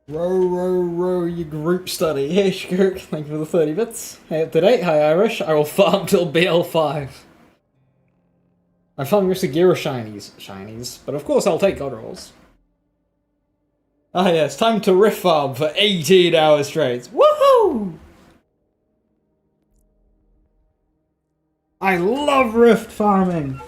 Row, you group study. Hey, Shkirk, thank you for the 30 bits. Hey, up to date. Hi, Irish. I will farm till BL5. I'm farming just Gira shinies, but of course I'll take God rolls. Ah, yes, time to riff farm for 18 hours straight. Woohoo! I love rift farming.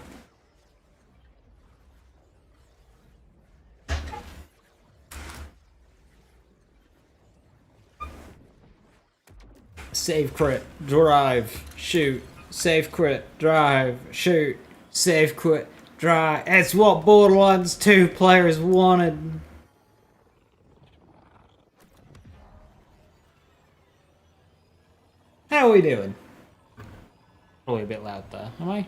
Save crit, drive, shoot, save crit, drive, shoot, save crit, drive. It's what Borderlands 2 players wanted. How are we doing? Probably a bit loud there, am I?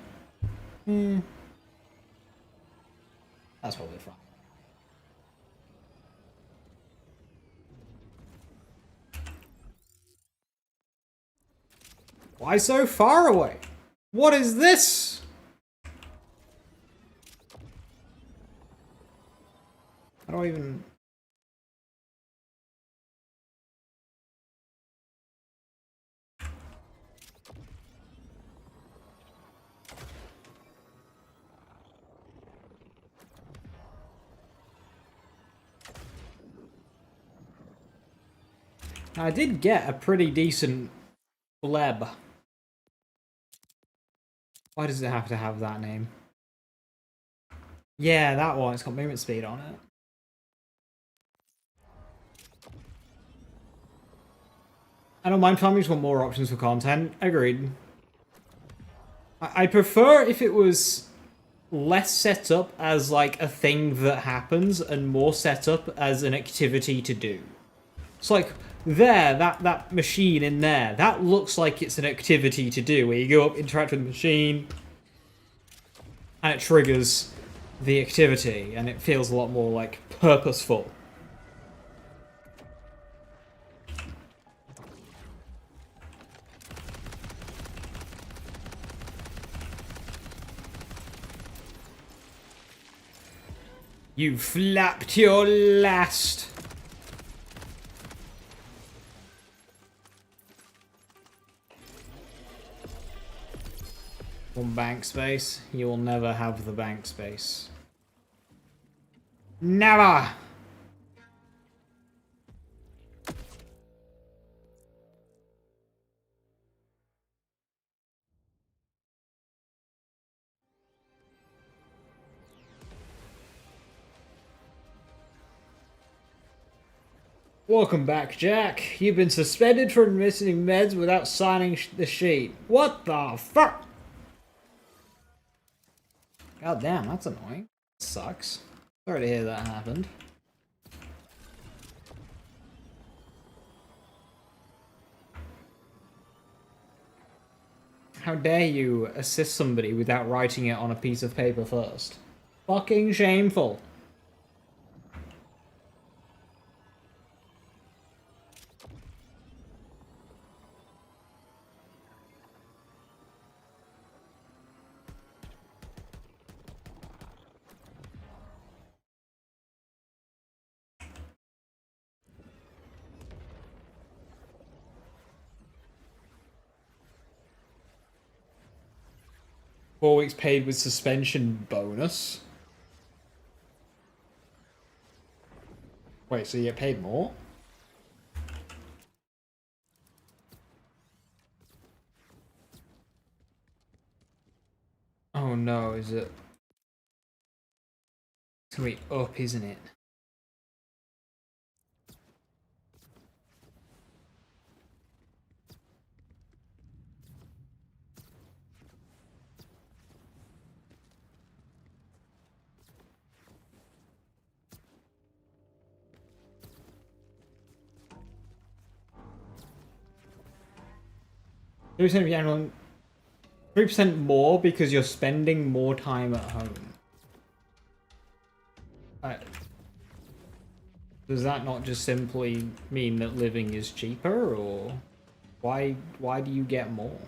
That's probably fine. Why so far away? What is this? How do I even... I did get a pretty decent bleb. Why does it have to have that name? Yeah, that one. It's got movement speed on it. I don't mind farming, just want more options for content. Agreed. I prefer if it was less set up as like a thing that happens and more set up as an activity to do. It's like there, that machine in there, that looks like it's an activity to do where you go up, interact with the machine, and it triggers the activity, and it feels a lot more like purposeful. You flapped your last. One bank space. You will never have the bank space. Never! Welcome back, Jack. You've been suspended for administering meds without signing the sheet. What the fuck? God damn, that's annoying. Sucks. Sorry to hear that happened. How dare you assist somebody without writing it on a piece of paper first? Fucking shameful. Four weeks paid with suspension bonus. Wait, so you get paid more? Oh no, is it? It's gonna be up, isn't it? Annual 3% more because you're spending more time at home. Does that not just simply mean that living is cheaper, or why do you get more?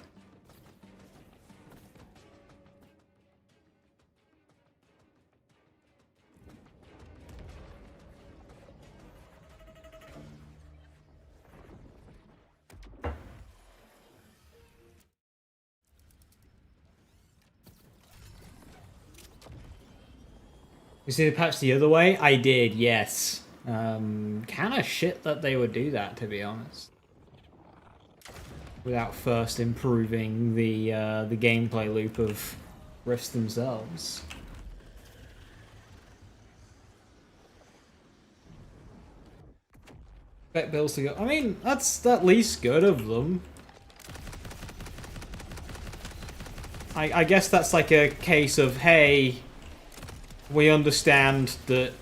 You see the patch the other way? I did, yes. Kind of shit that they would do that, to be honest. Without first improving the gameplay loop of rifts themselves. Expect bills to go. I mean, that's at least good of them. I guess that's like a case of, hey, we understand that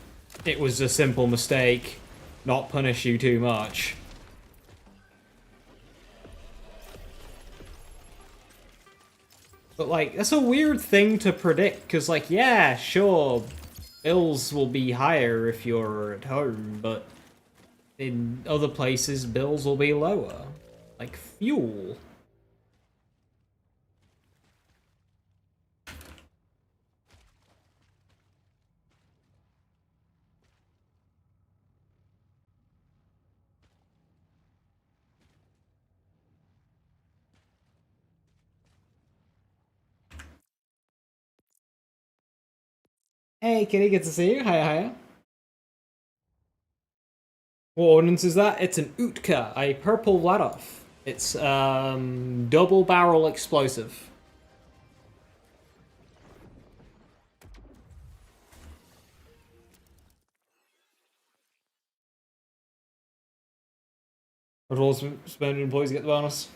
it was a simple mistake, not punish you too much. But, like, that's a weird thing to predict, because, like, yeah, sure, bills will be higher if you're at home, but in other places, bills will be lower. Like, fuel. Hey, kitty, good to see you. Hiya, hiya. What ordnance is that? It's an Utka, a purple Vladov. It's, double barrel explosive. But all suspended employees get the bonus.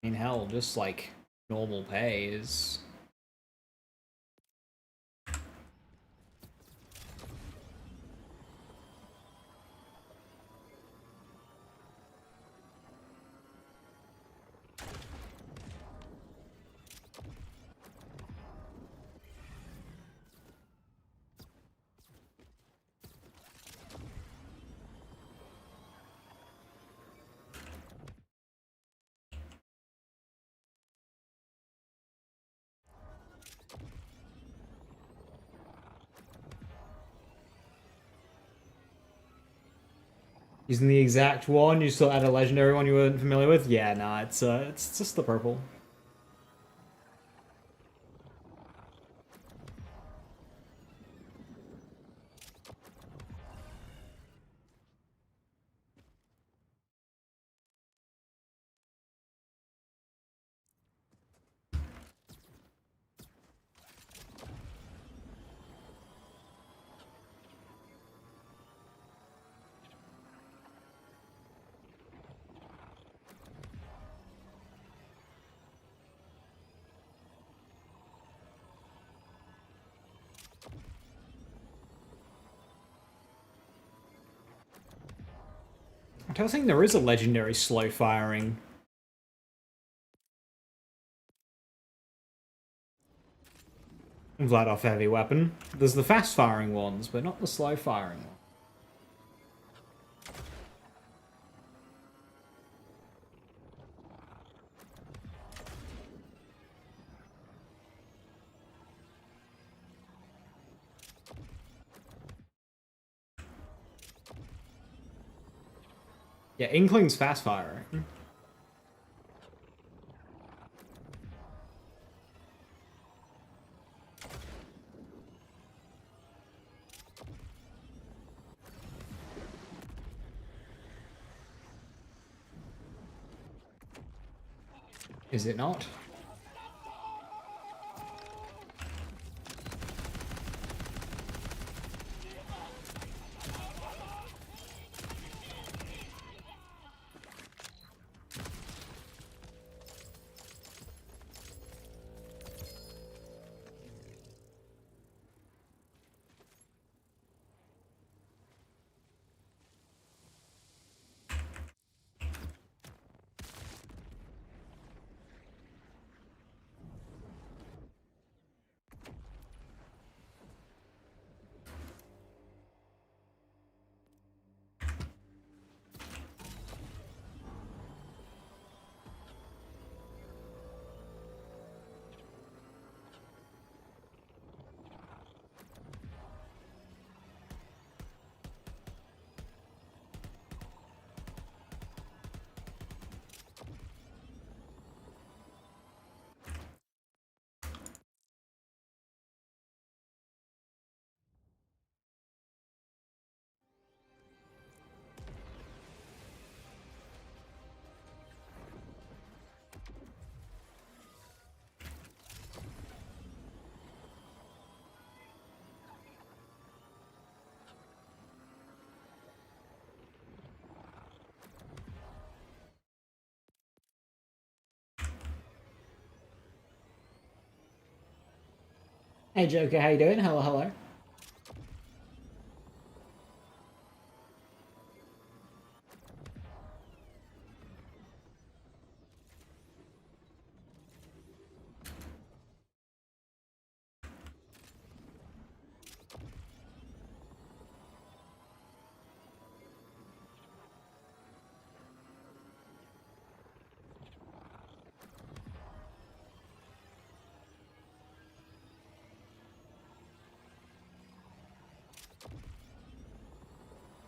I mean, hell, just like normal pay is. Using the exact one, you still add a legendary one you weren't familiar with? Yeah, nah, it's just the purple. I don't think there is a legendary slow firing. Vladov heavy weapon. There's the fast firing ones, but not the slow firing ones. Yeah, Inkling's fast firing. Is it not? Hey Joker, how you doing? Hello, hello.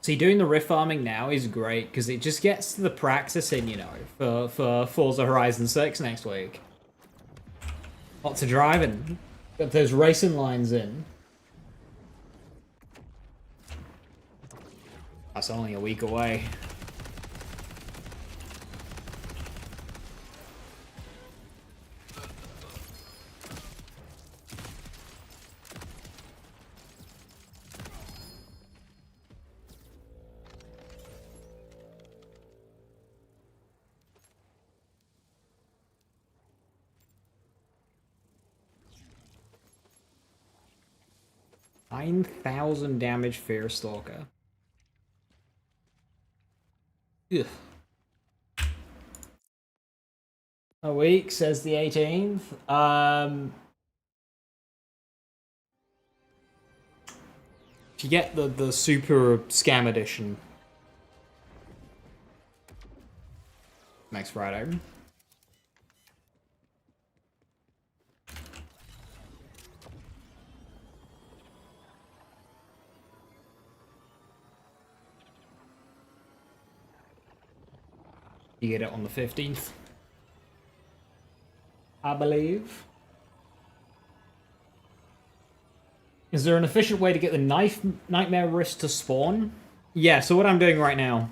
See, doing the rift farming now is great because it just gets the practice in, you know, for Forza Horizon 6 next week. Lots of driving. Got those racing lines in. That's only a week away. $9,000 damage Fear Stalker. Ugh. A week, says the 18th. If you get the super scam edition next Friday. You get it on the 15th, I believe. Is there an efficient way to get the Nightmare Wrist to spawn? Yeah, so what I'm doing right now,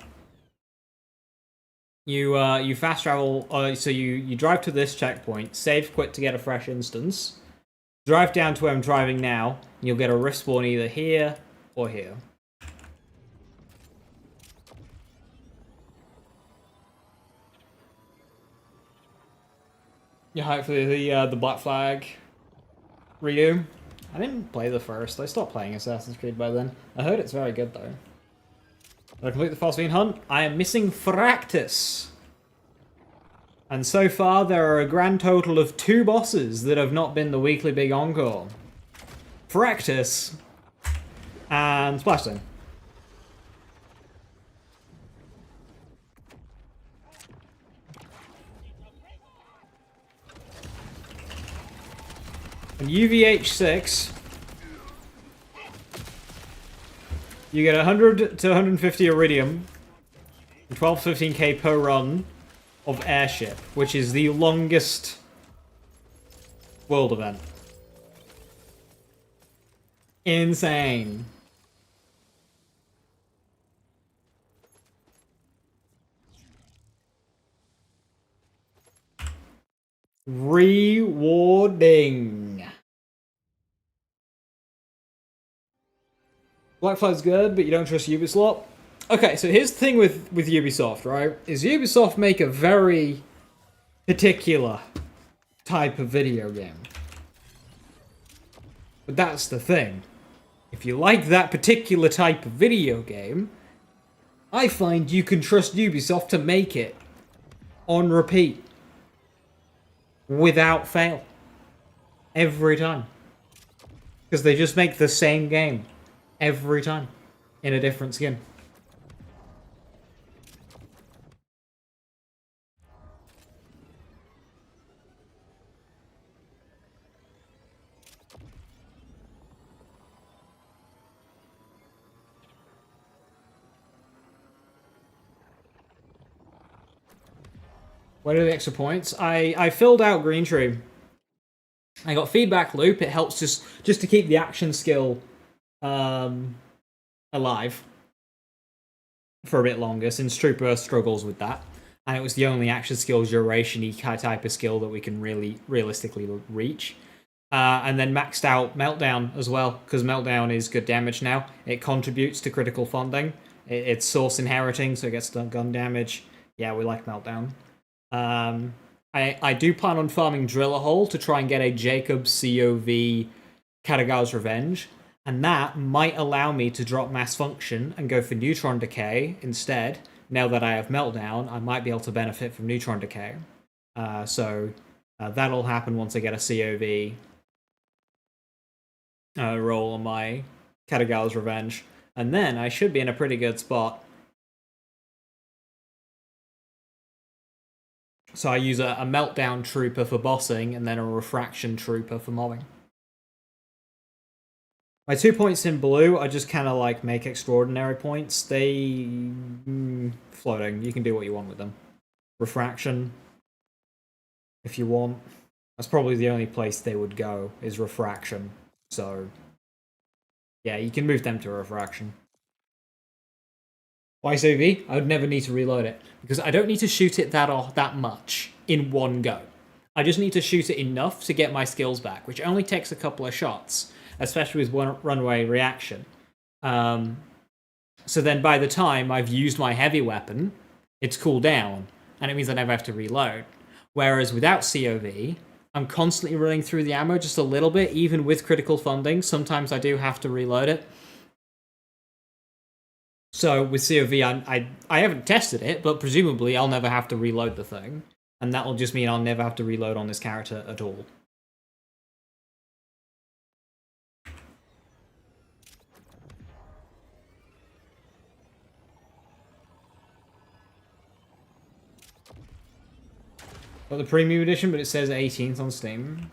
you fast travel, so you drive to this checkpoint, save quit to get a fresh instance, drive down to where I'm driving now, and you'll get a rift spawn either here or here. You hyped for the Black Flag redo? I didn't play the first. I stopped playing Assassin's Creed by then. I heard it's very good though. Did I complete the Phosphine hunt? I am missing Fractus. And so far there are a grand total of 2 bosses that have not been the weekly big encore. Fractus and Splashdown. And UVH6, you get 100 to 150 Iridium, and 12 to 15k per run of airship, which is the longest world event. Insane. Rewarding. Black Flag's good, but you don't trust Ubisoft? Okay, so here's the thing with Ubisoft, right? Is Ubisoft make a very particular type of video game. But that's the thing. If you like that particular type of video game, I find you can trust Ubisoft to make it on repeat. Without fail. Every time. Because they just make the same game. Every time. In a different skin. Where are the extra points? I filled out Green Tree. I got feedback loop. It helps just to keep the action skill alive for a bit longer, since Trooper struggles with that. And it was the only action skill duration-y type of skill that we can really realistically reach. And then maxed out Meltdown as well, because Meltdown is good damage now. It contributes to critical funding. It's source inheriting, so it gets gun damage. Yeah, we like Meltdown. I do plan on farming Drill a Hole to try and get a Jacob's COV Katagawa's Revenge, and that might allow me to drop Mass Function and go for Neutron Decay instead. Now that I have Meltdown, I might be able to benefit from Neutron Decay. So that'll happen once I get a COV roll on my Katagawa's Revenge. And then I should be in a pretty good spot. So I use a Meltdown Trooper for bossing, and then a Refraction Trooper for mobbing. My 2 points in blue are just kind of like make extraordinary points. They... floating. You can do what you want with them. Refraction, if you want. That's probably the only place they would go, is Refraction. So, yeah, you can move them to Refraction. Why COV? I would never need to reload it, because I don't need to shoot it that much in one go. I just need to shoot it enough to get my skills back, which only takes a couple of shots, especially with one runway reaction. So then by the time I've used my heavy weapon, it's cooled down, and it means I never have to reload. Whereas without COV, I'm constantly running through the ammo just a little bit, even with critical funding. Sometimes I do have to reload it. So with COV, I haven't tested it, but presumably I'll never have to reload the thing. And that will just mean I'll never have to reload on this character at all. Got the premium edition, but it says 18th on Steam.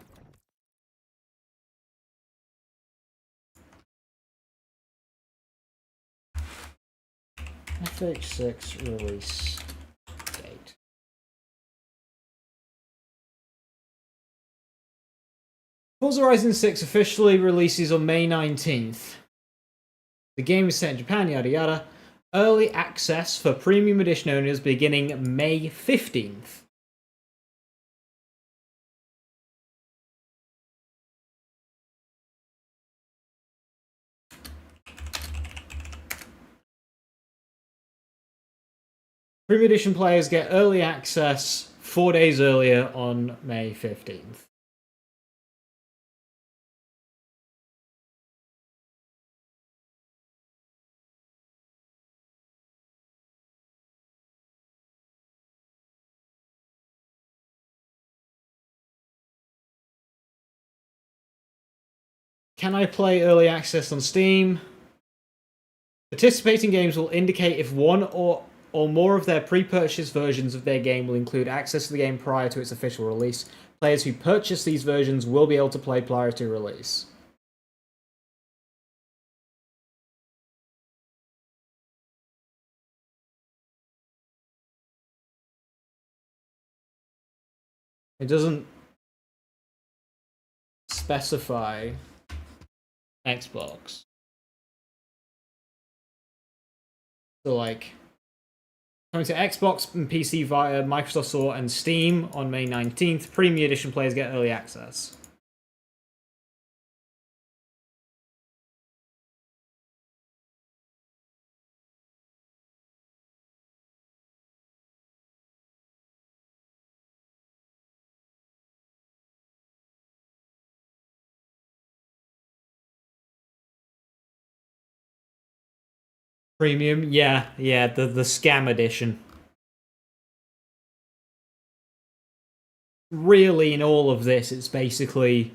FH6 release date. Forza Horizon 6 officially releases on May 19th. The game is set in Japan, yada yada. Early access for premium edition owners beginning May 15th. Premium edition players get early access 4 days earlier on May 15th. Can I play early access on Steam? Participating games will indicate if one or more of their pre-purchased versions of their game will include access to the game prior to its official release. Players who purchase these versions will be able to play prior to release. It doesn't specify Xbox. So, like, coming to Xbox and PC via Microsoft Store and Steam on May 19th, Premium Edition players get early access. Premium, yeah, the scam edition. Really, in all of this, it's basically,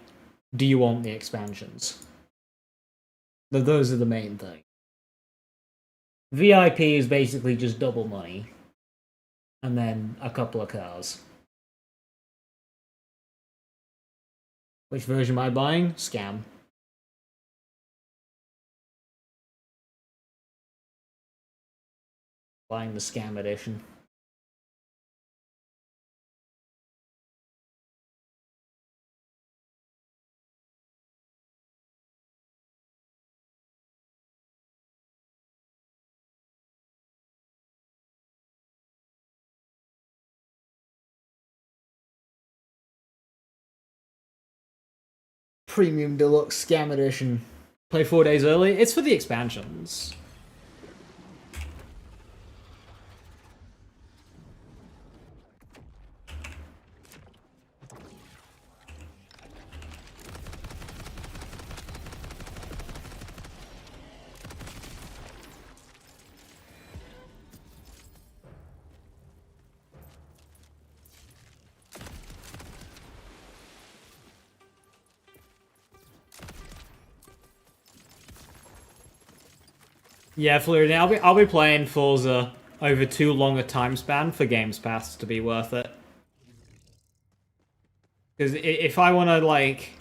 do you want the expansions? Those are the main thing. VIP is basically just double money. And then a couple of cars. Which version am I buying? Scam. Buying the scam edition. Premium Deluxe Scam Edition. Play 4 days early. It's for the expansions. Yeah, Fluid, I'll be playing Forza over too long a time span for Games Pass to be worth it. Because if I want to, like...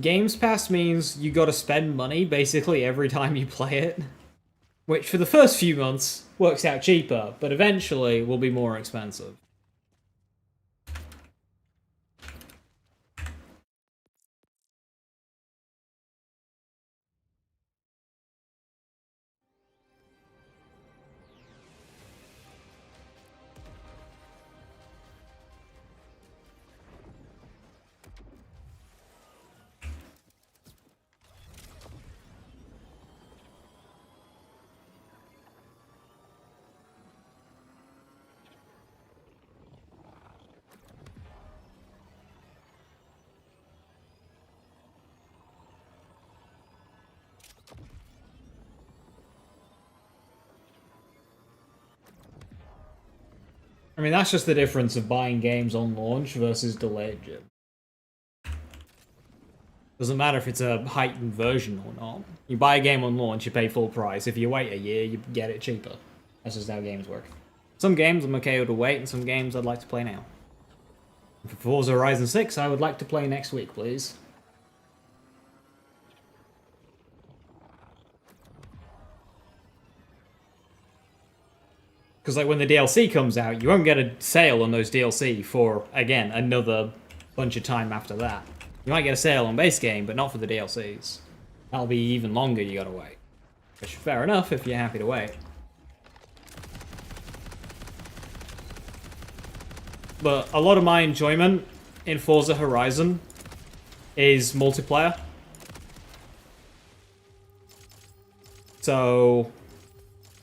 Games Pass means you gotta spend money basically every time you play it. Which, for the first few months, works out cheaper, but eventually will be more expensive. I mean, that's just the difference of buying games on launch versus delayed gen. Doesn't matter if it's a heightened version or not. You buy a game on launch, you pay full price. If you wait a year, you get it cheaper. That's just how games work. Some games I'm okay to wait, and some games I'd like to play now. For Forza Horizon 6, I would like to play next week, please. Because like when the DLC comes out, you won't get a sale on those DLC for, again, another bunch of time after that. You might get a sale on base game, but not for the DLCs. That'll be even longer you gotta wait. Which, fair enough if you're happy to wait. But a lot of my enjoyment in Forza Horizon is multiplayer. So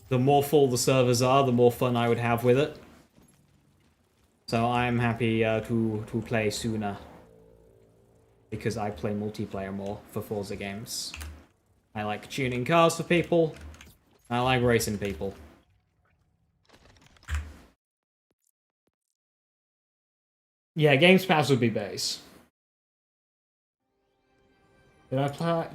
the more full the servers are, the more fun I would have with it. So I'm happy to play sooner. Because I play multiplayer more for Forza games. I like tuning cars for people. I like racing people. Yeah, Games Pass would be base. Did I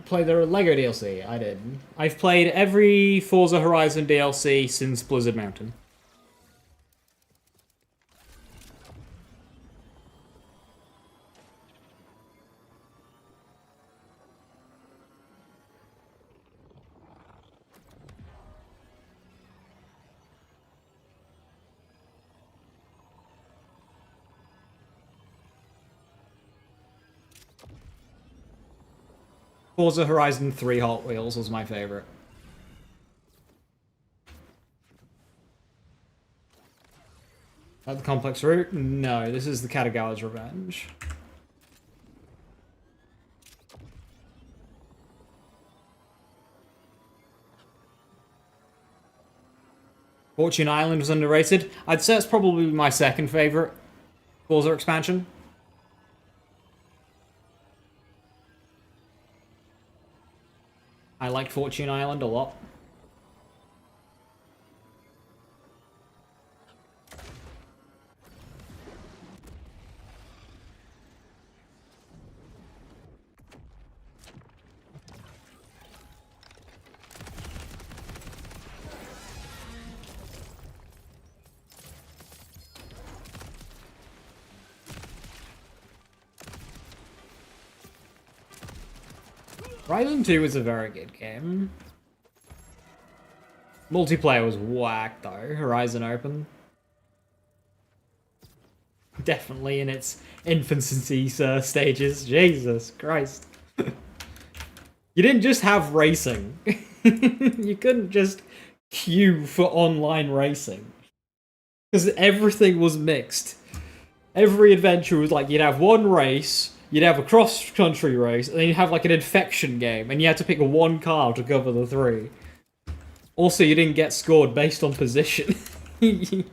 play the LEGO DLC? I did. I've played every Forza Horizon DLC since Blizzard Mountain. Forza Horizon 3 Hot Wheels was my favorite. That the complex route? No, this is the Katagawa's Revenge. Fortune Island was underrated. I'd say it's probably my second favorite Forza expansion. I liked Fortune Island a lot. Horizon 2 was a very good game. Multiplayer was whack though. Horizon Open. Definitely in its infancy stages. Jesus Christ. You didn't just have racing. You couldn't just queue for online racing. Because everything was mixed. Every adventure was like, you'd have one race, you'd have a cross-country race, and then you'd have like an infection game, and you had to pick one car to cover the three. Also, you didn't get scored based on position. You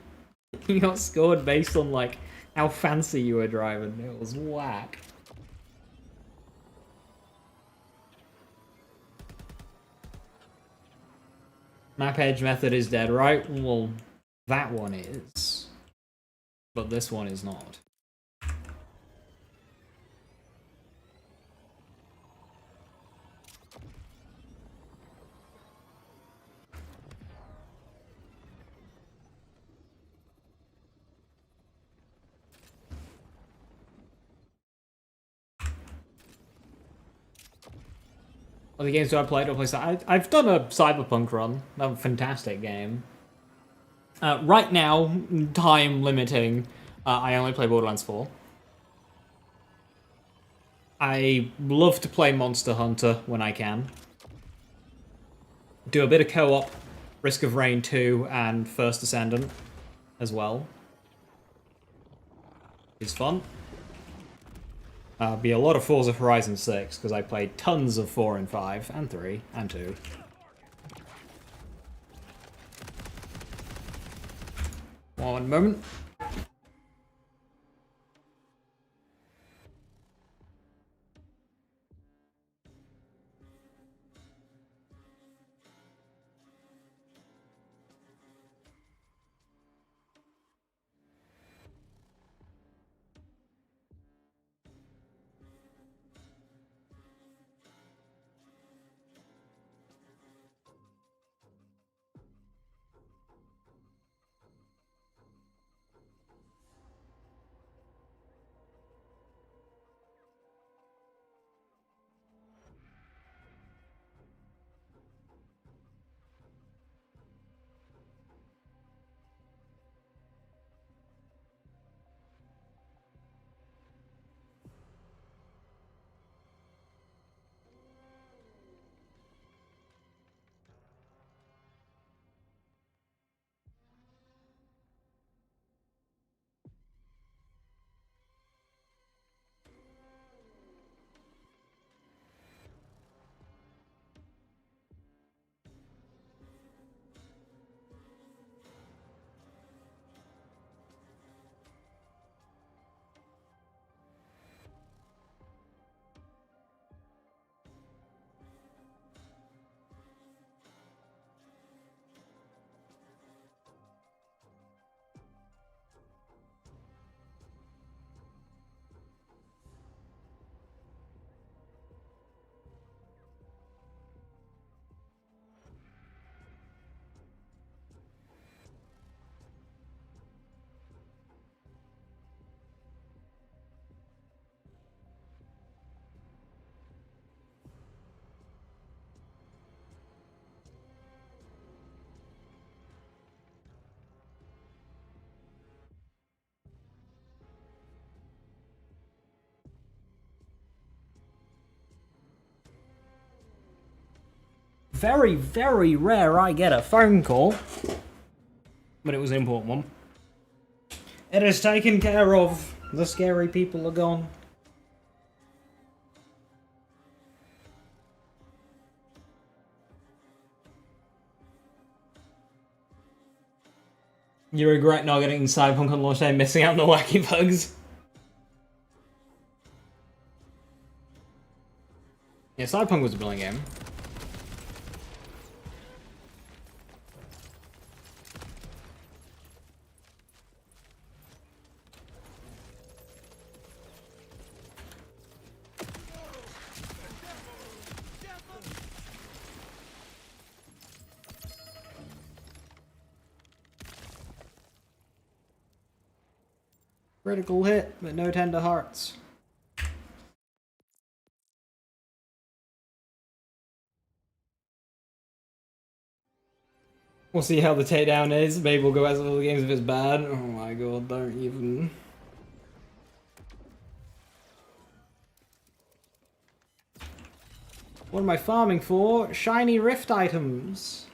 got scored based on like how fancy you were driving. It was whack. Map edge method is dead, right? Well, that one is. But this one is not. Other games do I play? Do I play? I've done a Cyberpunk run. That was a fantastic game. Right now, time limiting, I only play Borderlands 4. I love to play Monster Hunter when I can. Do a bit of co-op, Risk of Rain 2 and First Descendant as well. It's fun. Be a lot of Forza Horizon 6, because I played tons of 4 and 5, and 3, and 2. One moment. Very, very rare I get a phone call. But it was an important one. It is taken care of. The scary people are gone. You regret not getting Cyberpunk on launch day and missing out on the wacky bugs. Yeah, Cyberpunk was a brilliant game. Critical hit, but no tender hearts. We'll see how the takedown is. Maybe we'll go as all the games if it's bad. Oh my god, don't even. What am I farming for? Shiny rift items.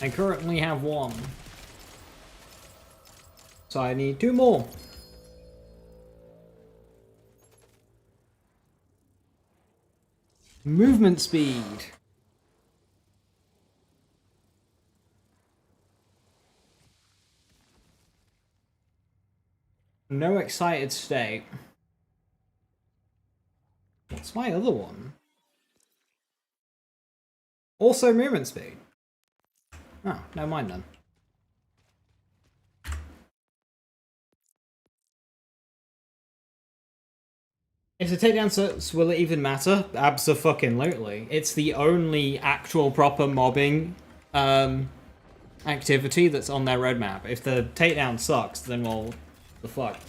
I currently have 1. So I need 2 more. Movement speed. No excited state. What's my other one? Also movement speed. Oh, never mind then. If the takedown certs, will it even matter? Abso-fucking-lutely. It's the only actual proper mobbing activity that's on their roadmap. If the takedown sucks, then well, the fuck.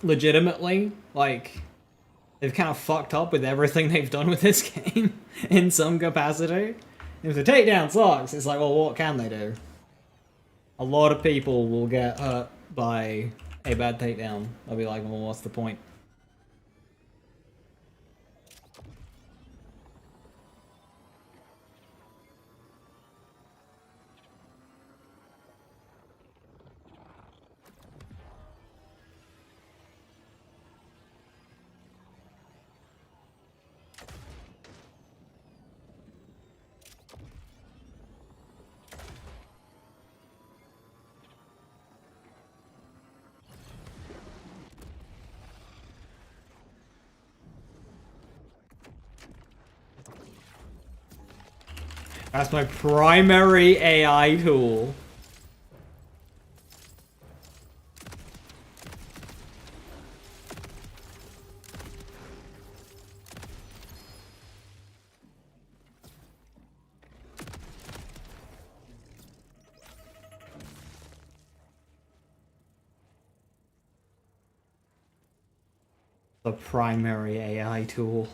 Legitimately, like, they've kind of fucked up with everything they've done with this game in some capacity. If the takedown sucks, it's like, well, what can they do? A lot of people will get hurt by a bad takedown. They'll be like, well, what's the point? That's my primary AI tool. The primary AI tool.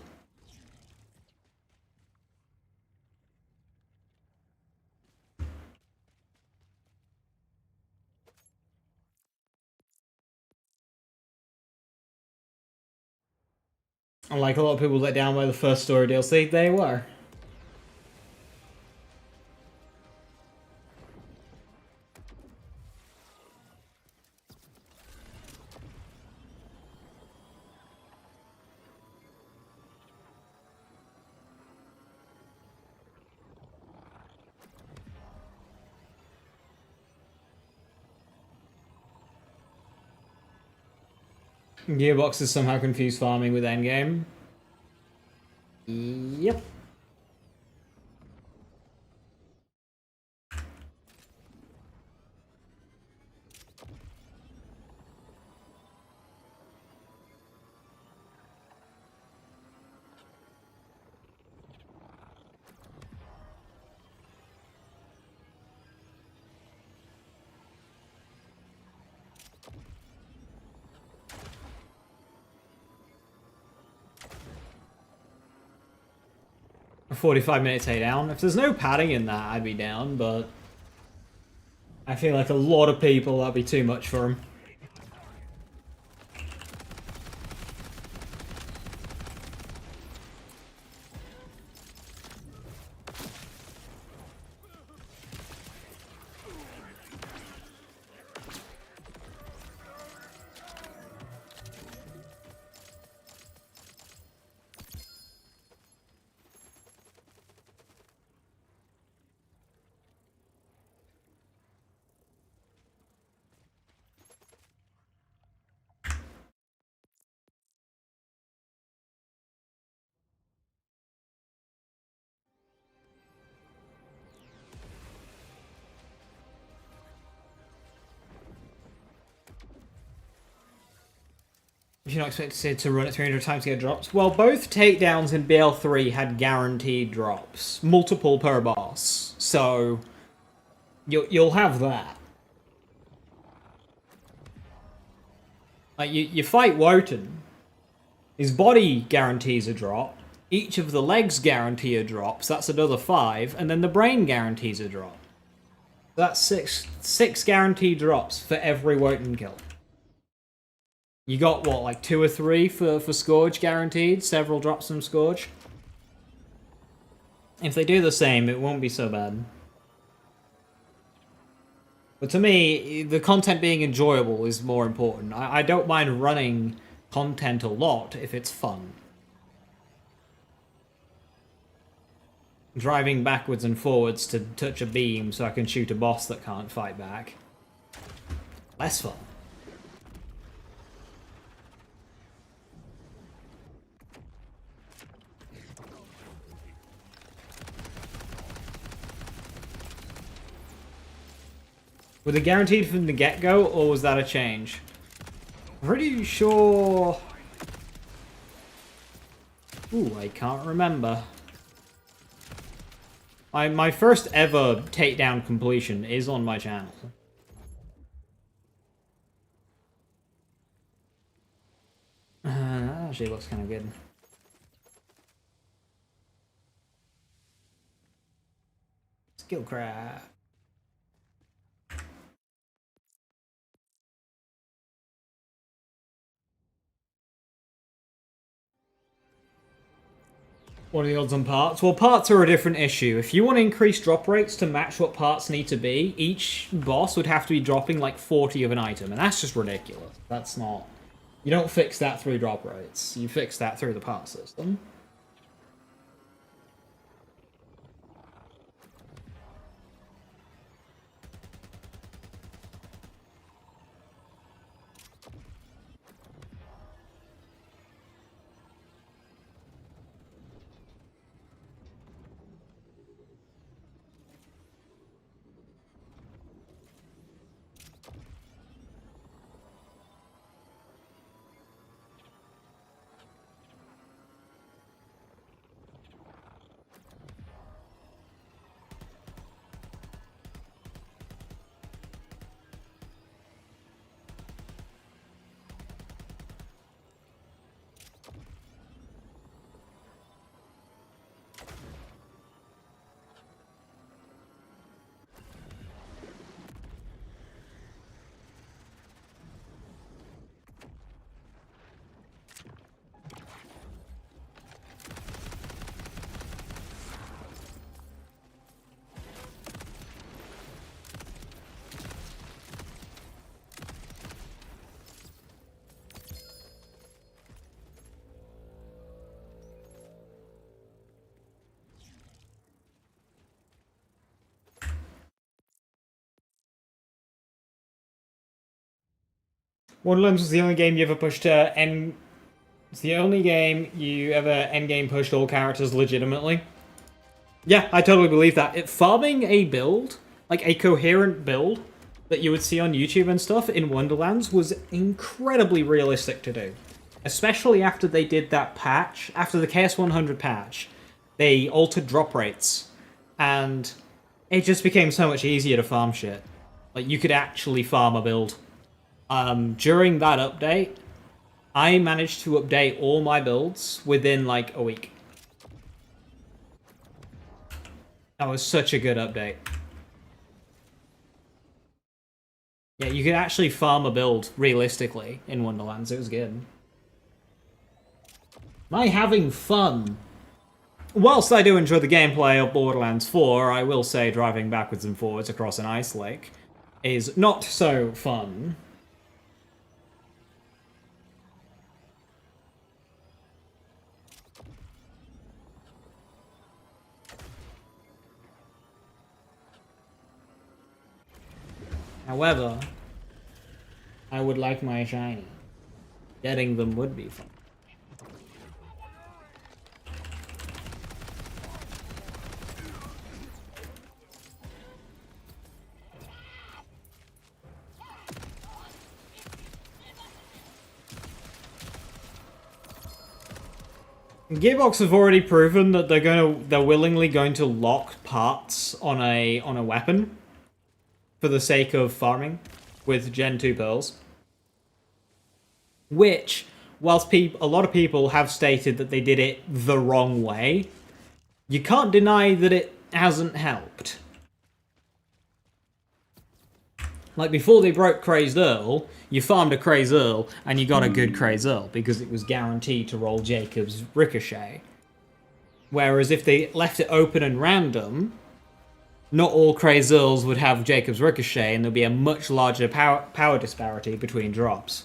Unlike a lot of people let down by the first story DLC, they were. Gearbox is somehow confused farming with endgame. Yep. A 45-minute takedown. If there's no padding in that, I'd be down, but I feel like a lot of people, that'd be too much for them. If you're not expected to run it 300 times to get drops. Well, both takedowns in BL3 had guaranteed drops. Multiple per boss. So, you'll have that. Like, you fight Wotan. His body guarantees a drop. Each of the legs guarantee a drop, so that's another 5. And then the brain guarantees a drop. That's six guaranteed drops for every Wotan kill. You got, what, like 2 or 3 for Scourge guaranteed? Several drops from Scourge? If they do the same, it won't be so bad. But to me, the content being enjoyable is more important. I don't mind running content a lot if it's fun. Driving backwards and forwards to touch a beam so I can shoot a boss that can't fight back. Less fun. Were they guaranteed from the get-go, or was that a change? Pretty sure... Ooh, I can't remember. My first ever Takedown completion is on my channel. That actually looks kind of good. Skill crap. What are the odds on parts? Well, parts are a different issue. If you want to increase drop rates to match what parts need to be, each boss would have to be dropping like 40 of an item, and that's just ridiculous. That's not... You don't fix that through drop rates. You fix that through the part system. Wonderlands was the only game you ever pushed to end... It's the only game you ever endgame pushed all characters legitimately. Yeah, I totally believe that. Farming a build, like a coherent build, that you would see on YouTube and stuff in Wonderlands was incredibly realistic to do. Especially after they did that patch, after the KS100 patch, they altered drop rates, and it just became so much easier to farm shit. Like, you could actually farm a build. During that update, I managed to update all my builds within, like, a week. That was such a good update. Yeah, you could actually farm a build, realistically, in Wonderlands. It was good. Am I having fun? Whilst I do enjoy the gameplay of Borderlands 4, I will say driving backwards and forwards across an ice lake is not so fun. However, I would like my shiny. Getting them would be fun. Gearbox have already proven that they're willingly going to lock parts on a weapon for the sake of farming with Gen 2 pearls. Which, whilst a lot of people have stated that they did it the wrong way, you can't deny that it hasn't helped. Like, before they broke Crazed Earl, you farmed a Crazed Earl, and you got a good Crazed Earl, because it was guaranteed to roll Jacob's Ricochet. Whereas if they left it open and random, not all Crazed Earls would have Jacob's Ricochet, and there'd be a much larger power disparity between drops.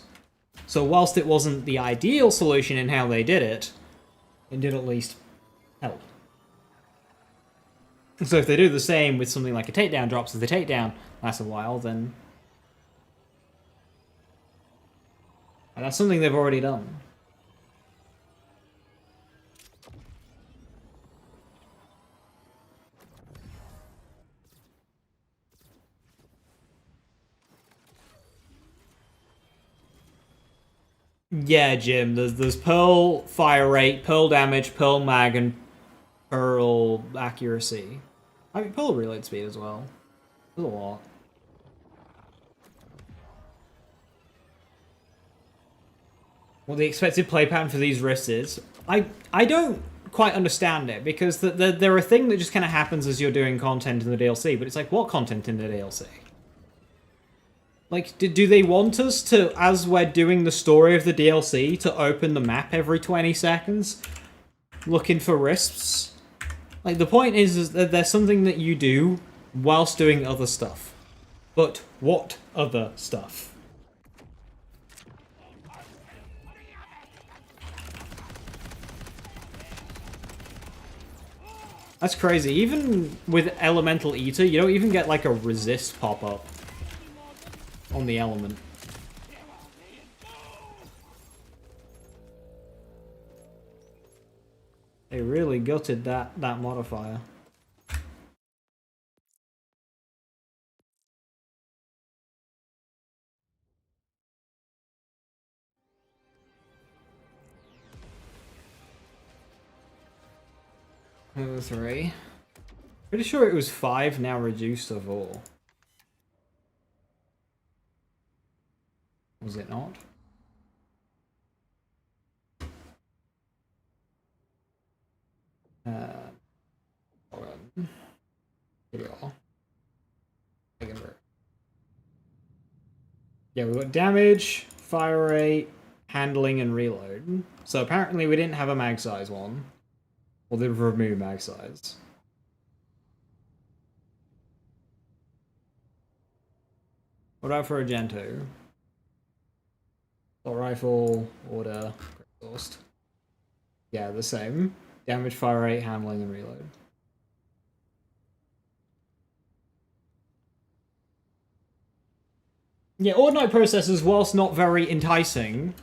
So whilst it wasn't the ideal solution in how they did it did at least help. So if they do the same with something like a Takedown drops, if the Takedown lasts a while, then that's something they've already done. Yeah, Jim, there's Pearl Fire Rate, Pearl Damage, Pearl Mag, and Pearl Accuracy. I mean, Pearl Reload Speed as well. There's a lot. What the expected play pattern for these risks is, I don't quite understand it, because they're a thing that just kind of happens as you're doing content in the DLC, but it's like, what content in the DLC? Like, do they want us to, as we're doing the story of the DLC, to open the map every 20 seconds? Looking for risks? Like, the point is that there's something that you do whilst doing other stuff. But what other stuff? That's crazy. Even with Elemental Eater, you don't even get, like, a resist pop-up on the element. They really gutted that modifier. Number 3. Pretty sure it was 5, now reduced to 4. Was it not? Hold on. Here we are. Yeah, we got damage, fire rate, handling, and reload. So apparently we didn't have a mag size one. Or they've removed mag size. What about for Argento? Assault rifle, order, exhaust. Yeah, the same. Damage, fire rate, handling, and reload. Yeah, Ordinite processors, whilst not very enticing,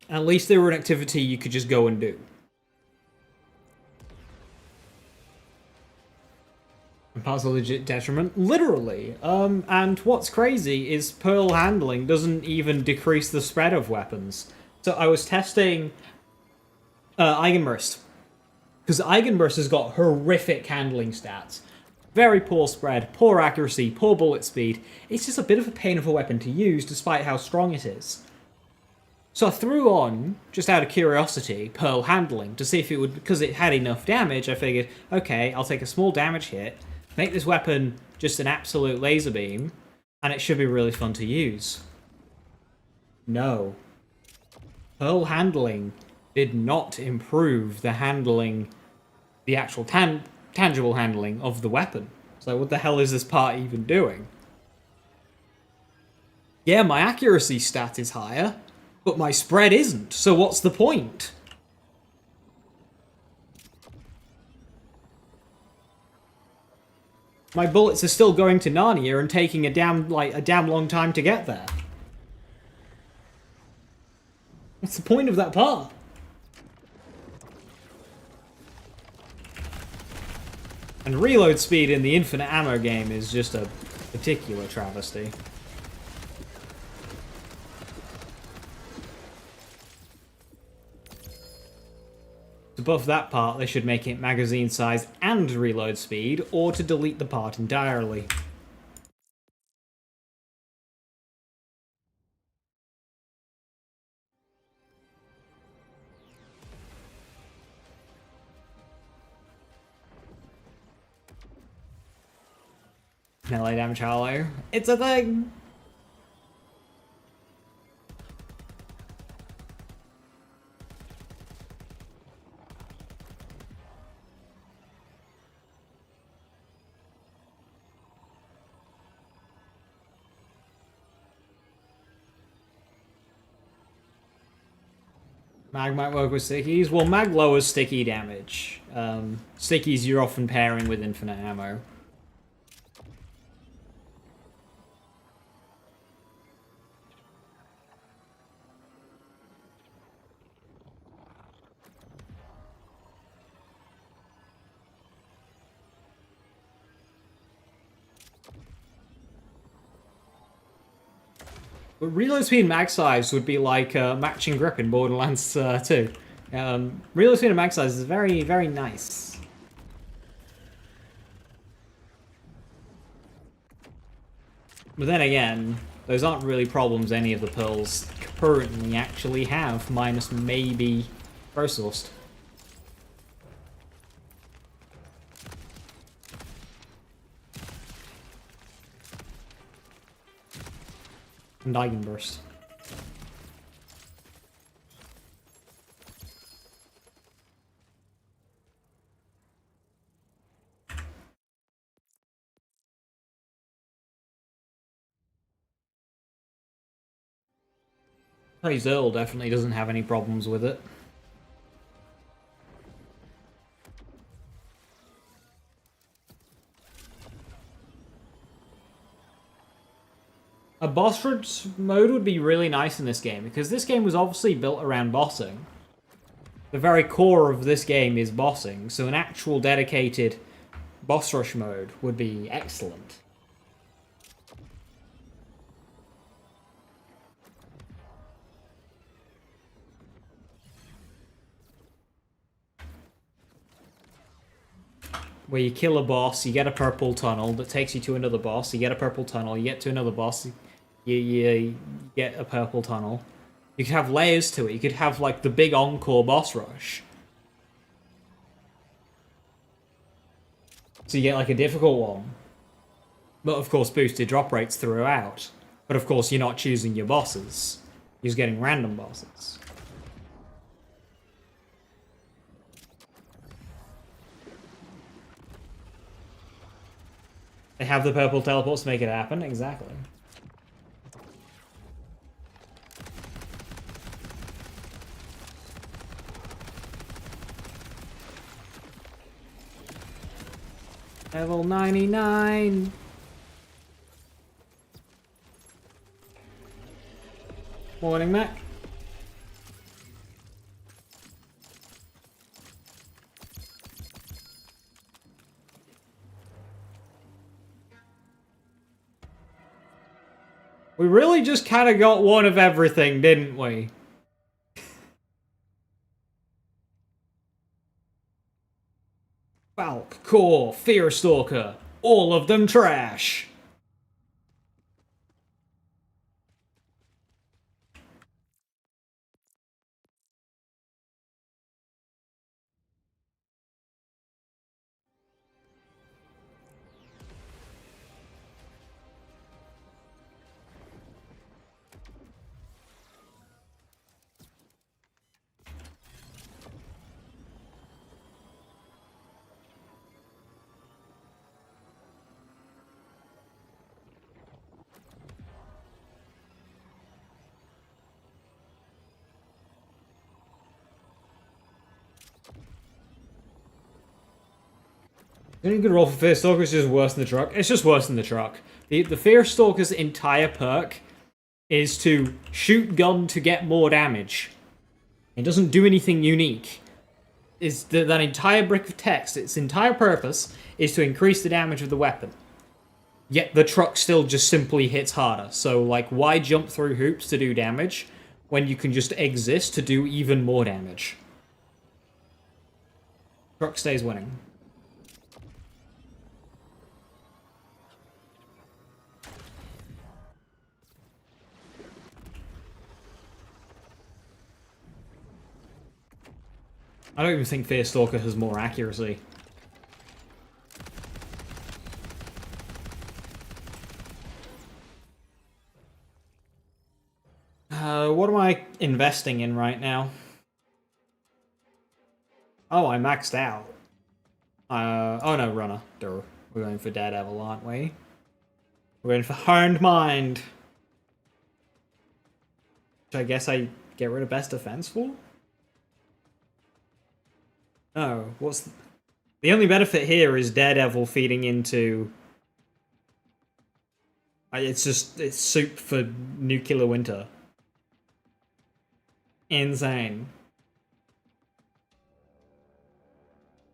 at least they were an activity you could just go and do. And parts of legit detriment, literally. And what's crazy is Pearl handling doesn't even decrease the spread of weapons. So I was testing Eigenburst, because Eigenburst has got horrific handling stats. Very poor spread, poor accuracy, poor bullet speed. It's just a bit of a pain of a weapon to use, despite how strong it is. So I threw on, just out of curiosity, Pearl handling, to see if it would, because it had enough damage, I figured, okay, I'll take a small damage hit, make this weapon just an absolute laser beam, and it should be really fun to use. No. Pearl handling did not improve the handling, the actual tangible handling of the weapon. So what the hell is this part even doing? Yeah, my accuracy stat is higher, but my spread isn't, so what's the point? My bullets are still going to Narnia and taking a damn long time to get there. What's the point of that part? And reload speed in the infinite ammo game is just a particular travesty. To buff that part, they should make it magazine size and reload speed, or to delete the part entirely. Melee damage hollow. It's a thing! Mag might work with stickies. Well, mag lowers sticky damage. Stickies you're often pairing with infinite ammo. But reload speed and mag size would be like matching grip in Borderlands 2. Reload speed and mag size is very, very nice. But then again, those aren't really problems any of the pearls currently actually have, minus maybe Pro-Sourced. And Eigenburst. Zerl definitely doesn't have any problems with it. A boss rush mode would be really nice in this game, because this game was obviously built around bossing. The very core of this game is bossing, so an actual dedicated boss rush mode would be excellent. Where you kill a boss, you get a purple tunnel that takes you to another boss, you get a purple tunnel, you get to another boss, you get a purple tunnel. You could have layers to it. You could have, like, the big encore boss rush. So you get, like, a difficult one. But, of course, boosted drop rates throughout. But, of course, you're not choosing your bosses. You're just getting random bosses. They have the purple teleports to make it happen, exactly. Level 99! Morning, Mac. We really just kind of got one of everything, didn't we? Falk, Core, Fearstalker, all of them trash. Any good roll for Fearstalker is just worse than the truck. It's just worse than the truck. The Fearstalker's entire perk is to shoot gun to get more damage. It doesn't do anything unique. That entire brick of text, its entire purpose is to increase the damage of the weapon. Yet the truck still just simply hits harder. So, like, why jump through hoops to do damage when you can just exist to do even more damage? Truck stays winning. I don't even think Fearstalker has more accuracy. investing in right now. Oh, I maxed out. Oh no, runner. Duh. We're going for Daredevil, aren't we? We're going for Honed Mind. Which I guess I get rid of Best Defense for? Oh, what's... The only benefit here is Daredevil feeding into... It's soup for Nuclear Winter. Insane.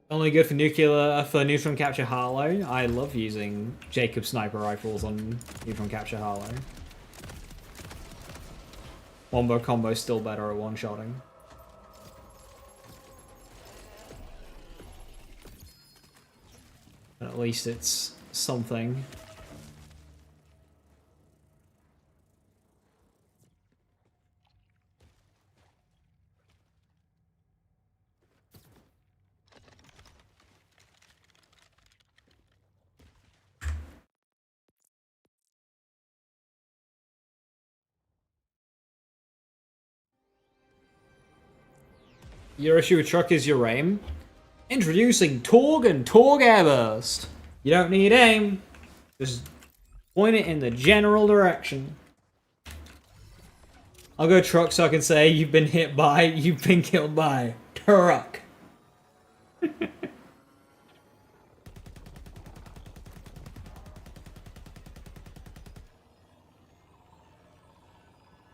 Only good for neutron capture Harlow. I love using Jacob sniper rifles on neutron capture Harlow. Wombo combo's still better at one-shotting. But at least it's something. Your issue with truck is your aim. Introducing Torg and Torg Airburst. You don't need aim. Just point it in the general direction. I'll go truck so I can say you've been hit by, you've been killed by truck.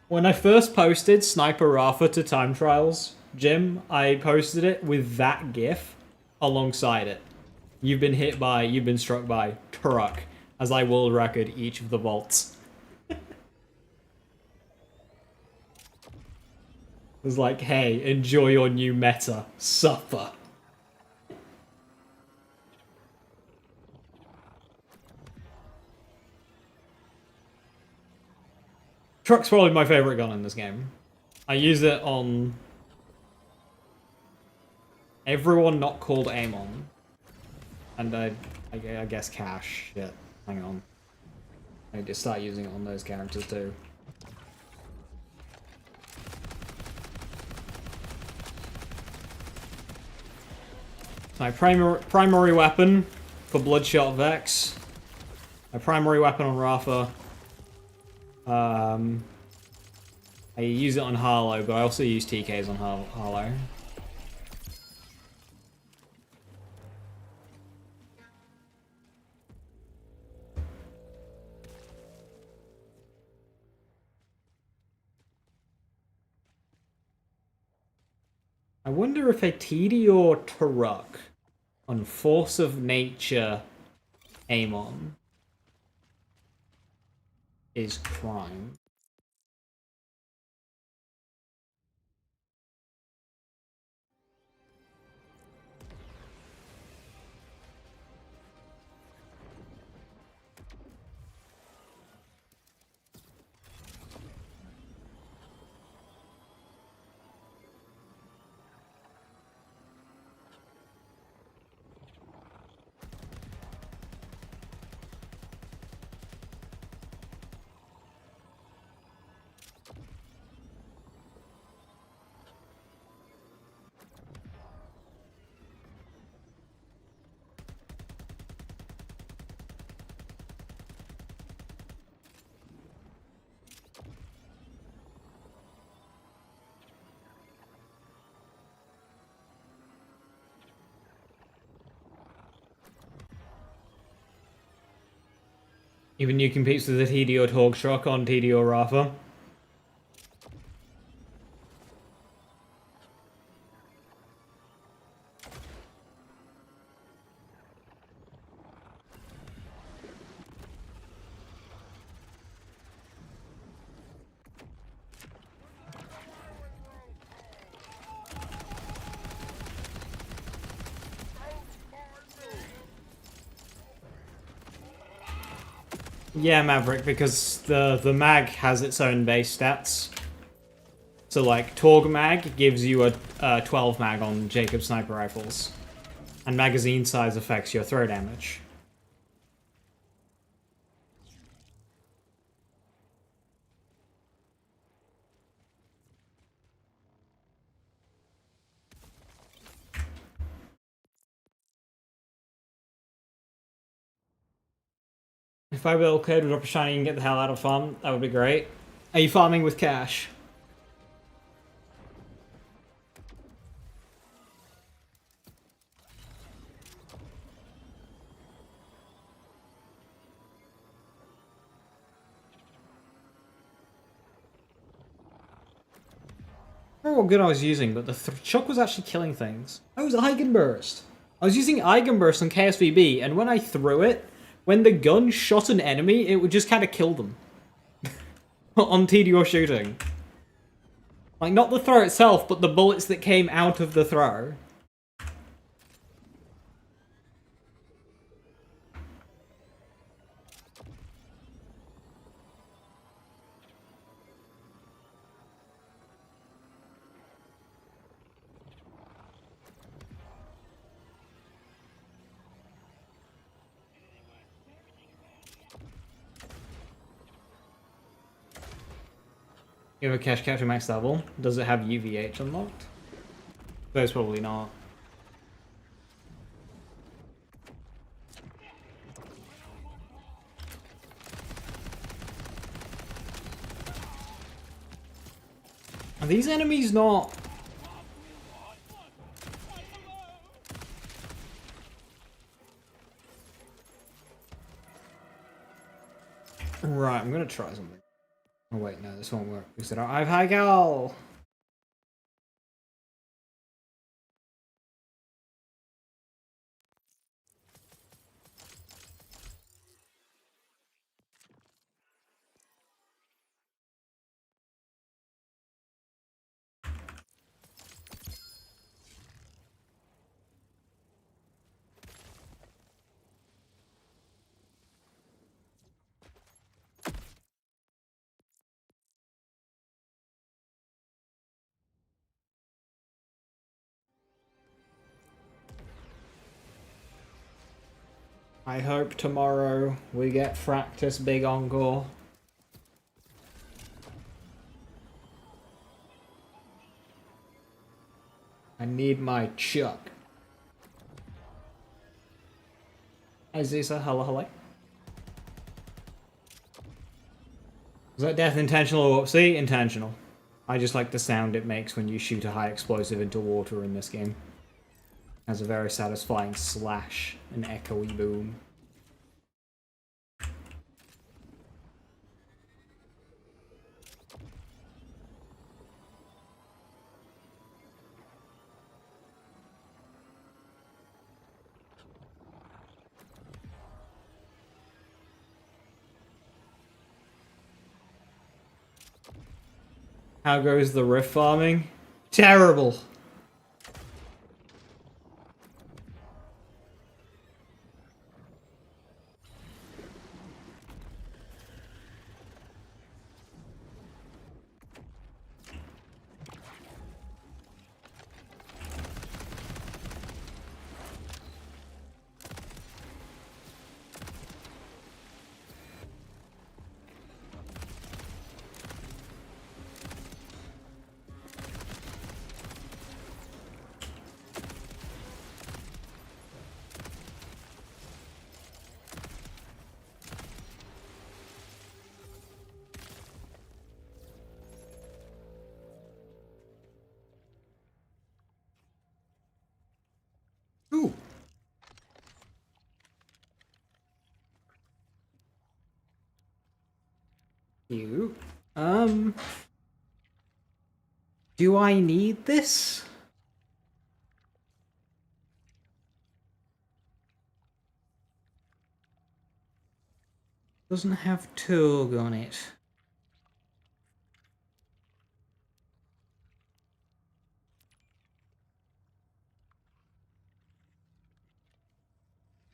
When I first posted Sniper Rafa to Time Trials, Jim, I posted it with that gif alongside it. You've been hit by, you've been struck by truck, as I world record each of the vaults. It was like, hey, enjoy your new meta. Suffer. Truck's probably my favorite gun in this game. I use it on everyone not called Amon. And I guess Cash. Shit. Hang on. I need to start using it on those characters too. My primary weapon for Bloodshot Vex. My primary weapon on Rafa. I use it on Harlow, but I also use TKs on Harlow. I wonder if a TD or Turok on Force of Nature Amon is crime. Even you competes with the TD or Torg truck on TD or Rafa. Yeah, Maverick, because the mag has its own base stats. So, like, Torg mag gives you a 12 mag on Jacob sniper rifles. And magazine size affects your throw damage. If I will code drop a shiny and get the hell out of farm, that would be great. Are you farming with cash? I don't know what gun I was using, but the chuck was actually killing things. Oh, it was Eigenburst. I was using Eigenburst on KSVB, and when I threw it, when the gun shot an enemy, it would just kind of kill them. On TDO shooting. Like, not the throw itself, but the bullets that came out of the throw. You have a cash capture max level. Does it have UVH unlocked? That's probably not. Are these enemies not... Right, I'm gonna try something. Oh wait, no, this won't work because I don't have high gal. I hope tomorrow we get Fractus Big Encore. I need my chuck. Hi Zisa, hello hello. Was that death intentional or whoopsie? Intentional. I just like the sound it makes when you shoot a high explosive into water in this game. It has a very satisfying slash, an echoey boom. How goes the rift farming? Terrible! Ooh. You. Do I need this? Doesn't have Tug on it.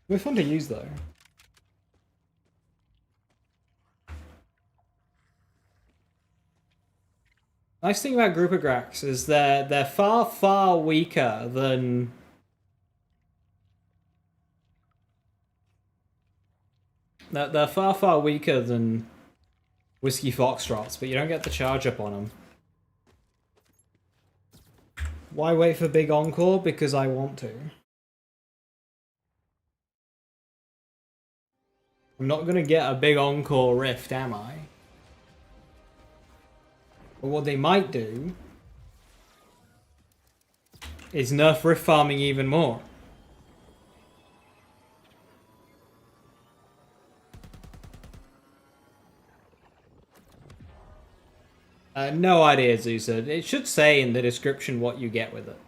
We're fun to use though. Nice thing about Group of Grax is they're far weaker than they're far weaker than Whiskey Foxtrots, but you don't get the charge up on them. Why wait for Big Encore? Because I want to. I'm not gonna get a big encore rift, am I? But what they might do is nerf rift farming even more. No idea, Zusa. It should say in the description what you get with it.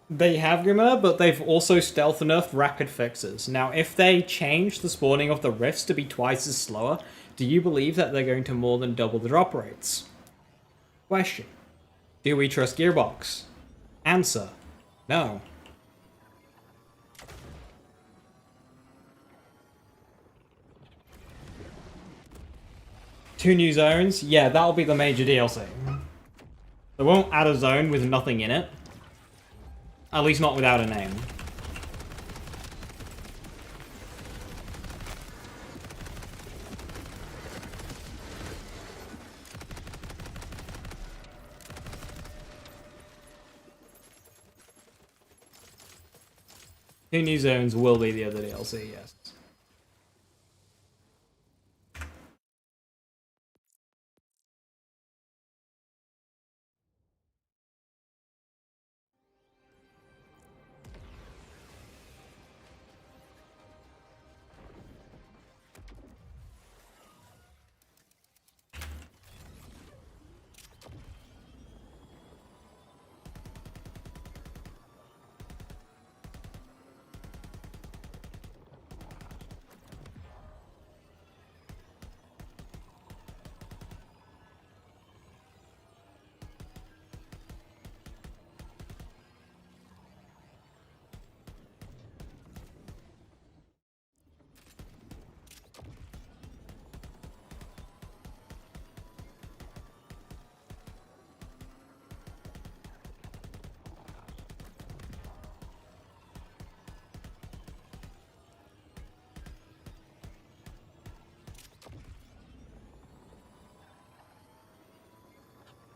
They have Grimmer, but they've also stealth nerfed rapid fixes. Now, if they change the spawning of the rifts to be twice as slower, do you believe that they're going to more than double the drop rates? Question. Do we trust Gearbox? Answer. No. Two new zones? Yeah, that'll be the major DLC. They won't add a zone with nothing in it. At least not without a name. Two new zones will be the other DLC, yes.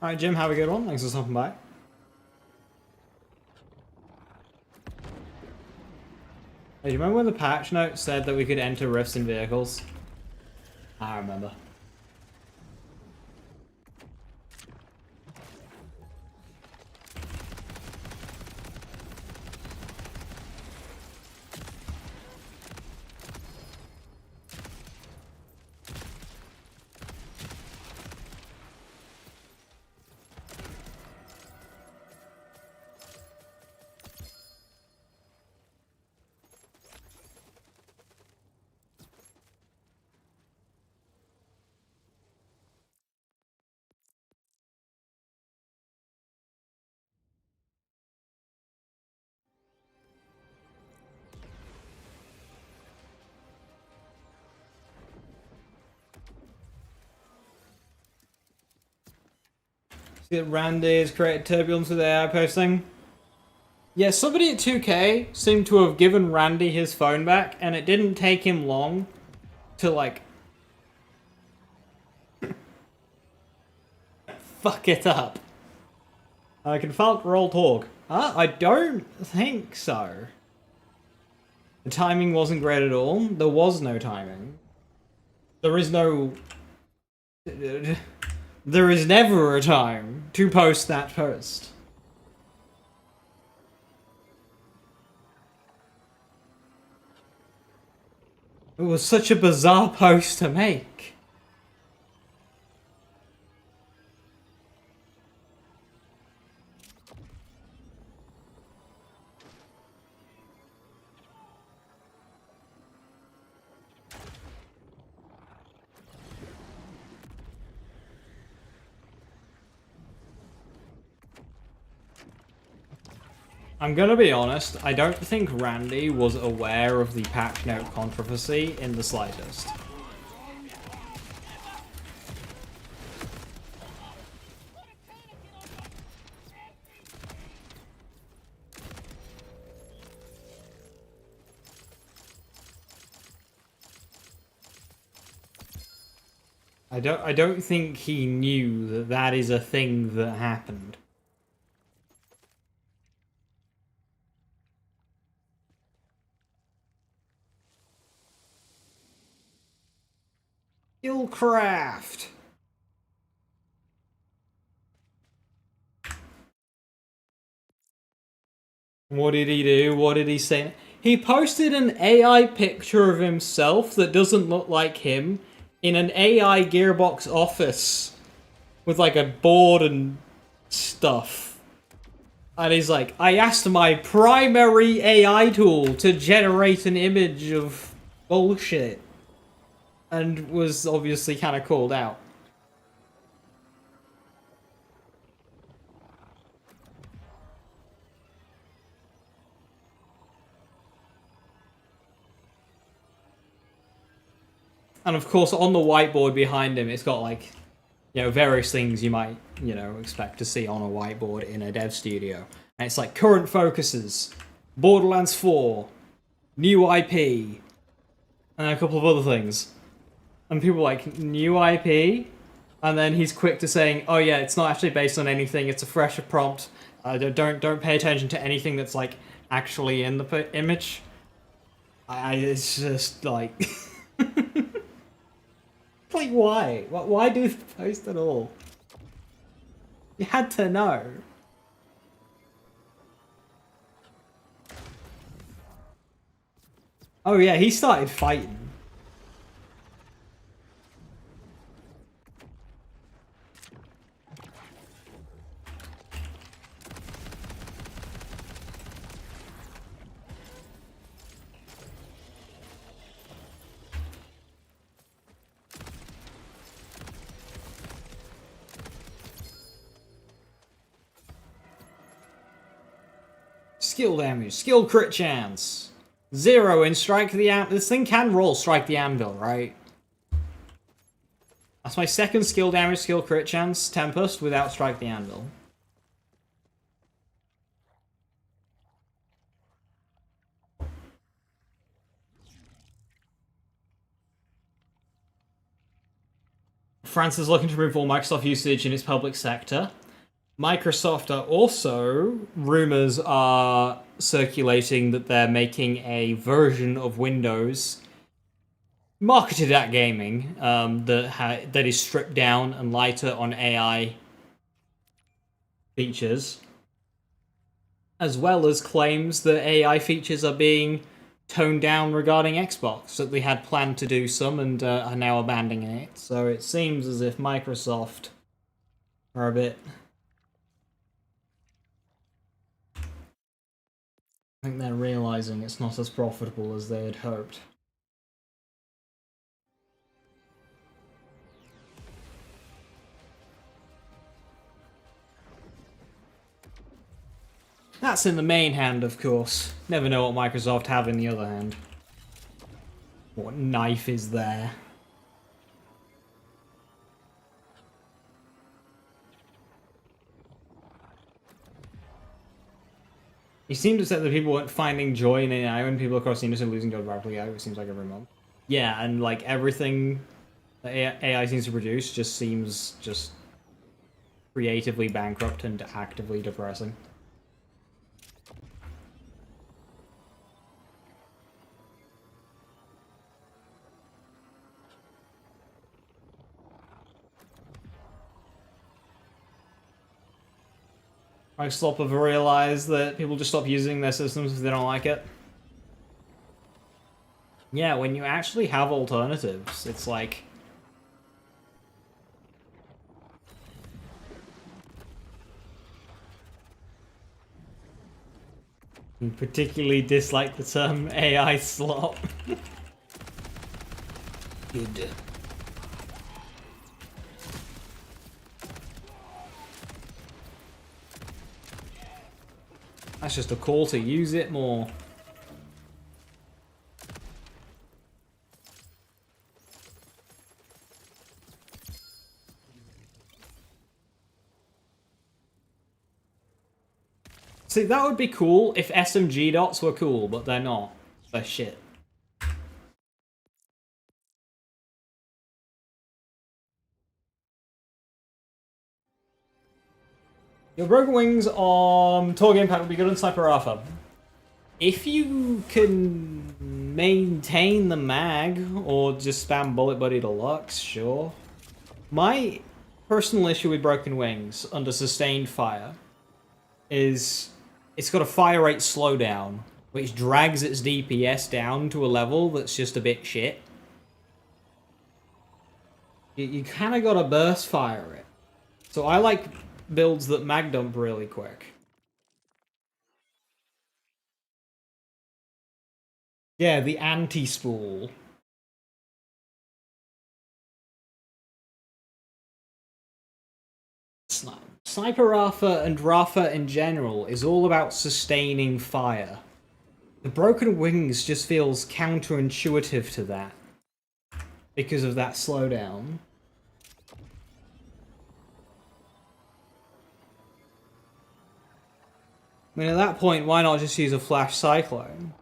Alright, Jim, have a good one. Thanks for stopping by. Hey, do you remember when the patch note said that we could enter rifts in vehicles? I remember. See that Randy has created turbulence with AI posting? Yeah, somebody at 2K seemed to have given Randy his phone back, and it didn't take him long to, like, fuck it up. Can Falk roll talk? I don't think so. The timing wasn't great at all. There was no timing. There is no... There is never a time to post that post. It was such a bizarre post to make. I'm gonna be honest, I don't think Randy was aware of the patch note controversy in the slightest. I don't think he knew that that is a thing that happened. Skillcraft. What did he do? What did he say? He posted an AI picture of himself that doesn't look like him in an AI Gearbox office with like a board and stuff. And he's like, I asked my primary AI tool to generate an image of bullshit. And was obviously kind of called out. And of course, on the whiteboard behind him, it's got like, you know, various things you might, you know, expect to see on a whiteboard in a dev studio. And it's like current focuses, Borderlands 4, new IP, and a couple of other things. And people are like, new IP? And then he's quick to saying, oh yeah, it's not actually based on anything, it's a fresher prompt. Don't pay attention to anything that's like actually in the image. It's just like... like, why? Why do the post at all? You had to know. Oh yeah, he started fighting. Skill damage, skill crit chance. 0 in strike the anvil. This thing can roll strike the anvil, right? That's my second skill damage, skill crit chance, Tempest, without strike the anvil. France is looking to remove all Microsoft usage in its public sector. Microsoft are also, rumors are circulating that they're making a version of Windows marketed at gaming that is stripped down and lighter on AI features, as well as claims that AI features are being toned down regarding Xbox, that they had planned to do some and are now abandoning it. So it seems as if Microsoft are a bit... I think they're realizing it's not as profitable as they had hoped. That's in the main hand, of course. Never know what Microsoft have in the other hand. What knife is there? He seemed to say that people weren't finding joy in AI when people across the industry are losing jobs rapidly. It seems like every month. Yeah, and like everything that AI seems to produce just seems just creatively bankrupt and actively depressing. Microsoft have realized that people just stop using their systems if they don't like it. Yeah, when you actually have alternatives, it's like... I particularly dislike the term AI slop. Good. That's just a call to use it more. See, that would be cool if SMG dots were cool, but they're not. They're shit. Your Broken Wings on Tour Gamepad will be good on Sniper Alpha. If you can maintain the mag, or just spam Bullet Buddy Deluxe, sure. My personal issue with Broken Wings under Sustained Fire is it's got a fire rate slowdown, which drags its DPS down to a level that's just a bit shit. You kind of gotta burst fire it. So I like builds that mag dump really quick. Yeah, the anti-spool. Sniper Rafa and Rafa in general is all about sustaining fire. The Broken Wings just feels counterintuitive to that because of that slowdown. I mean, at that point, why not just use a Flash Cyclone?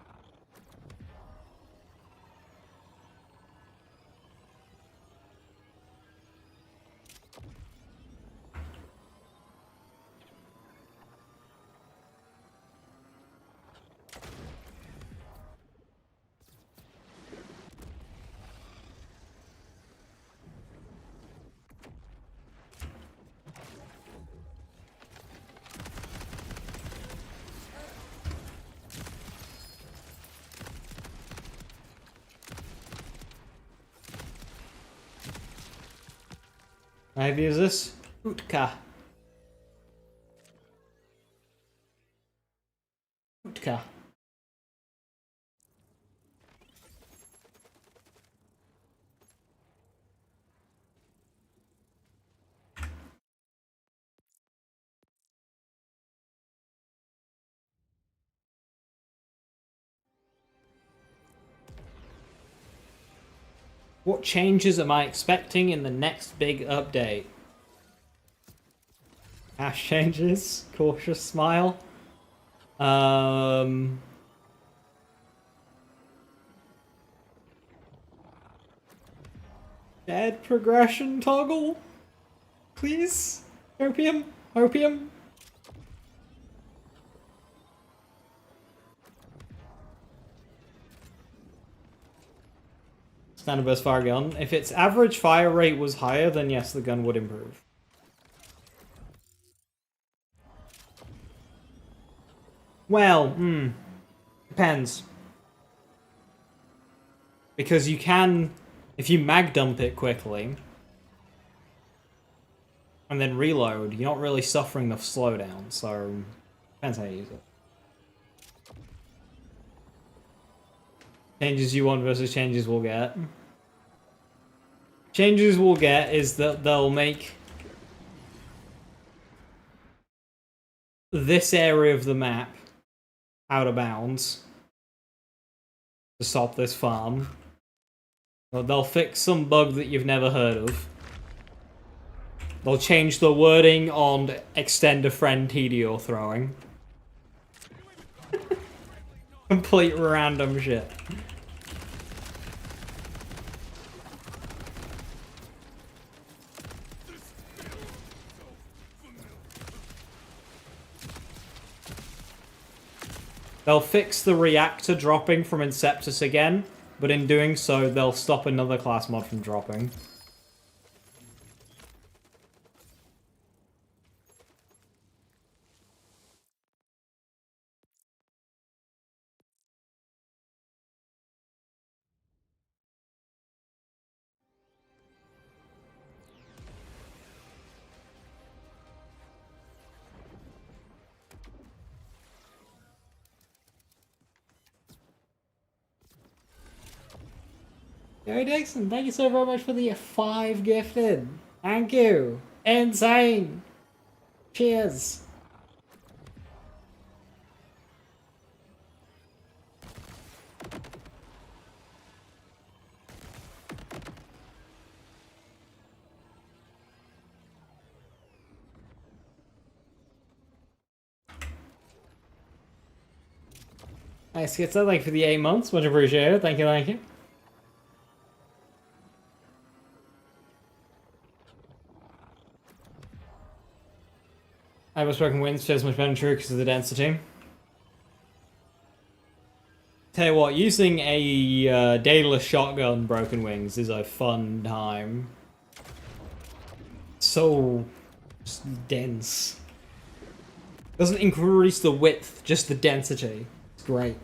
I've used this. Utka. Utka. What changes am I expecting in the next big update? Hash changes. Cautious smile. Dead progression toggle? Please? Opium? Opium? Standard burst fire gun. If its average fire rate was higher, then yes, the gun would improve. Well, depends. Because you can, if you mag dump it quickly, and then reload, you're not really suffering the slowdown, so depends how you use it. Changes you want versus changes we'll get. Changes we'll get is that they'll make this area of the map out of bounds to stop this farm. They'll fix some bug that you've never heard of. They'll change the wording on extend a friend TDO throwing. Complete random shit. They'll fix the reactor dropping from Inceptus again, but in doing so, they'll stop another class mod from dropping. Gary Dixon, thank you so very much for the 5 gifted. Thank you. Insane. Cheers. Nice, Skitza, thank you for the 8 months. Much appreciated. Thank you, thank you. I was broken wings shows much better true because of the density. Tell you what, using a daedalus shotgun broken wings is a fun time. So just dense. Doesn't increase the width, just the density. It's great.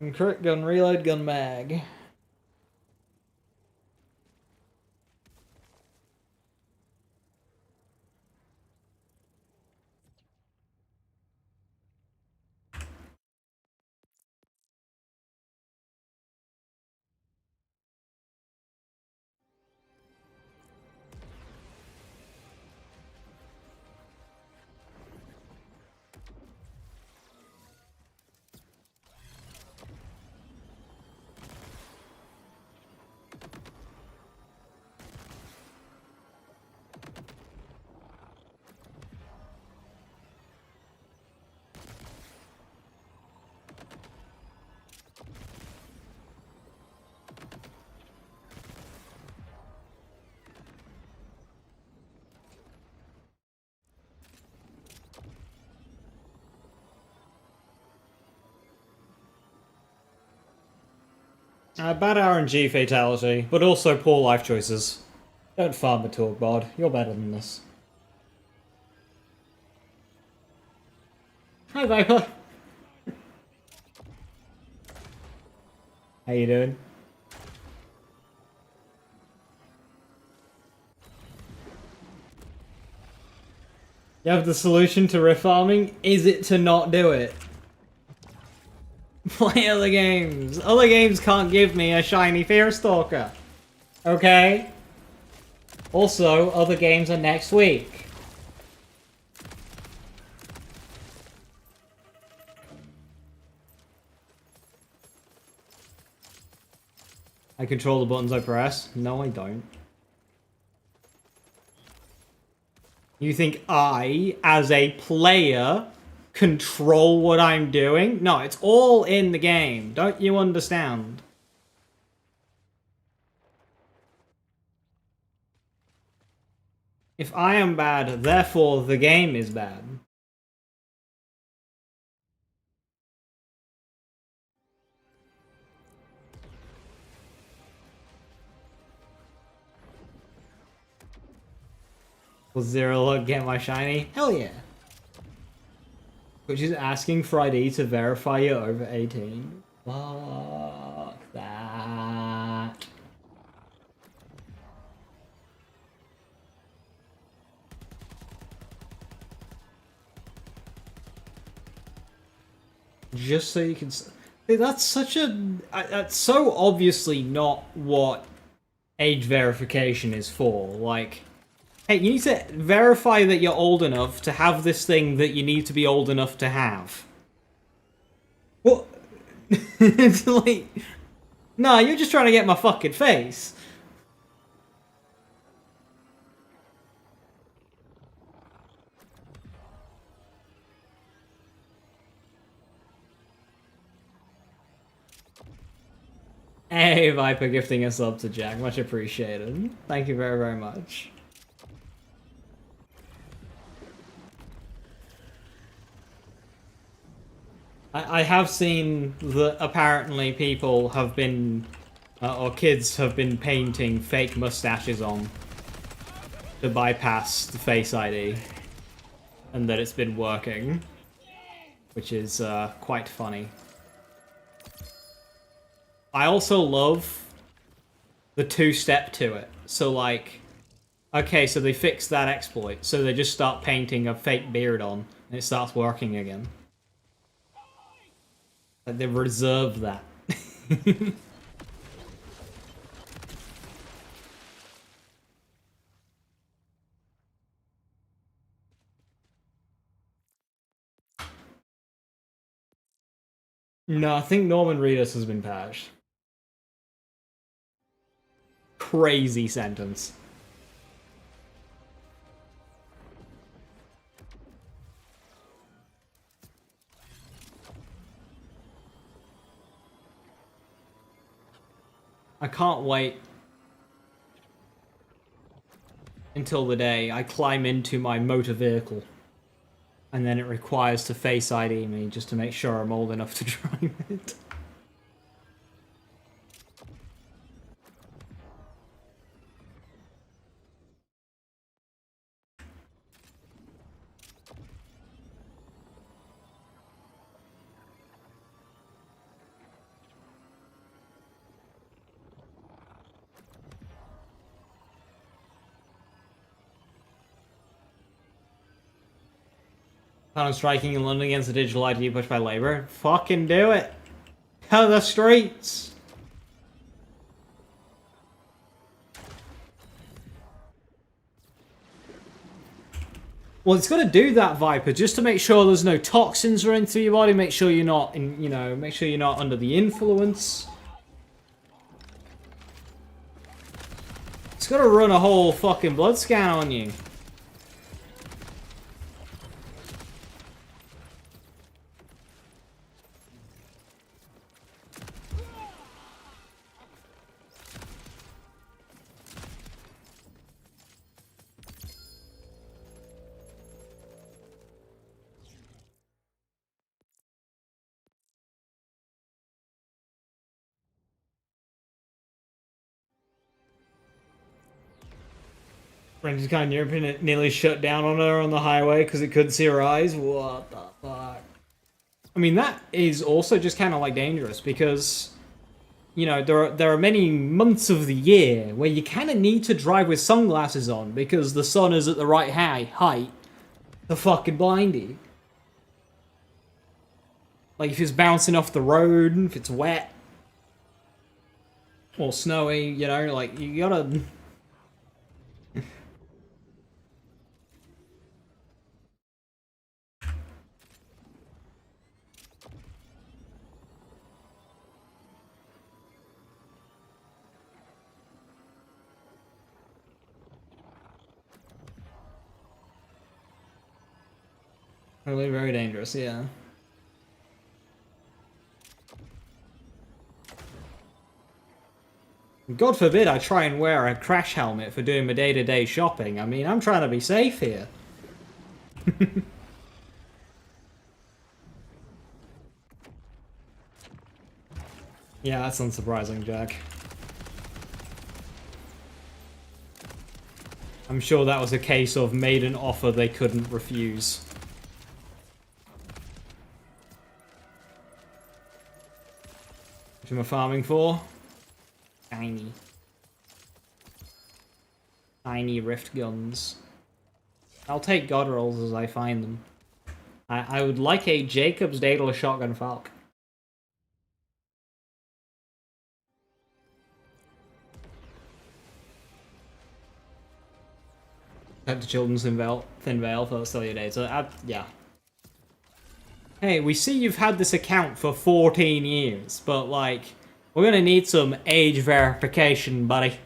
And crit gun, reload gun mag. Bad RNG fatality, but also poor life choices. Don't farm the talk, bod. You're better than this. Hi, Viper. How you doing? You have the solution to rift farming? Is it to not do it? Play other games. Other games can't give me a shiny Fear Stalker. Okay? Also, other games are next week. I control the buttons I press? No, I don't. You think I, as a player, control what I'm doing? No, it's all in the game. Don't you understand? If I am bad, therefore the game is bad. Will Zero Look get my shiny? Hell yeah. Which is asking for ID to verify you're over 18. Fuck that. Just so you can... That's such a... That's so obviously not what age verification is for. Like, hey, you need to verify that you're old enough to have this thing that you need to be old enough to have. What? It's like... Nah, you're just trying to get my fucking face. Hey, Viper gifting us up to Jack. Much appreciated. Thank you very, very much. I have seen that apparently people have been, or kids have been painting fake mustaches on to bypass the Face ID. And that it's been working. Which is quite funny. I also love the two-step to it. So like, okay, so they fixed that exploit. So they just start painting a fake beard on and it starts working again. Like they reserve that. No, I think Norman Reedus has been patched. Crazy sentence. I can't wait until the day I climb into my motor vehicle and then it requires to Face ID me just to make sure I'm old enough to drive it. Plan on striking in London against the digital ID pushed by Labour. Fucking do it! Hell, the streets! Well, it's got to do that, Viper, just to make sure there's no toxins running through your body. Make sure you're not, make sure you're not under the influence. It's got to run a whole fucking blood scan on you. Randy's kind of nearly shut down on her on the highway because it couldn't see her eyes. What the fuck? I mean, that is also just kind of like dangerous because, you know, there are many months of the year where you kind of need to drive with sunglasses on because the sun is at the right height to fucking blind you. Like if it's bouncing off the road, if it's wet or snowy, you know, like you gotta. Really very dangerous, yeah. God forbid I try and wear a crash helmet for doing my day-to-day shopping. I mean, I'm trying to be safe here. Yeah, that's unsurprising, Jack. I'm sure that was a case of made an offer they couldn't refuse. What am I farming for? Tiny. Tiny rift guns. I'll take god rolls as I find them. I would like a Jacob's Daedalus Shotgun Falk. Back to Children's Thin Veil for Cellular Data. Yeah. Hey, we see you've had this account for 14 years, but like, we're gonna need some age verification, buddy.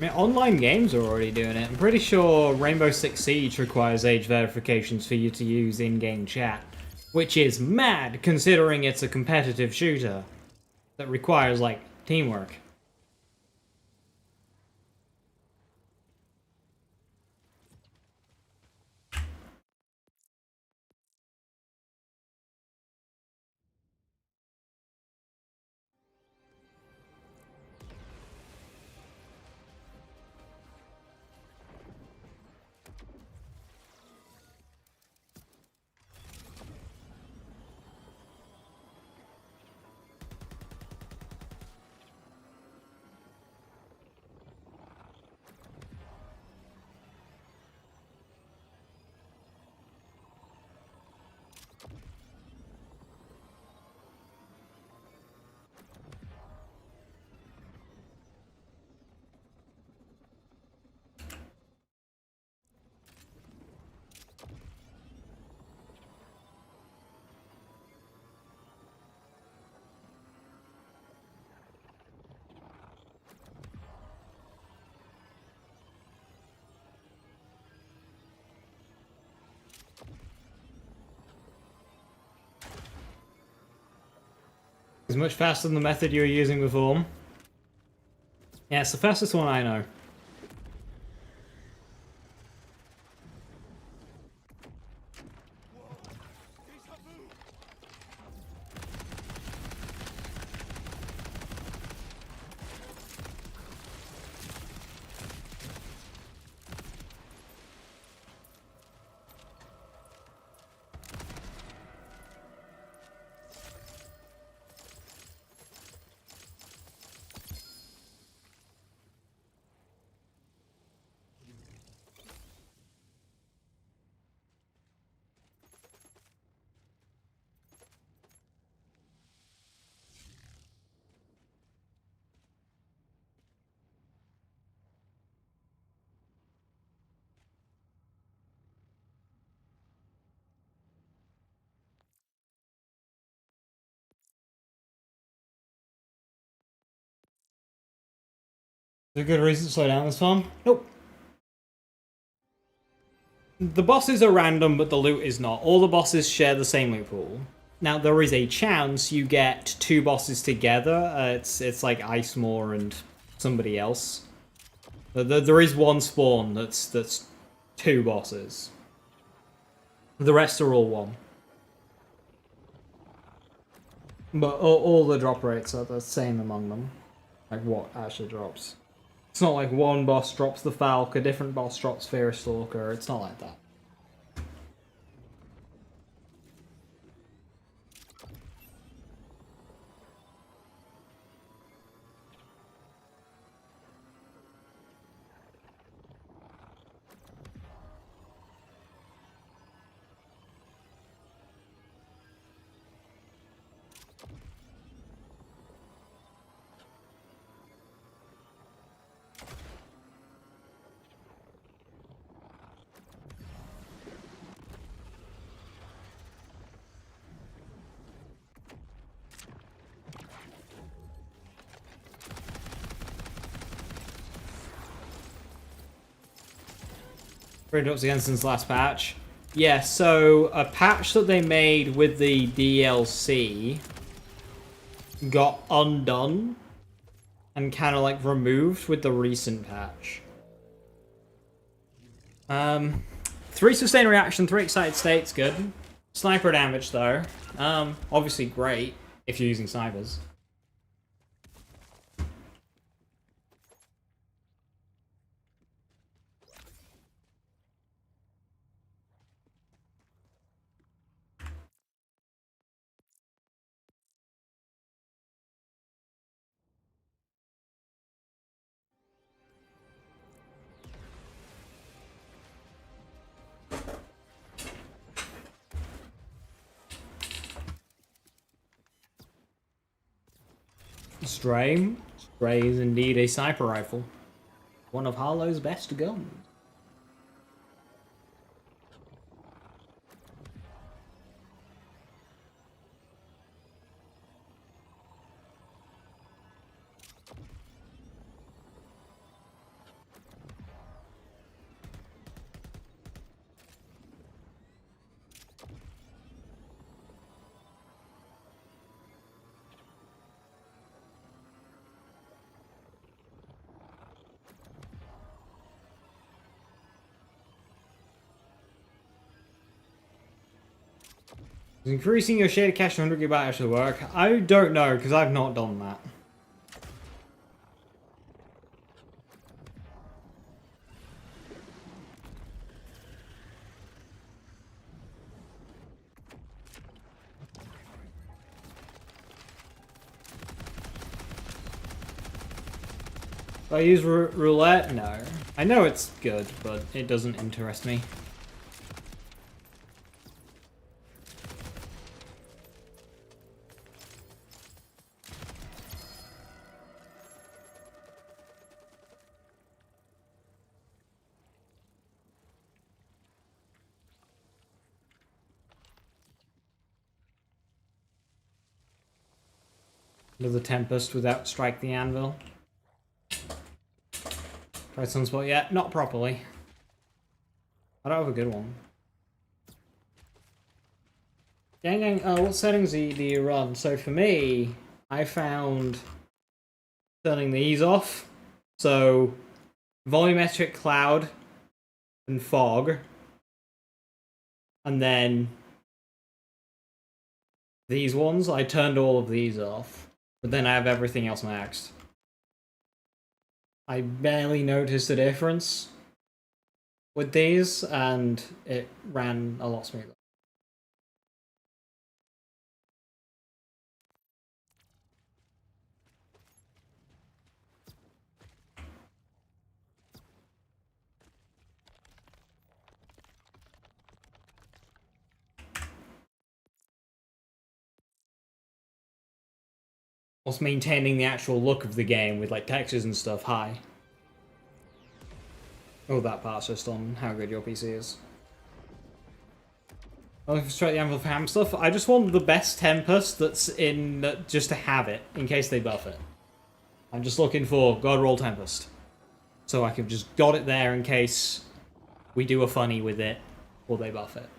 I mean, online games are already doing it. I'm pretty sure Rainbow Six Siege requires age verifications for you to use in-game chat, which is mad considering it's a competitive shooter that requires, like, teamwork. It's much faster than the method you were using before. Yeah, it's the fastest one I know. Is there a good reason to slow down this farm? Nope. The bosses are random, but the loot is not. All the bosses share the same loot pool. Now, there is a chance you get two bosses together. It's like Ice Moor and somebody else. There is one spawn that's two bosses. The rest are all one. But all the drop rates are the same among them. Like what actually drops. It's not like one boss drops the Falk, a different boss drops Fear Stalker. It's not like that. Drops again since last patch. Yeah, so a patch that they made with the DLC got undone and kind of like removed with the recent patch. 3 sustained reaction, 3 excited states, good. Sniper damage though, obviously great if you're using snipers. Stray is indeed a sniper rifle. One of Harlow's best guns. Is increasing your shader cache to 100 GB actually work? I don't know, because I've not done that. Do I use roulette? No. I know it's good, but it doesn't interest me. Another Tempest without Strike the Anvil. Tried Sunspot yet? Not properly. I don't have a good one. Gang, what settings do you run? So for me, I found turning these off. So volumetric cloud and fog. And then these ones, I turned all of these off. But then I have everything else maxed. I barely noticed a difference with these, and it ran a lot smoother. Whilst maintaining the actual look of the game with like textures and stuff high. Oh, that part's just on how good your PC is. I'll straight the Anvil for ham stuff. I just want the best Tempest that's in, just to have it, in case they buff it. I'm just looking for God Roll Tempest. So I could just got it there in case we do a funny with it, or they buff it.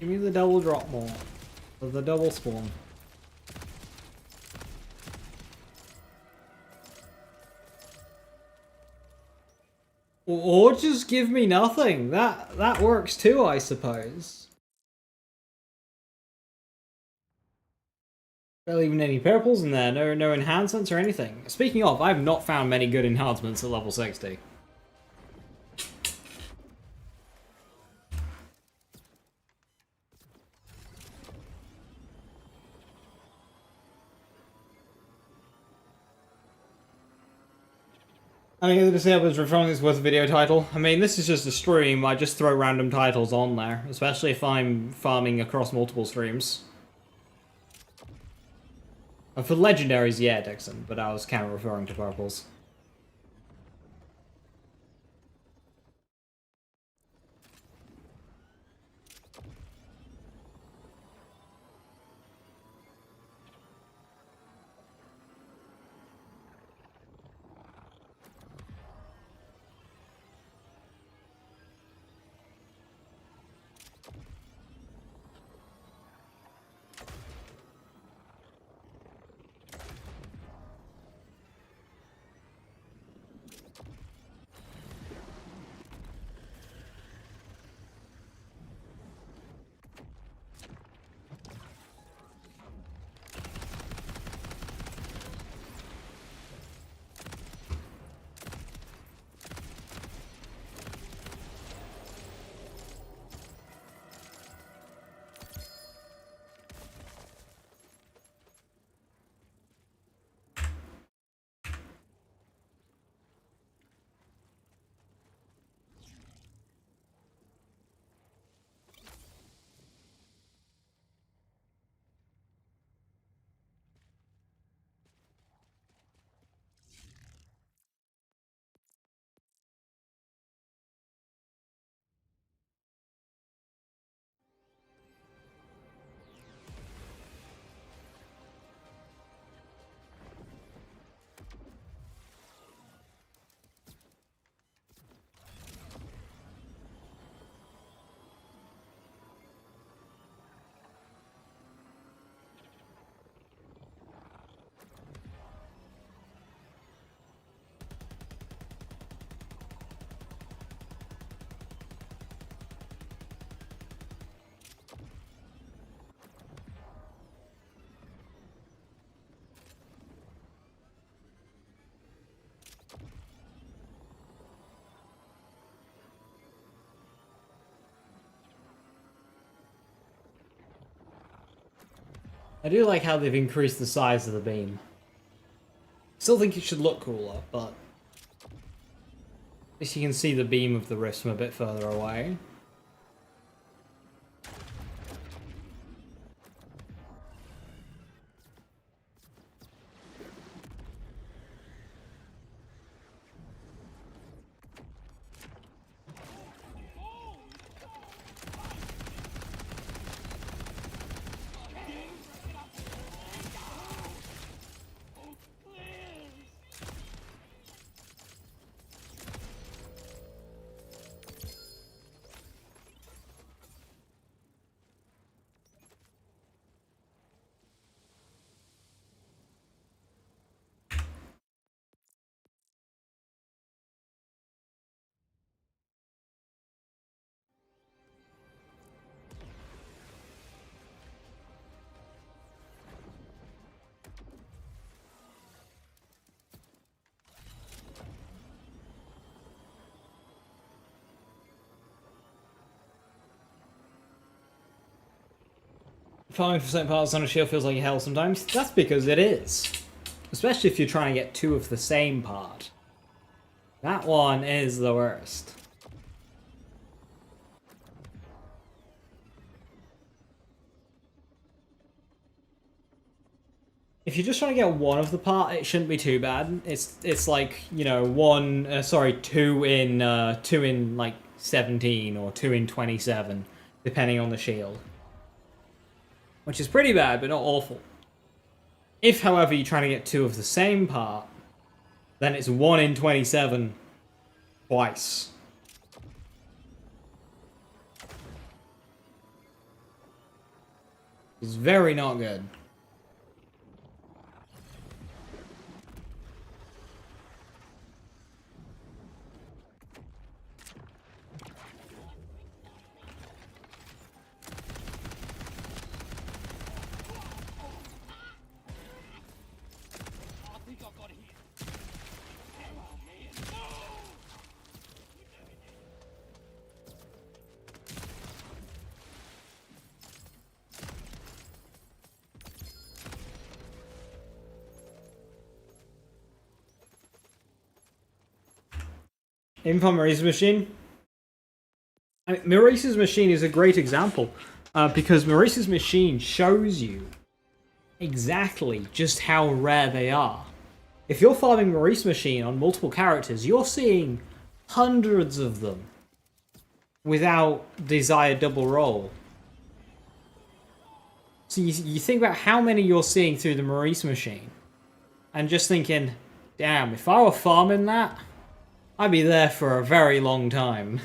Give me the double drop more. of the double spawn. Or just give me nothing. That works too, I suppose. Barely even any purples in there. No enhancements or anything. Speaking of, I've not found many good enhancements at level 60. I mean, the same as referring this with a video title. I mean, this is just a stream. I just throw random titles on there, especially if I'm farming across multiple streams. And for legendaries, yeah, Dixon, but I was kind of referring to purples. I do like how they've increased the size of the beam. Still think it should look cooler, but at least you can see the beam of the rifts from a bit further away. Farming for certain parts on a shield feels like hell sometimes. That's because it is. Especially if you're trying to get two of the same part. That one is the worst. If you're just trying to get one of the part, it shouldn't be too bad. It's like, you know, two in like 17 or 2 in 27, depending on the shield. Which is pretty bad, but not awful. If, however, you're trying to get two of the same part, then it's 1 in 27 twice. It's very not good. Info Maurice's machine. I mean, Maurice's machine is a great example because Maurice's machine shows you exactly just how rare they are. If you're farming Maurice machine on multiple characters, you're seeing hundreds of them without desired double roll. So you think about how many you're seeing through the Maurice machine, and just thinking, damn, if I were farming that, I'd be there for a very long time.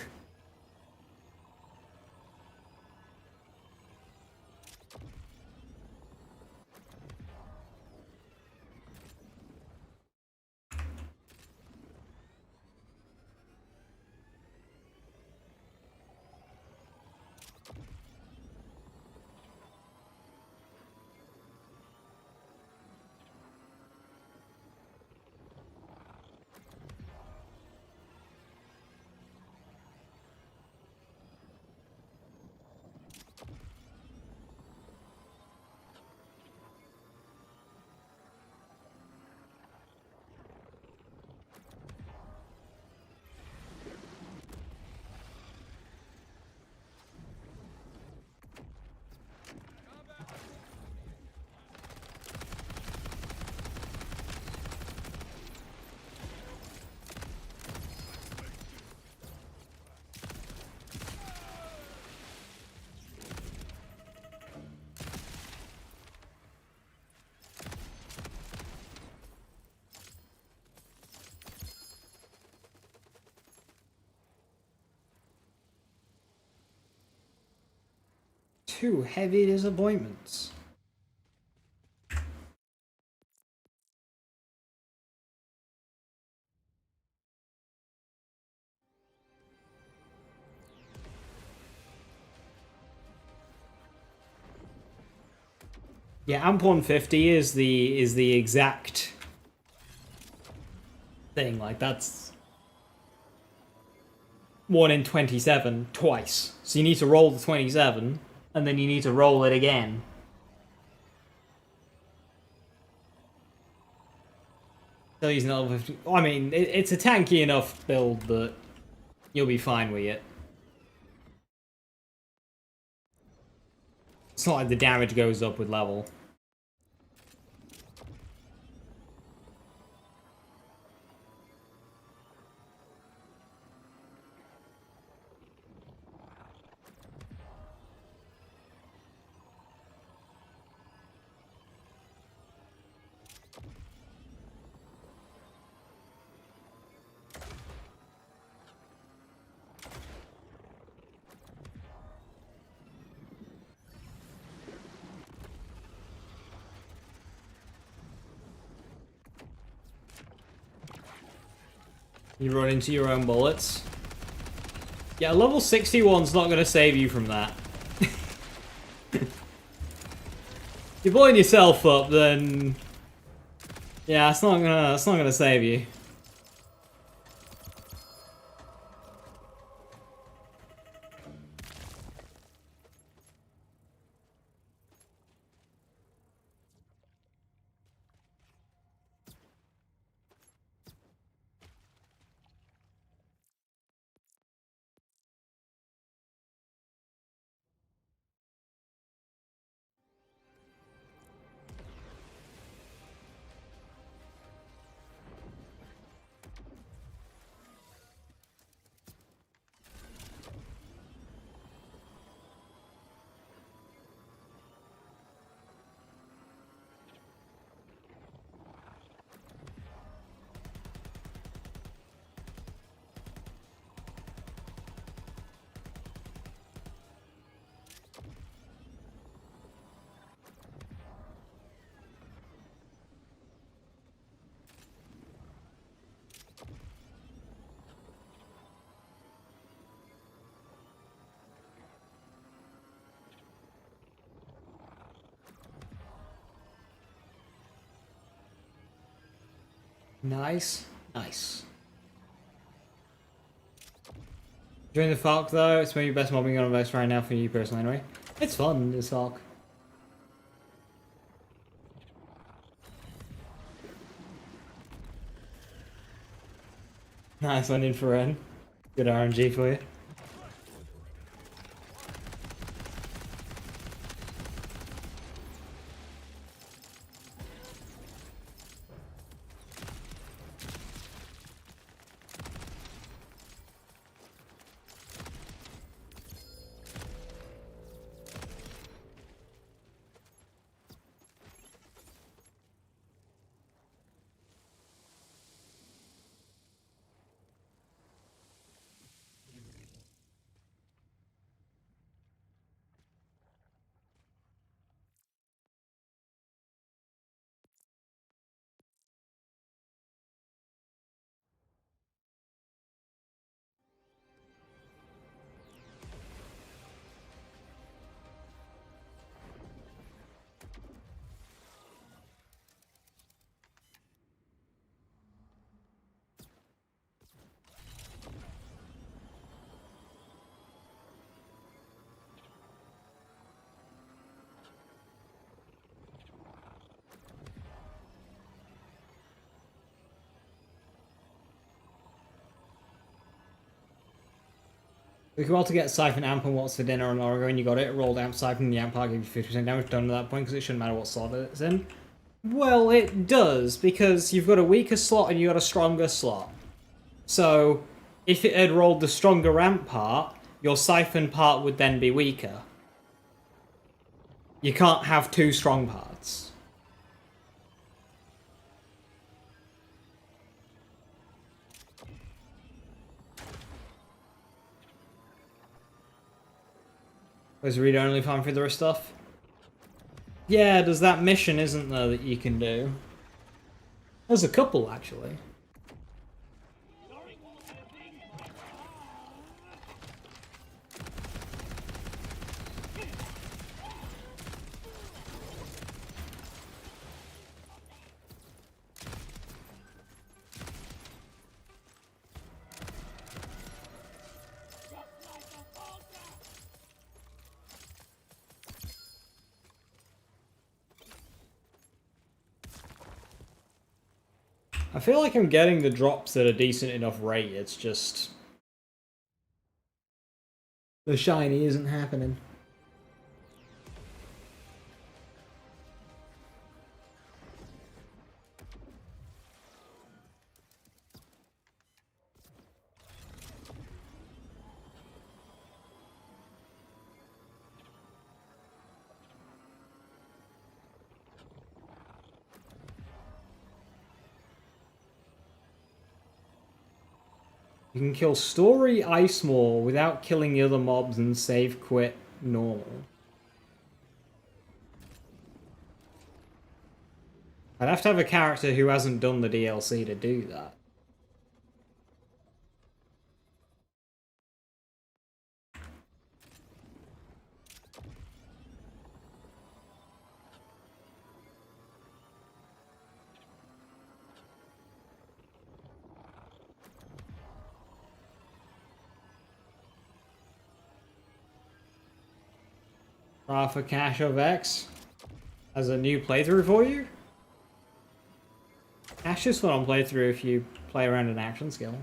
Two heavy disappointments. Yeah, AMP 150 is the exact thing. Like, that's 1 in 27 twice. So you need to roll the 27, and then you need to roll it again. Still using level 50. I mean, it's a tanky enough build that you'll be fine with it. It's not like the damage goes up with level. You run into your own bullets. Yeah, level 61's not going to save you from that. If you're blowing yourself up, then yeah, it's not gonna save you. Nice. Nice. During the Falk though, it's maybe best mobbing on best right now for you personally anyway. It's fun, this Falk. Nice one, infrared. Good RNG for you. We can well to get Siphon Amp and what's for dinner on Oregon when you got it. Rolled Amp Siphon, the Amp part gives you 50% damage done at that point because it shouldn't matter what slot it's in. Well, it does, because you've got a weaker slot and you've got a stronger slot. So, if it had rolled the stronger Amp part, your Siphon part would then be weaker. You can't have two strong parts. There's read-only farm for the rest stuff? Yeah, there's that mission, isn't there, that you can do? There's a couple, actually. I feel like I'm getting the drops at a decent enough rate, it's just... the shiny isn't happening. You can kill Story Ice Maw without killing the other mobs and save quit normal. I'd have to have a character who hasn't done the DLC to do that. For Cash of X as a new playthrough for you? Cash is fun on playthrough if you play around an action skill.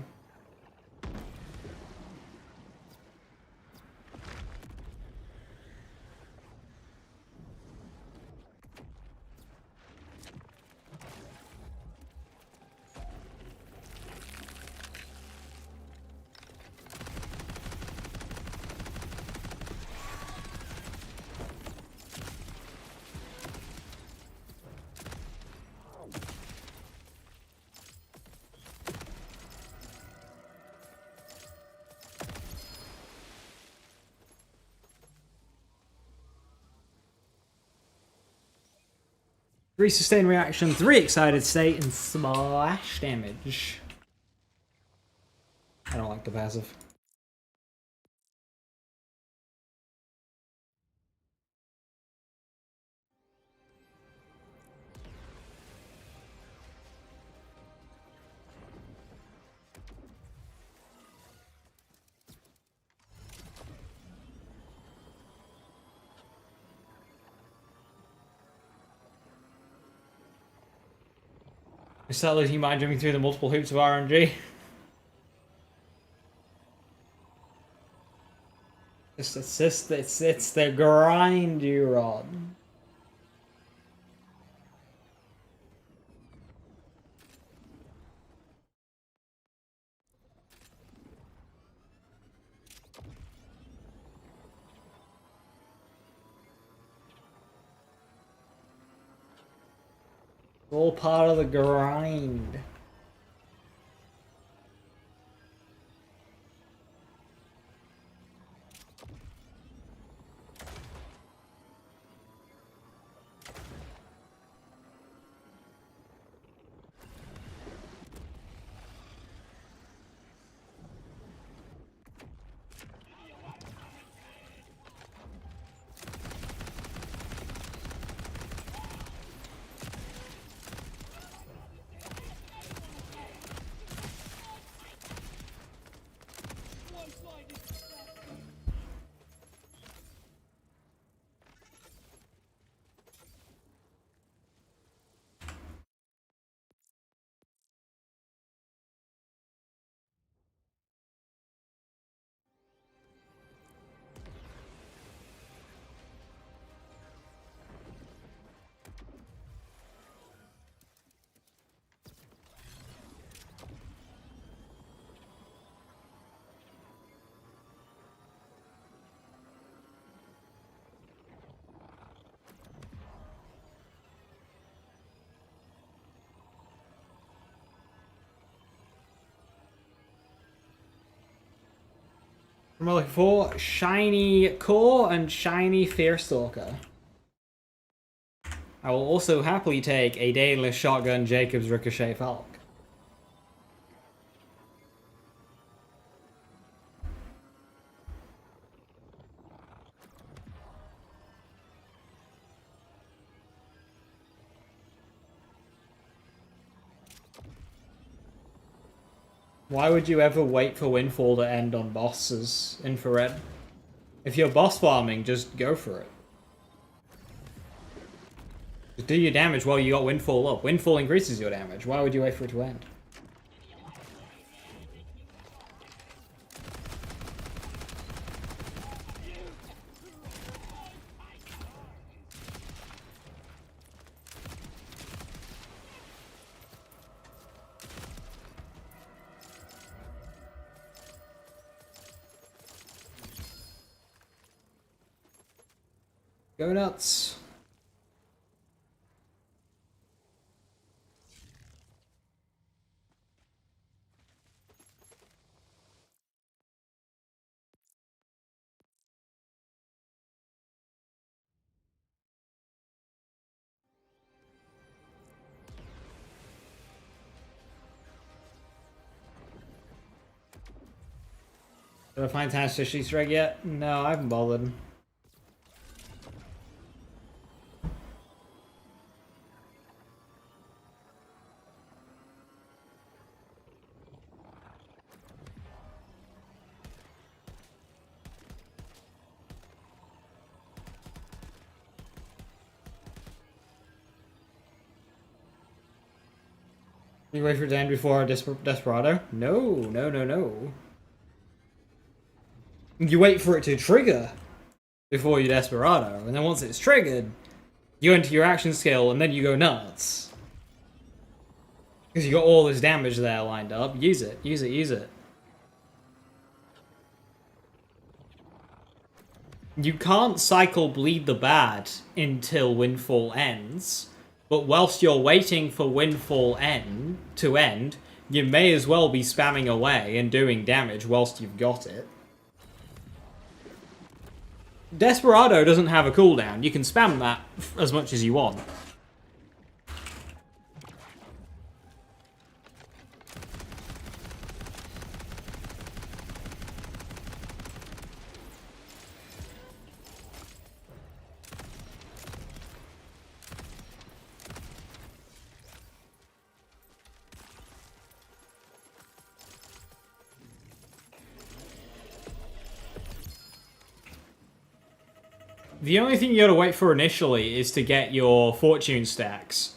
Three sustained reaction, 3 excited state, and splash damage. I don't like the passive. I start losing mind jumping through the multiple hoops of RNG. It's the grind you're on. It's all part of the grind. I'm looking for shiny core and shiny Fearstalker. I will also happily take a Daedalus Shotgun Jacob's Ricochet Falk. Why would you ever wait for Windfall to end on bosses, Infrared? If you're boss farming, just go for it. Just do your damage while you got Windfall up. Windfall increases your damage. Why would you wait for it to end? Go nuts. Did I find Tannish Easter egg yet? No, I haven't bothered. You wait for it to end before Desperado? No, no, no, no. You wait for it to trigger before you Desperado, and then once it's triggered, you enter your action skill, and then you go nuts. Because you got all this damage there lined up. Use it, use it, use it. You can't cycle Bleed the Bad until Windfall ends. But whilst you're waiting for Windfall to end, you may as well be spamming away and doing damage whilst you've got it. Desperado doesn't have a cooldown. You can spam that as much as you want. The only thing you gotta wait for initially is to get your fortune stacks.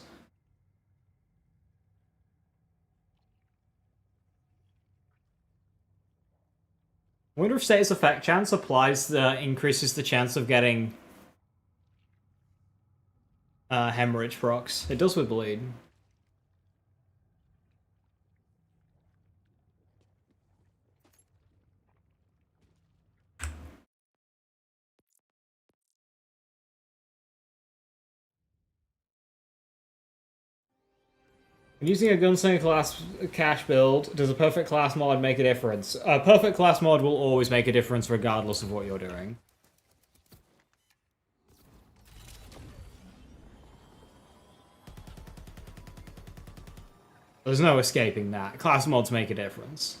I wonder if status effect chance applies that increases the chance of getting hemorrhage procs. It does with bleed. Using a gunslinger class cash build, does a perfect class mod make a difference? A perfect class mod will always make a difference regardless of what you're doing. There's no escaping that. Class mods make a difference.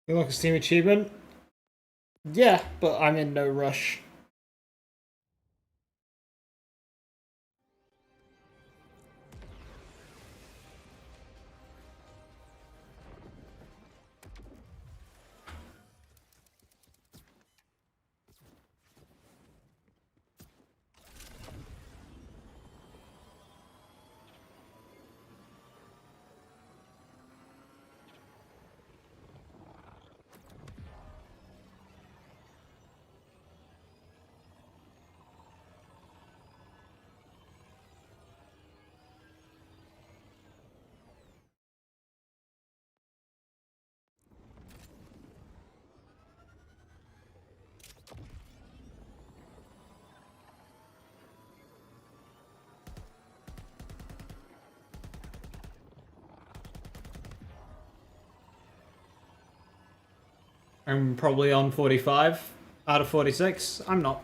You look a Steam achievement? Yeah, but I'm in no rush. I'm probably on 45 out of 46. I'm not.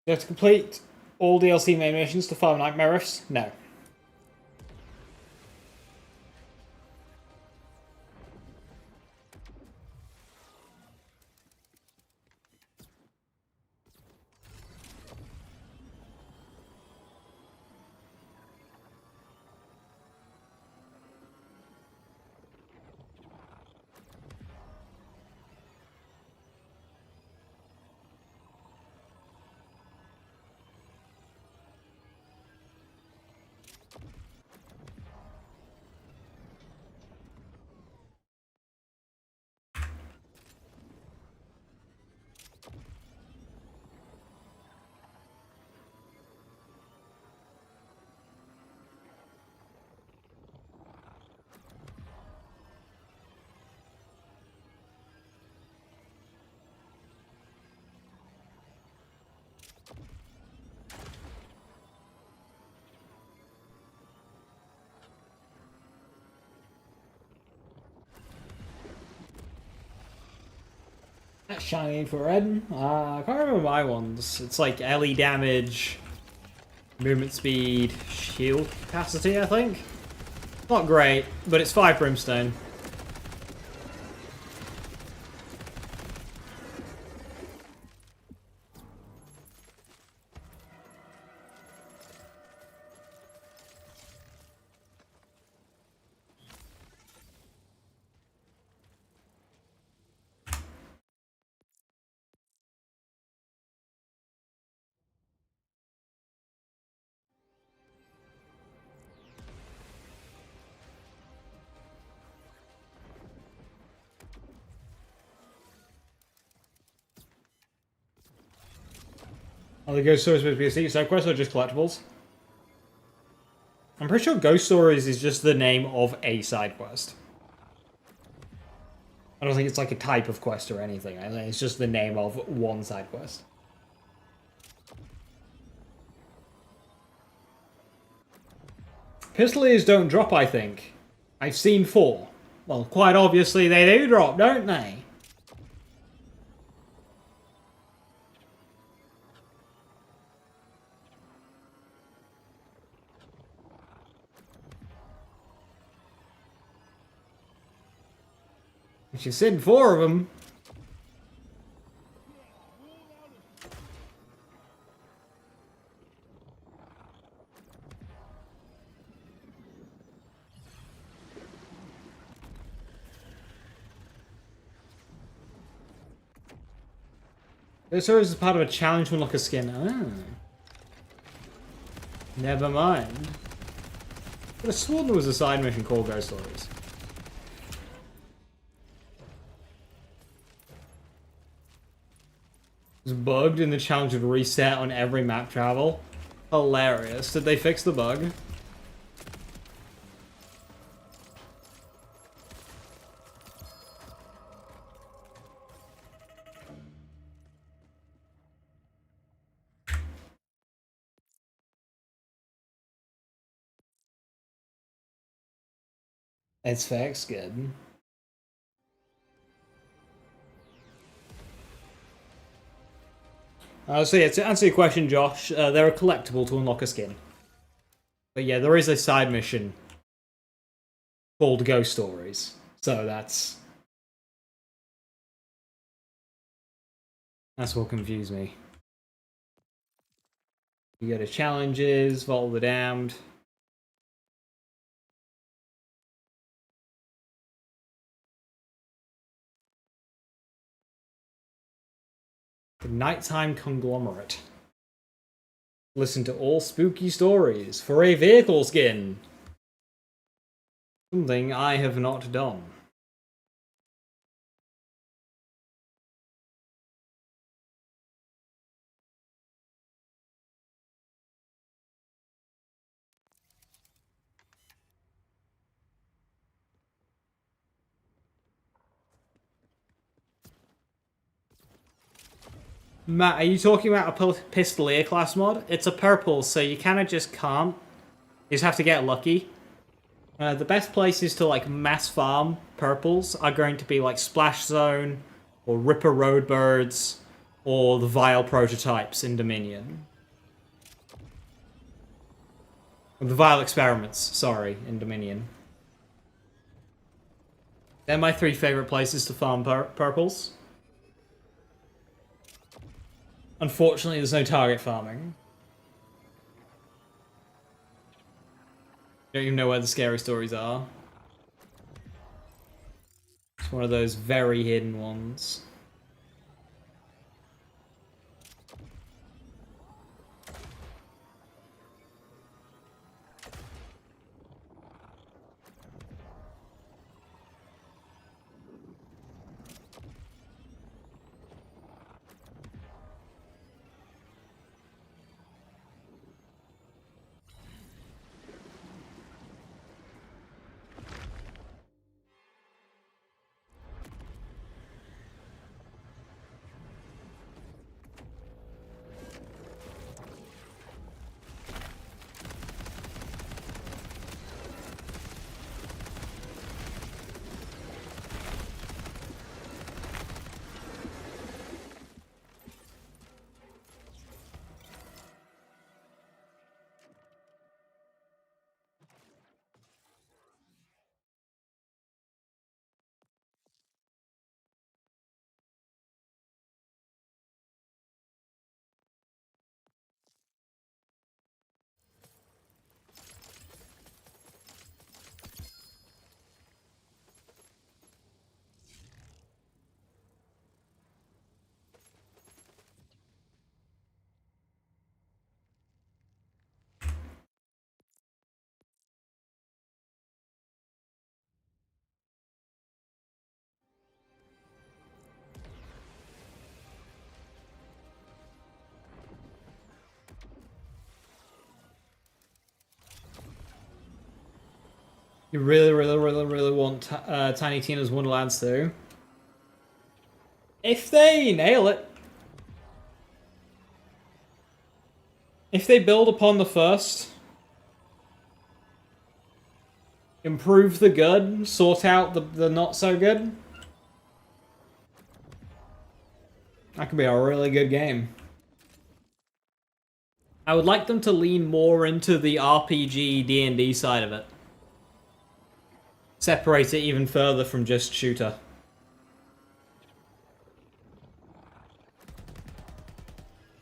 You have to complete all DLC main missions to farm Nightmare Rifts? No. Shiny infrared. I can't remember my ones. It's like LE damage, movement speed, shield capacity, I think. Not great, but it's 5 brimstone. Are the ghost stories supposed to be a secret side quest or just collectibles? I'm pretty sure Ghost Stories is just the name of a side quest. I don't think it's like a type of quest or anything. I think it's just the name of one side quest. Pistoliers don't drop, I think. I've seen 4. Well, quite obviously they do drop, don't they? She's seen 4 of them. This is part of a challenge to unlock a skin. Ah. Never mind. But I sworn there was a side mission called Ghost Stories. It was bugged and the challenge would reset on every map travel. Hilarious. Did they fix the bug? It's fixed, good. So yeah, to answer your question, Josh, they're a collectible to unlock a skin. But yeah, there is a side mission called Ghost Stories. So that's what confused me. You go to challenges, Vault of the Damned. The Nighttime Conglomerate. Listen to all spooky stories for a vehicle skin. Something I have not done. Matt, are you talking about a Pistolier class mod? It's a purple, so you kind of just can't. You just have to get lucky. The best places to like mass farm purples are going to be like Splash Zone, or Ripper Roadbirds, or the Vile Prototypes in Dominion. The Vile Experiments, sorry, in Dominion. They're my 3 favorite places to farm purples. Unfortunately, there's no target farming. Don't even know where the scary stories are. It's one of those very hidden ones. You really, really, really, really want Tiny Tina's Wonderlands 2? If they nail it. If they build upon the first, improve the good, sort out the not so good, that could be a really good game. I would like them to lean more into the RPG D&D side of it. Separate it even further from just shooter.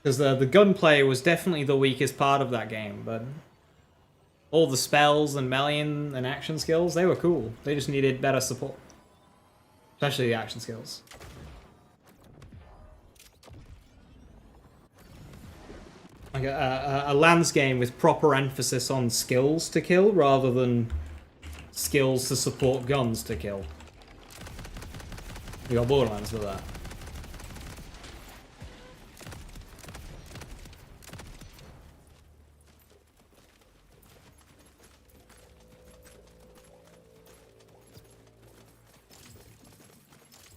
Because the gunplay was definitely the weakest part of that game, but all the spells and melee and action skills, they were cool. They just needed better support. Especially the action skills. Like a Lands game with proper emphasis on skills to kill rather than skills to support guns to kill. We got Borderlands with that.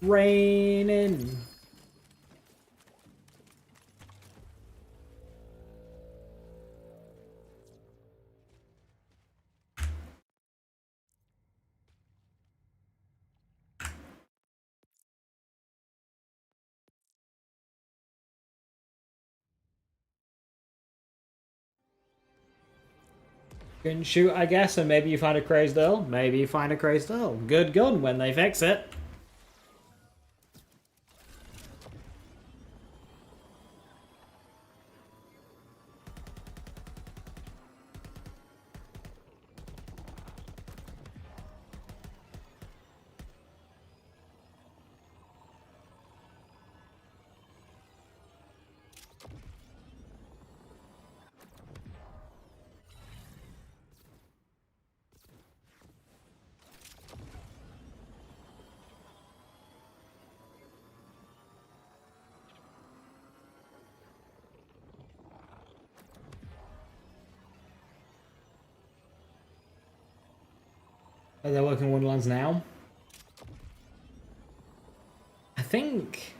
Raining. Can shoot, I guess, and maybe you find a crazed earl. Maybe you find a crazed earl. Good gun when they fix it. Are they working on Wonderlands now? I think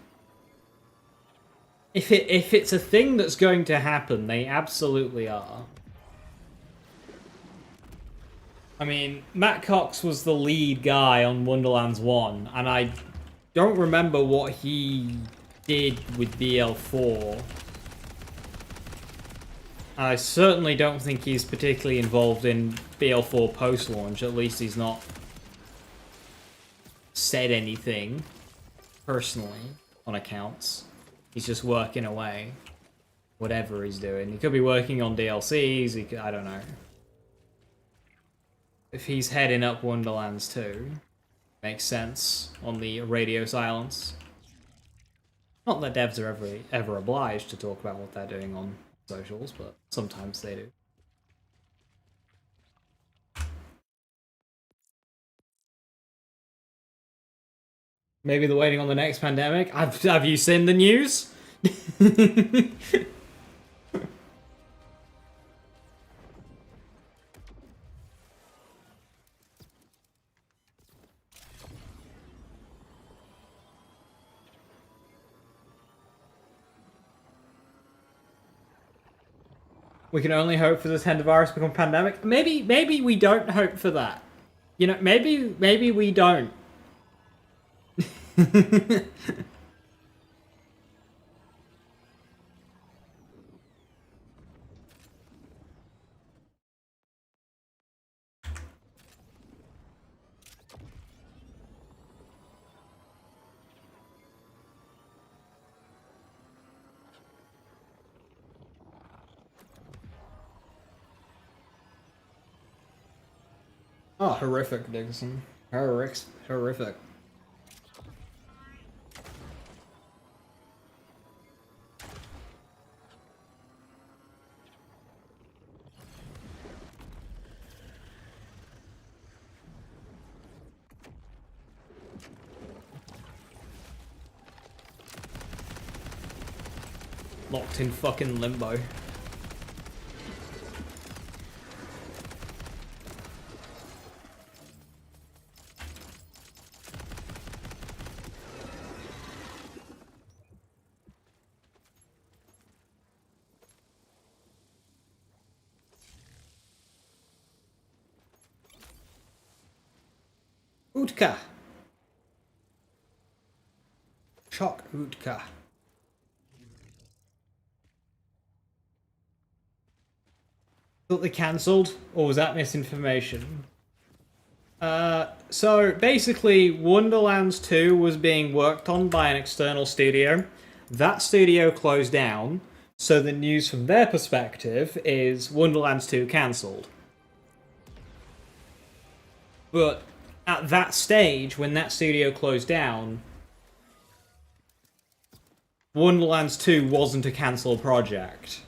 if it's a thing that's going to happen, they absolutely are. I mean, Matt Cox was the lead guy on Wonderlands 1, and I don't remember what he did with BL4. I certainly don't think he's particularly involved in BL4 post-launch, at least he's not said anything personally on accounts. He's just working away, whatever he's doing. He could be working on DLCs, I don't know. If he's heading up Wonderlands 2, makes sense on the radio silence. Not that devs are ever obliged to talk about what they're doing on socials, but sometimes they do. Maybe they're waiting on the next pandemic. Have you seen the news? We can only hope for this hantavirus to become pandemic. Maybe we don't hope for that. You know, maybe we don't. Oh, horrific, Dixon. Horrific. Locked in fucking limbo. Utka. Shock Utka. Thought they cancelled, or was that misinformation? So basically, Wonderlands 2 was being worked on by an external studio. That studio closed down, so the news from their perspective is Wonderlands 2 cancelled. But at that stage, when that studio closed down, Wonderlands 2 wasn't a cancelled project.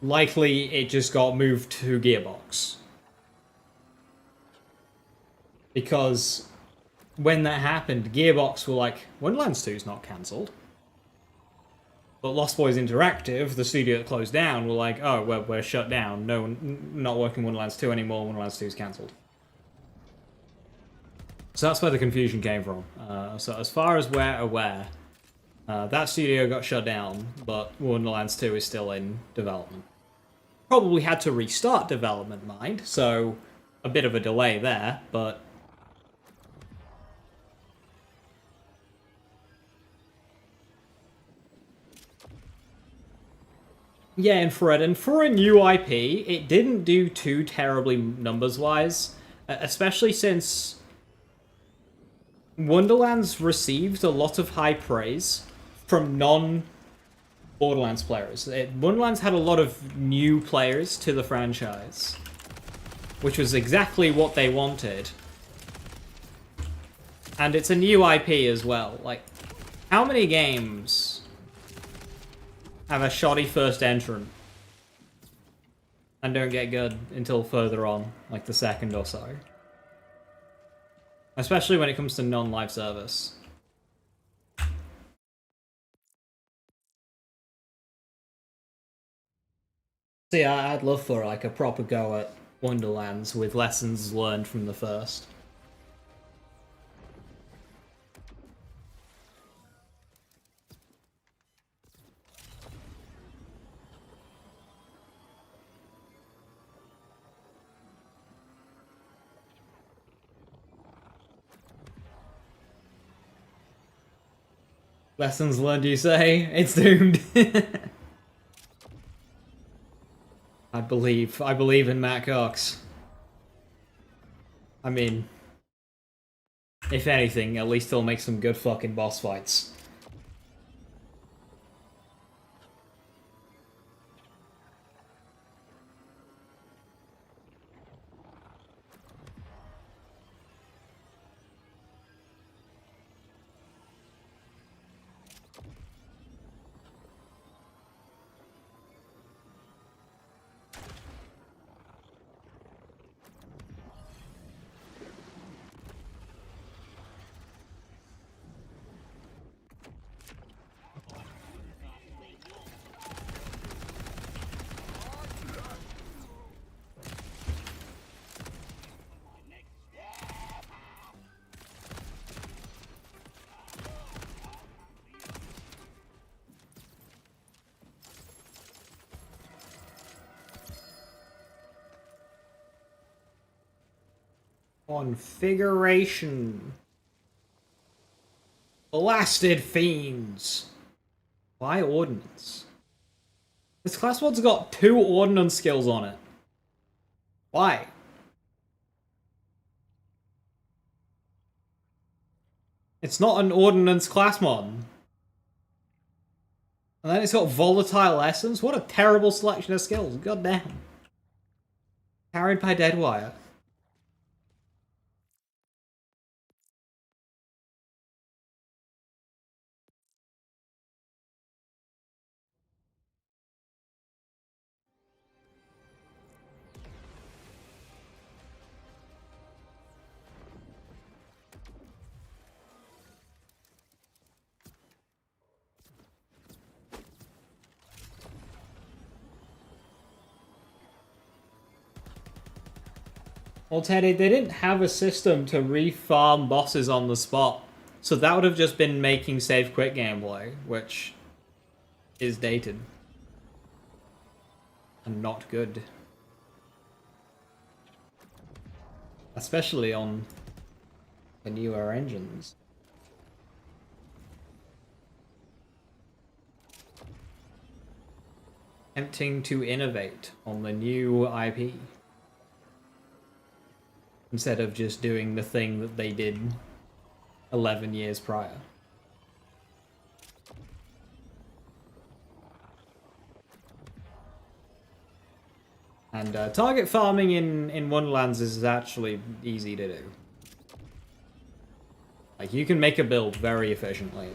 Likely, it just got moved to Gearbox. Because when that happened, Gearbox were like, Wonderlands 2 is not cancelled. But Lost Boys Interactive, the studio that closed down, were like, oh, we're shut down. No, not working Wonderlands 2 anymore. Wonderlands 2 is cancelled. So that's where the confusion came from. So as far as we're aware, that studio got shut down, but Wonderlands 2 is still in development. Probably had to restart development, mind, so a bit of a delay there, but... Yeah, Infrared, and for a new IP, it didn't do too terribly numbers-wise, especially since Wonderlands received a lot of high praise from non-Borderlands players. Wonderlands had a lot of new players to the franchise, which was exactly what they wanted. And it's a new IP as well. Like, how many games have a shoddy first entrant and don't get good until further on, like the second or so? Especially when it comes to non-live service. So yeah, I'd love for like a proper go at Wonderlands with lessons learned from the first. Lessons learned, you say? It's doomed. I believe in Matt Cox. I mean, if anything, at least he'll make some good fucking boss fights. Configuration. Blasted Fiends. Why Ordnance? This class mod's got 2 Ordnance skills on it. Why? It's not an Ordnance class mod. And then it's got Volatile Essence? What a terrible selection of skills. God damn. Carried by Deadwire. Well, Teddy, they didn't have a system to refarm bosses on the spot, so that would have just been making save quit gameplay, which is dated. And not good. Especially on for newer engines. Attempting to innovate on the new IP. Instead of just doing the thing that they did 11 years prior. And target farming in Wonderlands is actually easy to do. Like, you can make a build very efficiently.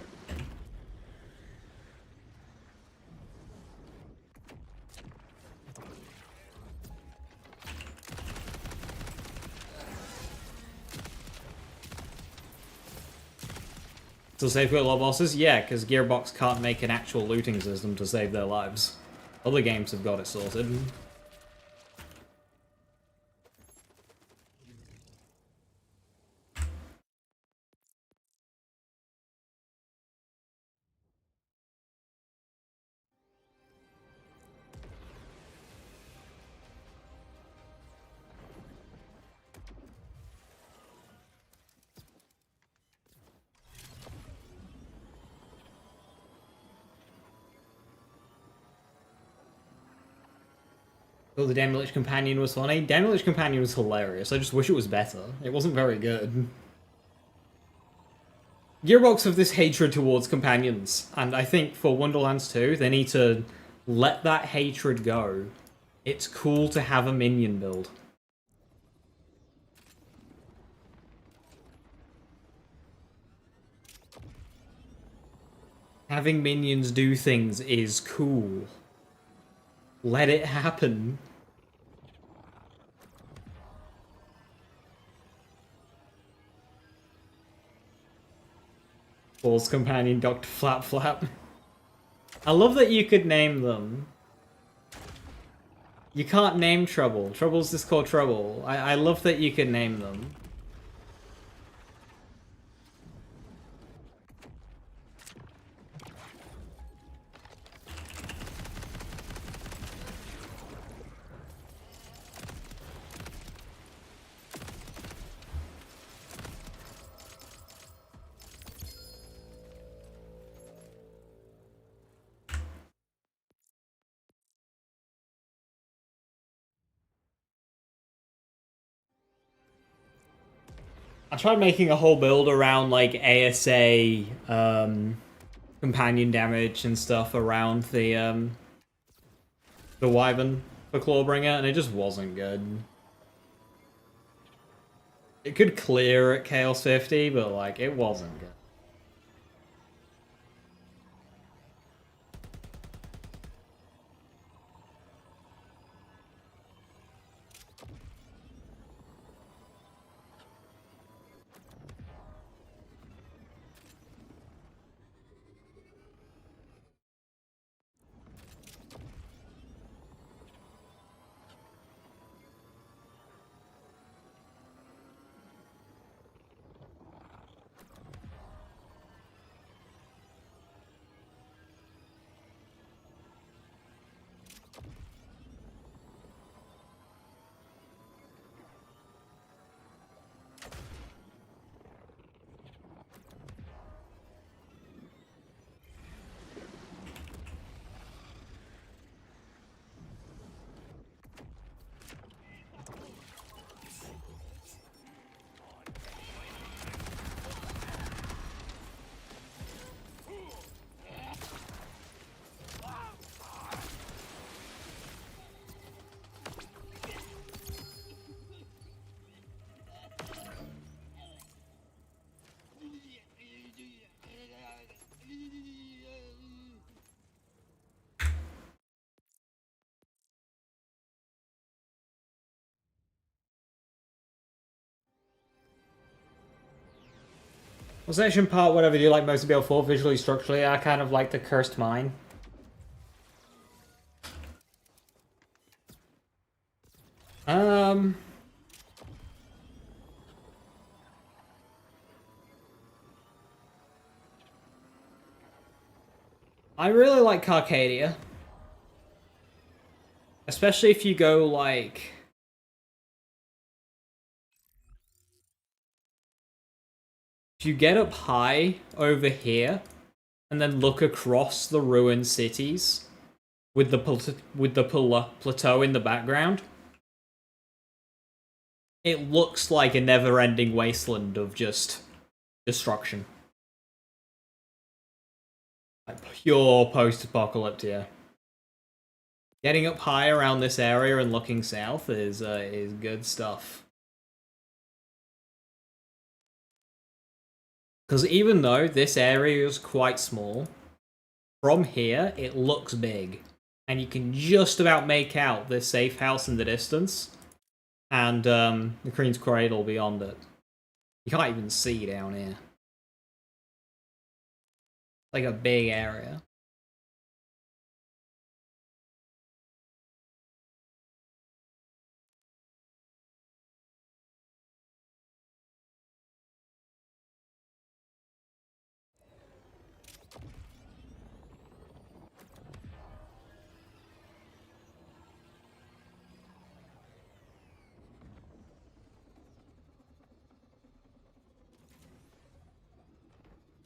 To safeguard a lot of bosses? Yeah, because Gearbox can't make an actual looting system to save their lives. Other games have got it sorted. Oh, the Damn Companion was funny. Damn Companion was hilarious. I just wish it was better. It wasn't very good. Gearbox have this hatred towards companions, and I think for Wonderlands 2, they need to let that hatred go. It's cool to have a minion build. Having minions do things is cool. Let it happen. Paul's companion, Dr. Flap Flap. I love that you could name them. You can't name Trouble. Trouble's just called Trouble. I love that you can name them. I tried making a whole build around like ASA, companion damage and stuff around the Wyvern for Clawbringer, and it just wasn't good. It could clear at Chaos 50, but like it wasn't good. Well, section part, whatever do you like most of BL4, visually, structurally? I kind of like the Cursed Mine. I really like Carcadia. Especially if you go, like... if you get up high over here and then look across the ruined cities with the plateau in the background, it looks like a never-ending wasteland of just destruction. Like pure post-apocalyptic. Getting up high around this area and looking south is good stuff. Because even though this area is quite small, from here it looks big. And you can just about make out this safe house in the distance. And the Queen's Cradle beyond it. You can't even see down here. Like a big area.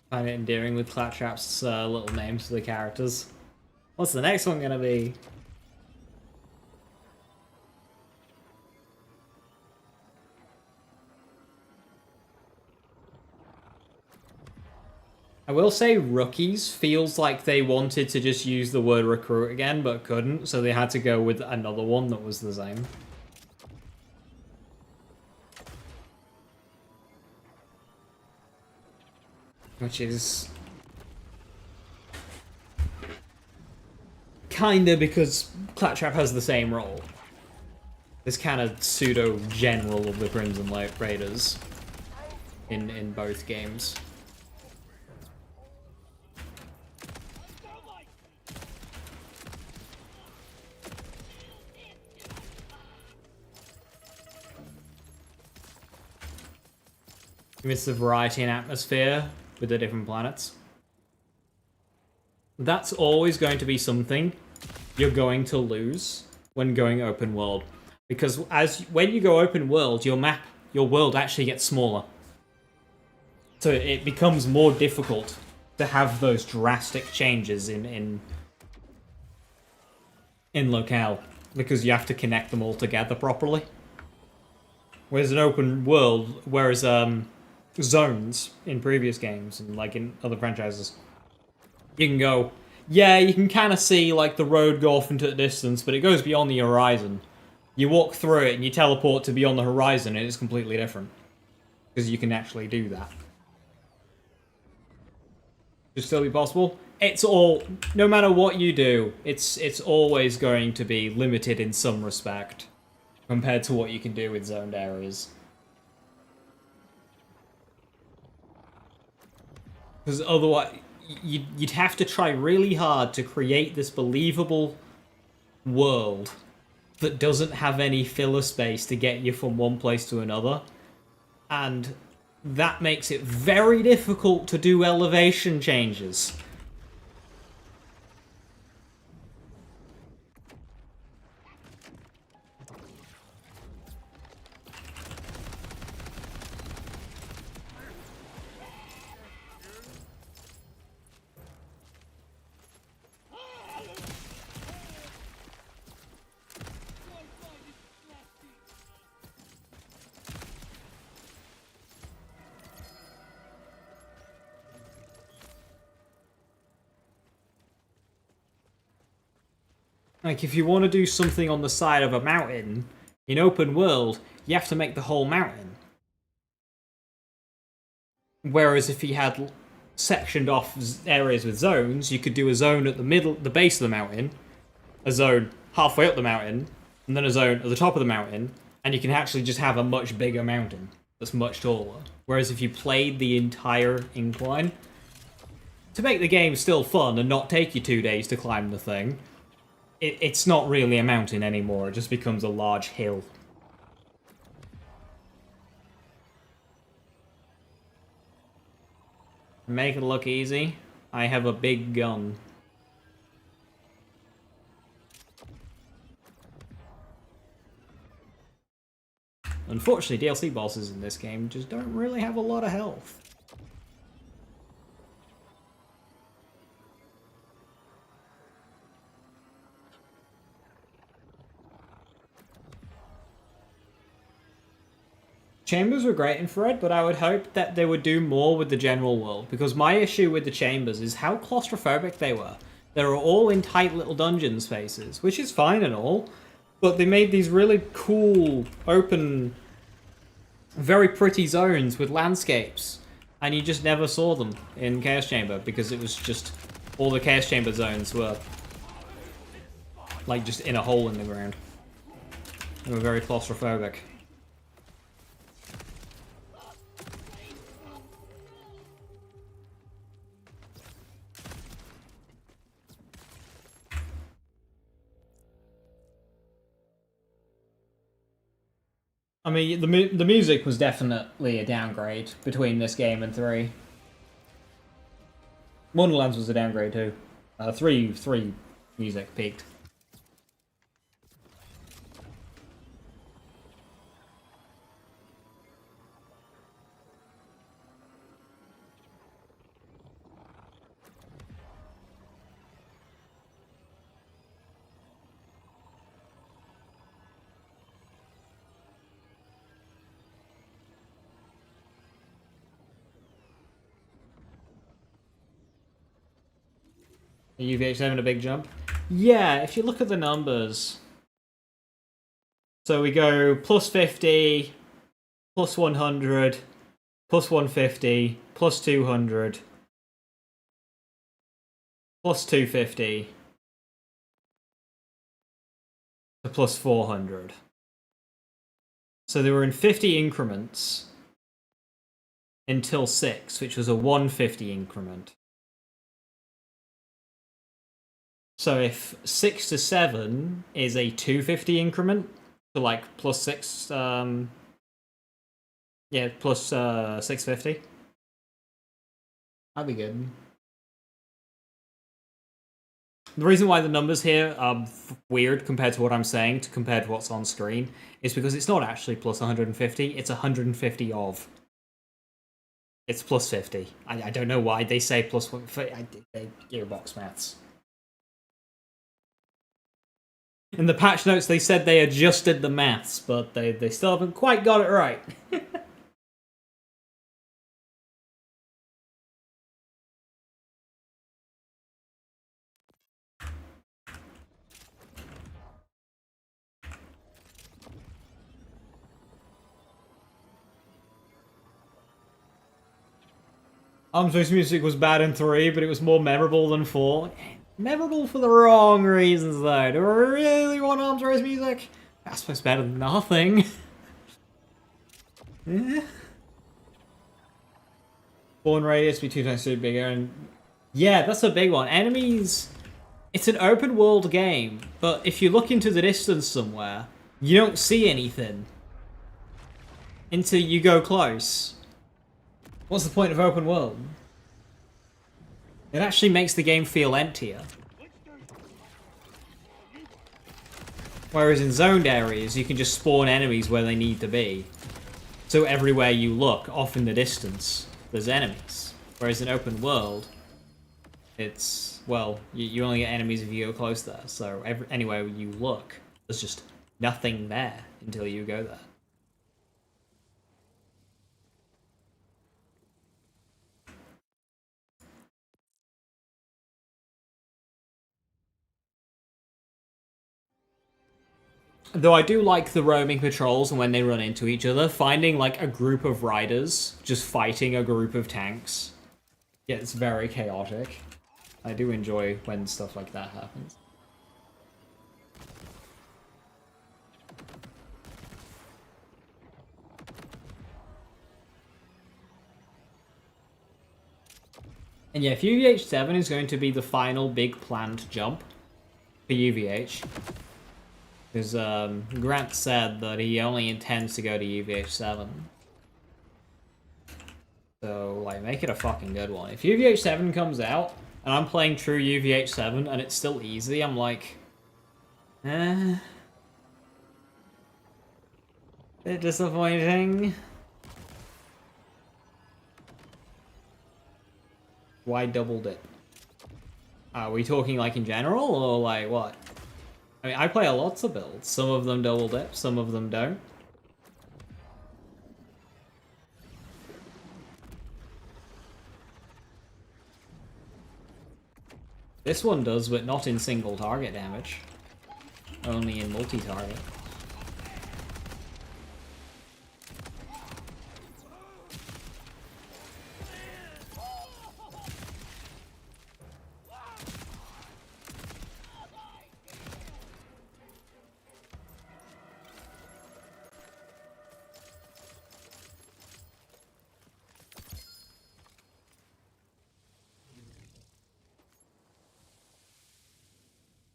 Find it endearing with Claptrap's little names for the characters. What's the next one gonna be? I will say Rookies feels like they wanted to just use the word recruit again, but couldn't, so they had to go with another one that was the same. Which is kinda because Claptrap has the same role. This kind of pseudo-general of the Crimson Raiders in both games. It's the variety and atmosphere with the different planets. That's always going to be something you're going to lose when going open world. Because when you go open world, your world actually gets smaller. So it becomes more difficult to have those drastic changes in locale. Because you have to connect them all together properly. Whereas an open world, zones in previous games and like in other franchises, you can go, yeah, you can kind of see like the road go off into the distance, but it goes beyond the horizon. You walk through it and you teleport to beyond the horizon and it's completely different. Because you can actually do that. Should still be possible. It's all, no matter what you do, it's always going to be limited in some respect compared to what you can do with zoned areas. Because otherwise, you'd have to try really hard to create this believable world that doesn't have any filler space to get you from one place to another. And that makes it very difficult to do elevation changes. Like, if you want to do something on the side of a mountain, in open world, you have to make the whole mountain. Whereas if you had sectioned off areas with zones, you could do a zone at the base of the mountain, a zone halfway up the mountain, and then a zone at the top of the mountain, and you can actually just have a much bigger mountain that's much taller. Whereas if you played the entire incline, to make the game still fun and not take you 2 days to climb the thing, it's not really a mountain anymore, it just becomes a large hill. Make it look easy. I have a big gun. Unfortunately, DLC bosses in this game just don't really have a lot of health. Chambers were great in Infrared, but I would hope that they would do more with the general world, because my issue with the chambers is how claustrophobic they were. They were all in tight little dungeon spaces, which is fine and all, but they made these really cool, open, very pretty zones with landscapes, and you just never saw them in Chaos Chamber, because it was just, all the Chaos Chamber zones were, like, just in a hole in the ground. They were very claustrophobic. I mean, the music was definitely a downgrade between this game and 3. Wonderlands was a downgrade too. 3 music peaked. UVH7 a big jump? Yeah, if you look at the numbers. So we go plus 50, plus 100, plus 150, plus 200, plus 250, to plus 400. So they were in 50 increments until 6, which was a 150 increment. So if 6 to 7 is a 250 increment, so like plus 6, yeah, plus 650. That'd be good. The reason why the numbers here are weird compared to what I'm saying compared to what's on screen is because it's not actually plus 150, it's 150 of. It's plus 50. I don't know why they say plus 150. Gearbox maths. In the patch notes, they said they adjusted the maths, but they still haven't quite got it right. Arms Race music was bad in 3, but it was more memorable than 4. Memorable for the wrong reasons, though. Do I really want Arms Race music? I suppose better than nothing. Yeah. Spawn radius be 2 times bigger, and yeah, that's a big one. Enemies. It's an open world game, but if you look into the distance somewhere, you don't see anything until you go close. What's the point of open world? It actually makes the game feel emptier. Whereas in zoned areas, you can just spawn enemies where they need to be. So everywhere you look, off in the distance, there's enemies. Whereas in open world, it's, well, you only get enemies if you go close there. So anywhere you look, there's just nothing there until you go there. Though I do like the roaming patrols and when they run into each other, finding like a group of riders just fighting a group of tanks gets very chaotic. I do enjoy when stuff like that happens. And yeah, if UVH7 is going to be the final big planned jump for UVH, because Grant said that he only intends to go to UVH7. So, like, make it a fucking good one. If UVH7 comes out, and I'm playing true UVH7, and it's still easy, I'm like... Bit disappointing. Why double dip? Are we talking, like, in general, or, like, what? I mean, I play a lots of builds. Some of them double dip, some of them don't. This one does, but not in single target damage. Only in multi-target.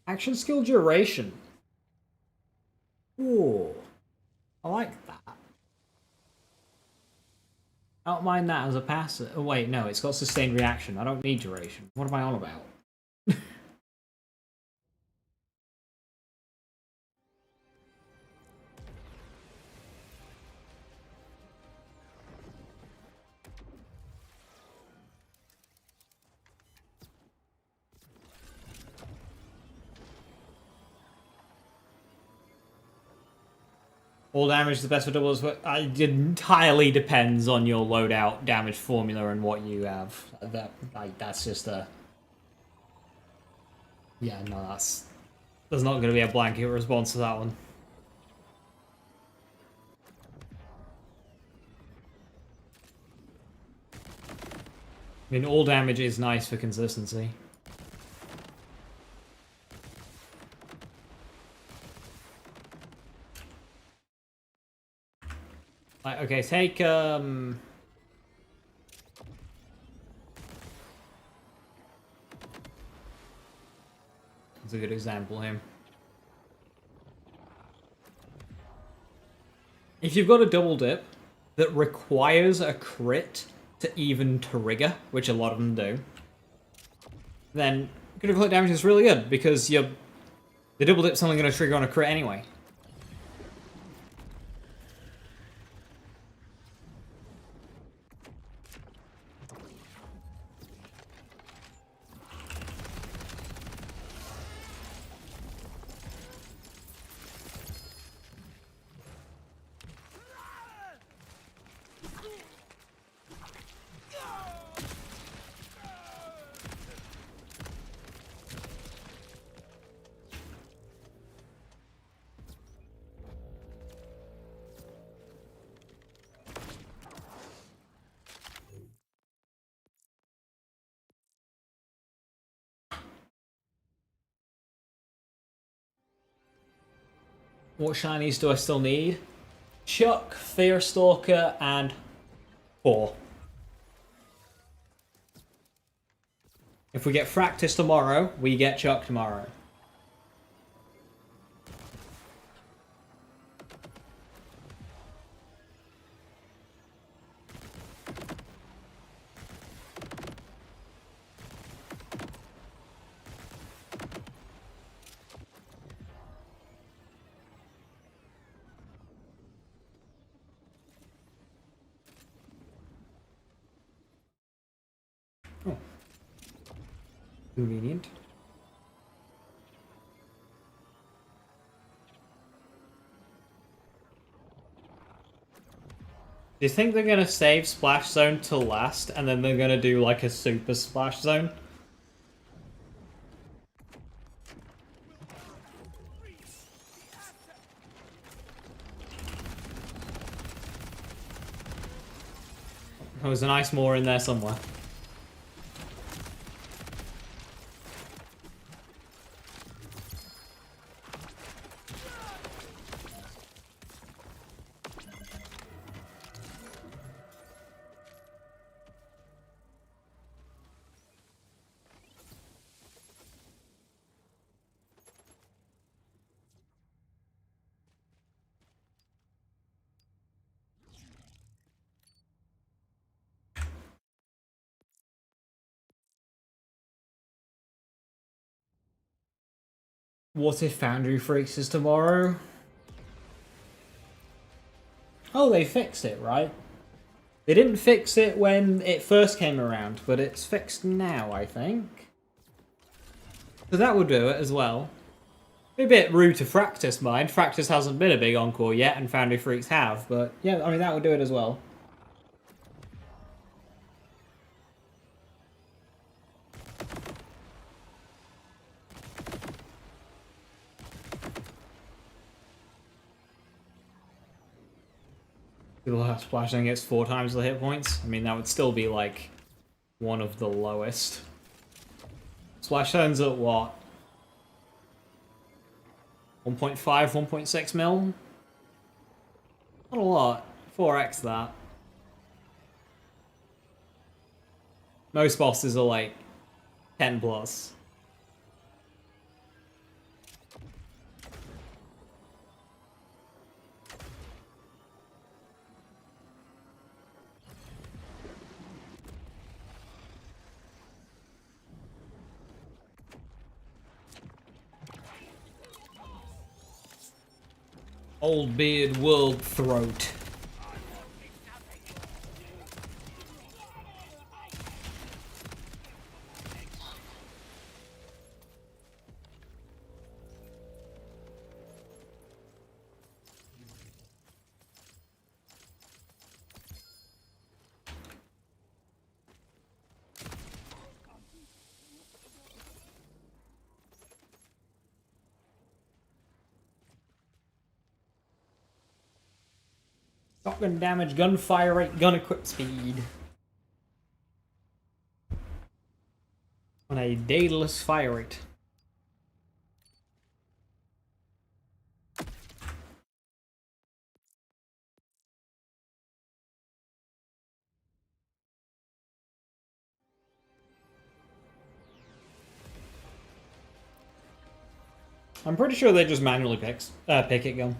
Action skill duration. Ooh. I like that. I don't mind that as a passive. Oh wait, no, it's got sustained reaction. I don't need duration. What am I on about? All damage is the best for doubles, but it entirely depends on your loadout damage formula and what you have. That's just a... Yeah, no, there's not going to be a blanket response to that one. I mean, all damage is nice for consistency. Like, okay, take, That's a good example here. If you've got a double dip that requires a crit to even trigger, which a lot of them do, then critical hit damage is really good, because the double dip's only going to trigger on a crit anyway. What shinies do I still need? Chuck, Fearstalker, and 4. If we get Fractus tomorrow, we get Chuck tomorrow. Oh. Convenient. Do you think they're gonna save Splash Zone till last, and then they're gonna do like a super Splash Zone? Oh, there's an ice more in there somewhere. What if Foundry Freaks is tomorrow? Oh, they fixed it, right? They didn't fix it when it first came around, but it's fixed now, I think. So that would do it as well. Be a bit rude to Fractus, mind. Fractus hasn't been a big encore yet, and Foundry Freaks have, but yeah, I mean, that would do it as well. The splash zone gets 4 times the hit points. I mean, that would still be like one of the lowest. Splash zone's at what? 1.5, 1.6 mil? Not a lot. 4x that. Most bosses are like 10 plus. Old beard world throat. Shotgun damage, gunfire rate, gun equip speed. On a daedalus fire rate. I'm pretty sure they just manually pick it gun.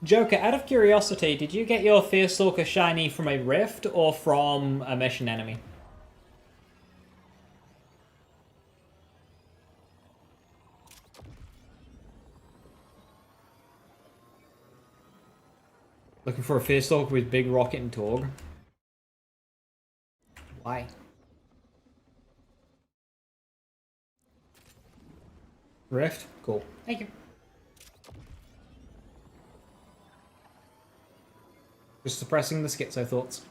Joker, out of curiosity, did you get your Fearstalker shiny from a rift or from a mission enemy? Looking for a Fearstalker with big rocket and Torg. Why? Rift? Cool. Thank you. Just suppressing the schizo thoughts.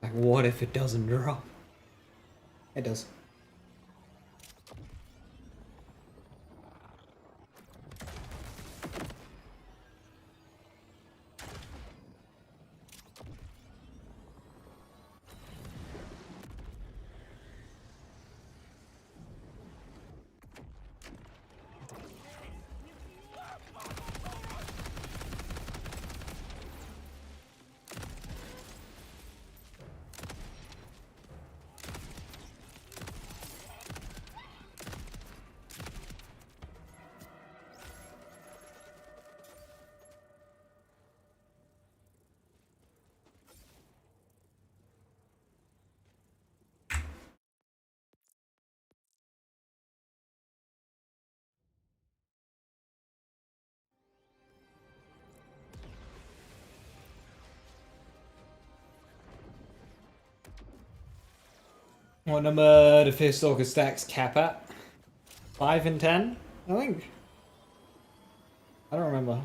Like, what if it doesn't drop? It does. What number do Fearstalker stacks cap at? 5 and 10? I think. I don't remember.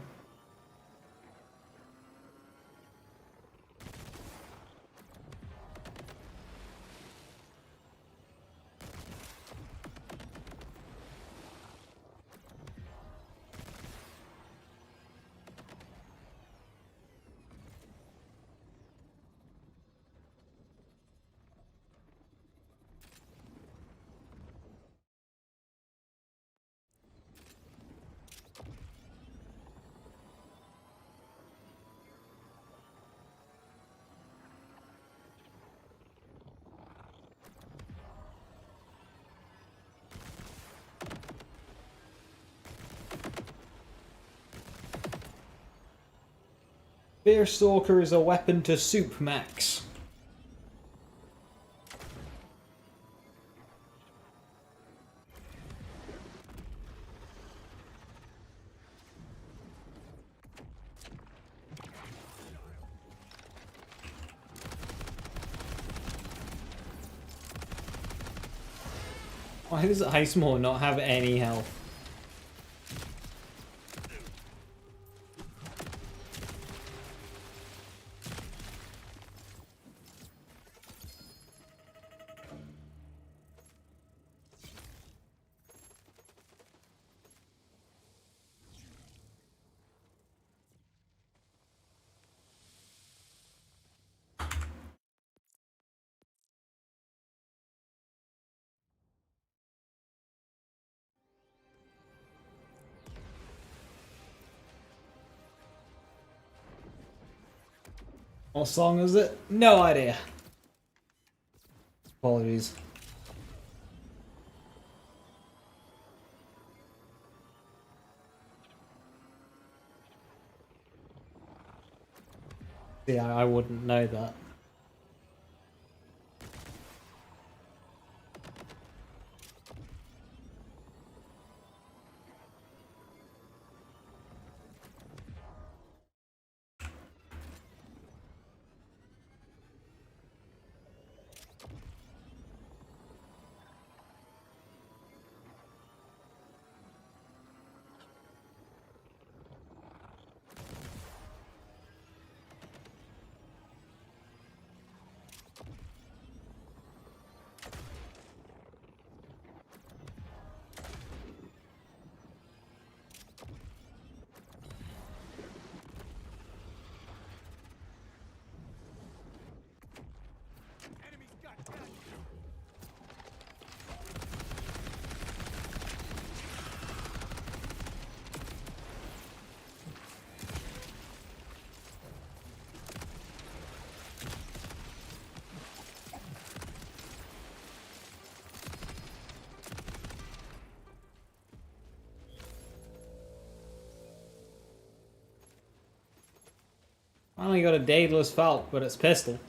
Fearstalker is a weapon to soup max. Why does Ice Maw not have any health? What song is it? No idea. Apologies. Yeah, I wouldn't know that. Finally got a Daedalus Falk, but it's pistol.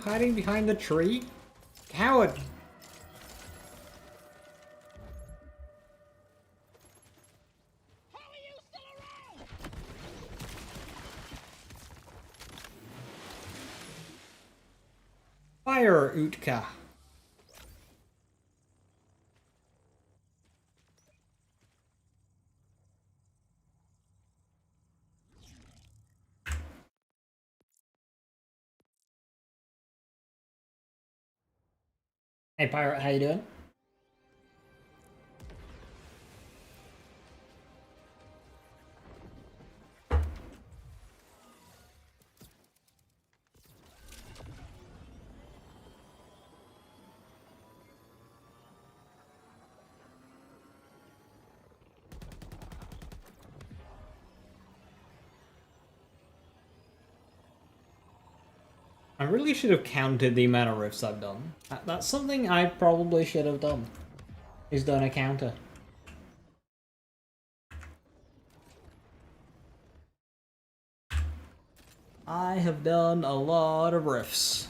Hiding behind the tree? Coward! Fire, Utka. Hey Pirate, how you doing? I really should have counted the amount of rifts I've done. That's something I probably should have done. Is done a counter. I have done a lot of rifts.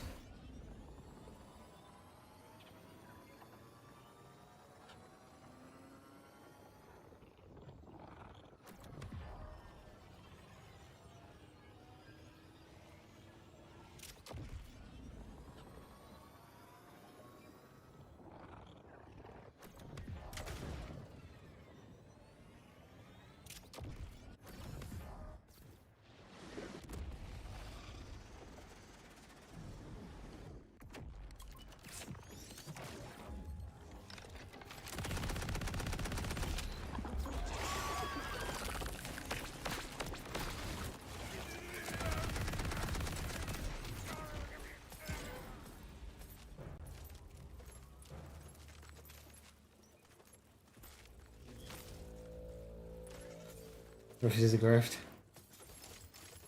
Refuses a grift.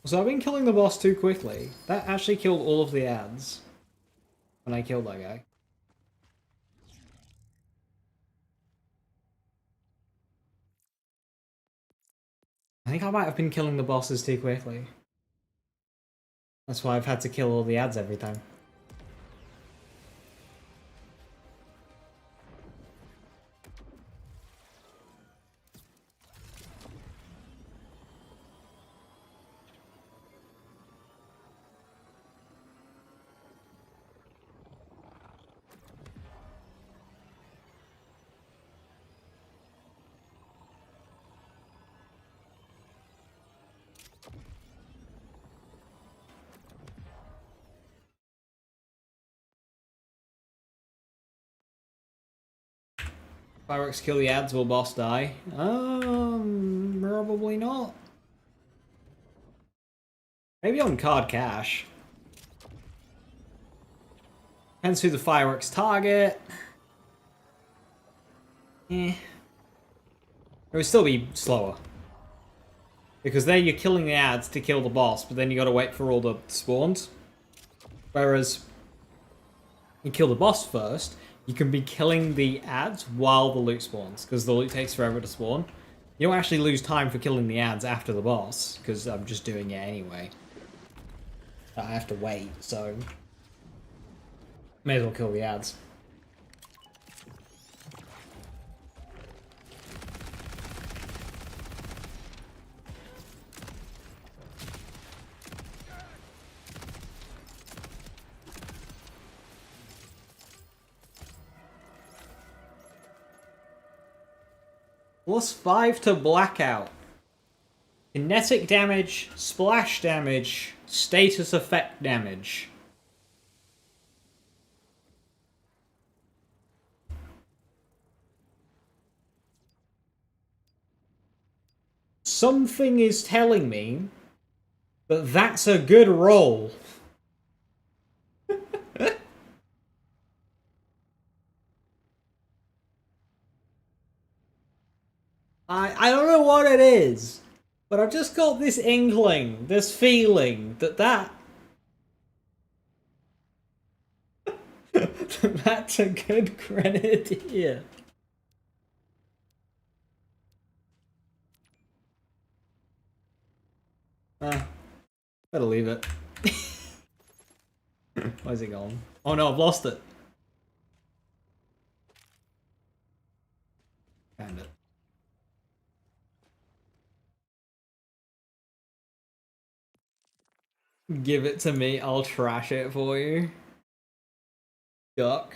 So I've been killing the boss too quickly. That actually killed all of the ads when I killed that guy. I think I might have been killing the bosses too quickly. That's why I've had to kill all the ads every time. Fireworks kill the ads, will boss die? Probably not. Maybe on card cash. Depends who the fireworks target. It would still be slower. Because there you're killing the ads to kill the boss, but then you gotta wait for all the spawns. Whereas, you kill the boss first, you can be killing the ads while the loot spawns, because the loot takes forever to spawn. You don't actually lose time for killing the ads after the boss, because I'm just doing it anyway. I have to wait, so... may as well kill the ads. +5 to blackout. Kinetic damage, splash damage, status effect damage. Something is telling me that that's a good roll. I don't know what it is, but I've just got this inkling, this feeling that that's a good grenadier. Better leave it. Where's it gone? Oh no, I've lost it. Found it. Give it to me, I'll trash it for you. Duck.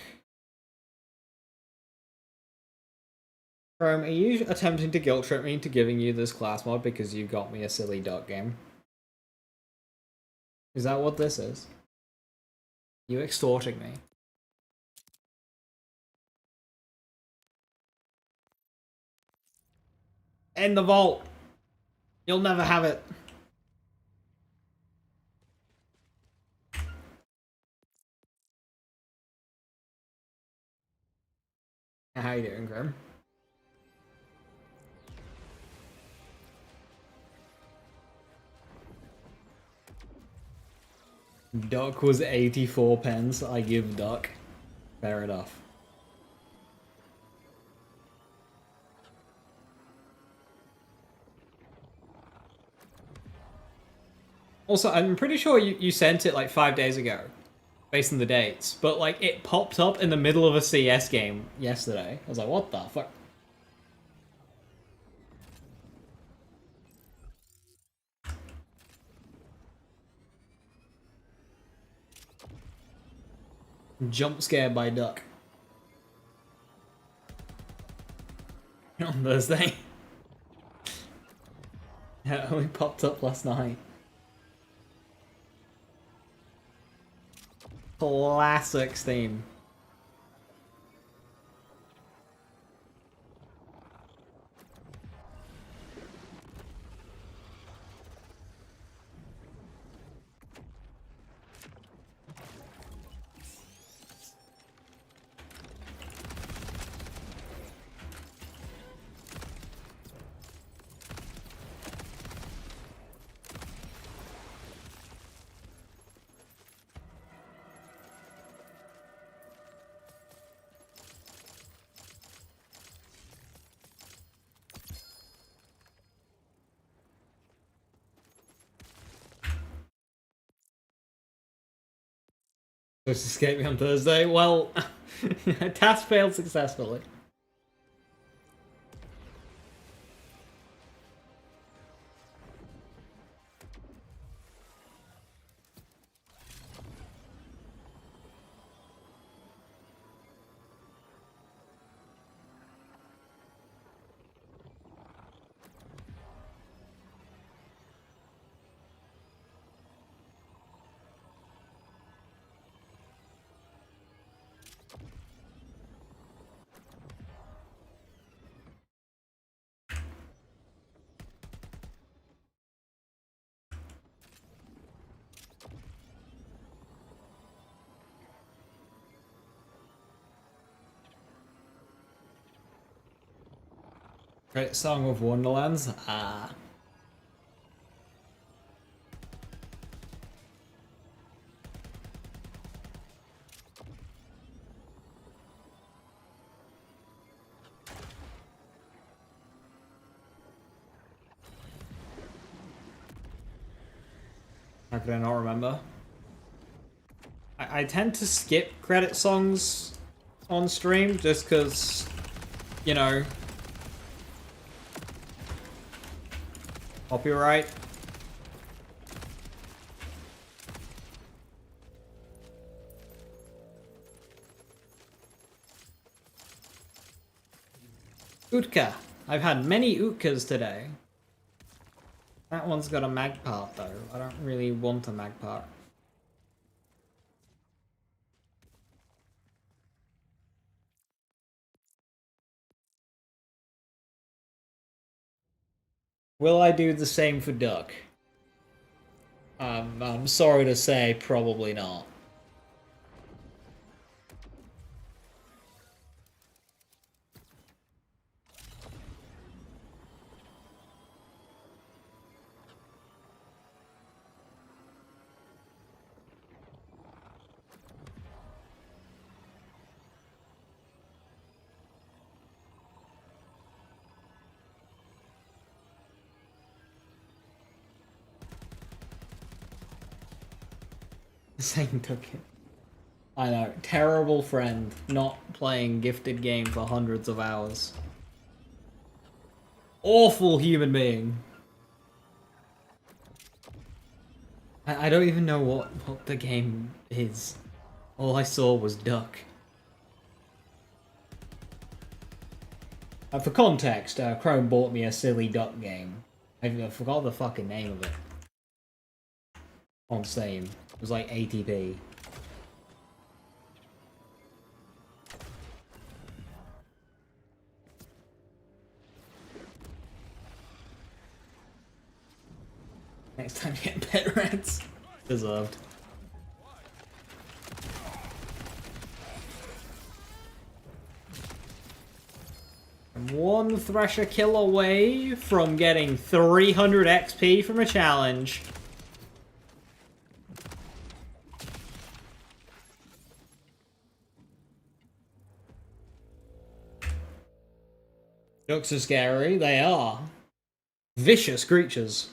Chrome, are you attempting to guilt trip me into giving you this class mod because you got me a silly duck game? Is that what this is? You extorting me? In the vault! You'll never have it. How you doing, Grim? Duck was 84 pence. I give Duck. Fair enough. Also, I'm pretty sure you sent it like 5 days ago, based on the dates, but like it popped up in the middle of a CS game yesterday. I was like, what the fuck? Jump scared by Duck. On Thursday. Yeah, it only popped up last night. Classic Steam. Supposed to escape me on Thursday? Well, task failed successfully. Great song of Wonderlands? Ah. How could I not remember? I tend to skip credit songs on stream just because, you know, copyright. Utka. I've had many Utkas today. That one's got a mag part though. I don't really want a mag part. Will I do the same for Duck? I'm sorry to say, probably not. Same took it. I know, terrible friend, not playing gifted game for hundreds of hours. Awful human being. I don't even know what the game is. All I saw was Duck. For context, Chrome bought me a silly Duck game. I forgot the fucking name of it. On Steam. It was like 80p. Next time you get pet rats. Deserved. I'm one Thresher kill away from getting 300 XP from a challenge. Ducks are scary, they are. Vicious creatures.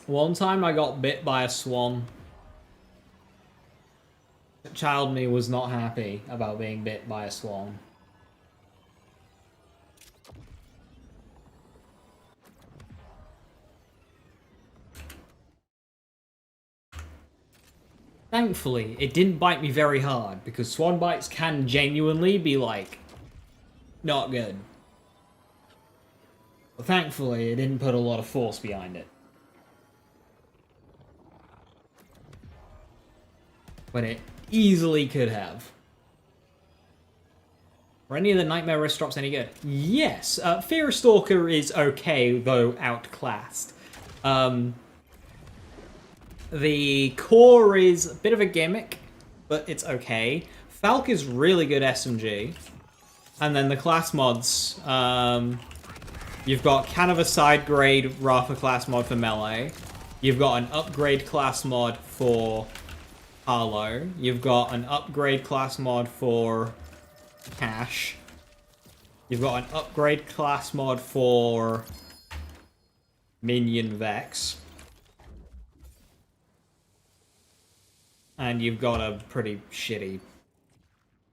One time I got bit by a swan. Child me was not happy about being bit by a swan. Thankfully, it didn't bite me very hard, because swan bites can genuinely be, like, not good. But thankfully, it didn't put a lot of force behind it. But it easily could have. Are any of the Nightmare Wrist drops any good? Yes. Fear Stalker is okay, though outclassed. The core is a bit of a gimmick, but it's okay. Falk is really good SMG. And then the class mods, you've got kind of a side grade Rafa class mod for melee. You've got an upgrade class mod for Harlow. You've got an upgrade class mod for Cash. You've got an upgrade class mod for Minion Vex. And you've got a pretty shitty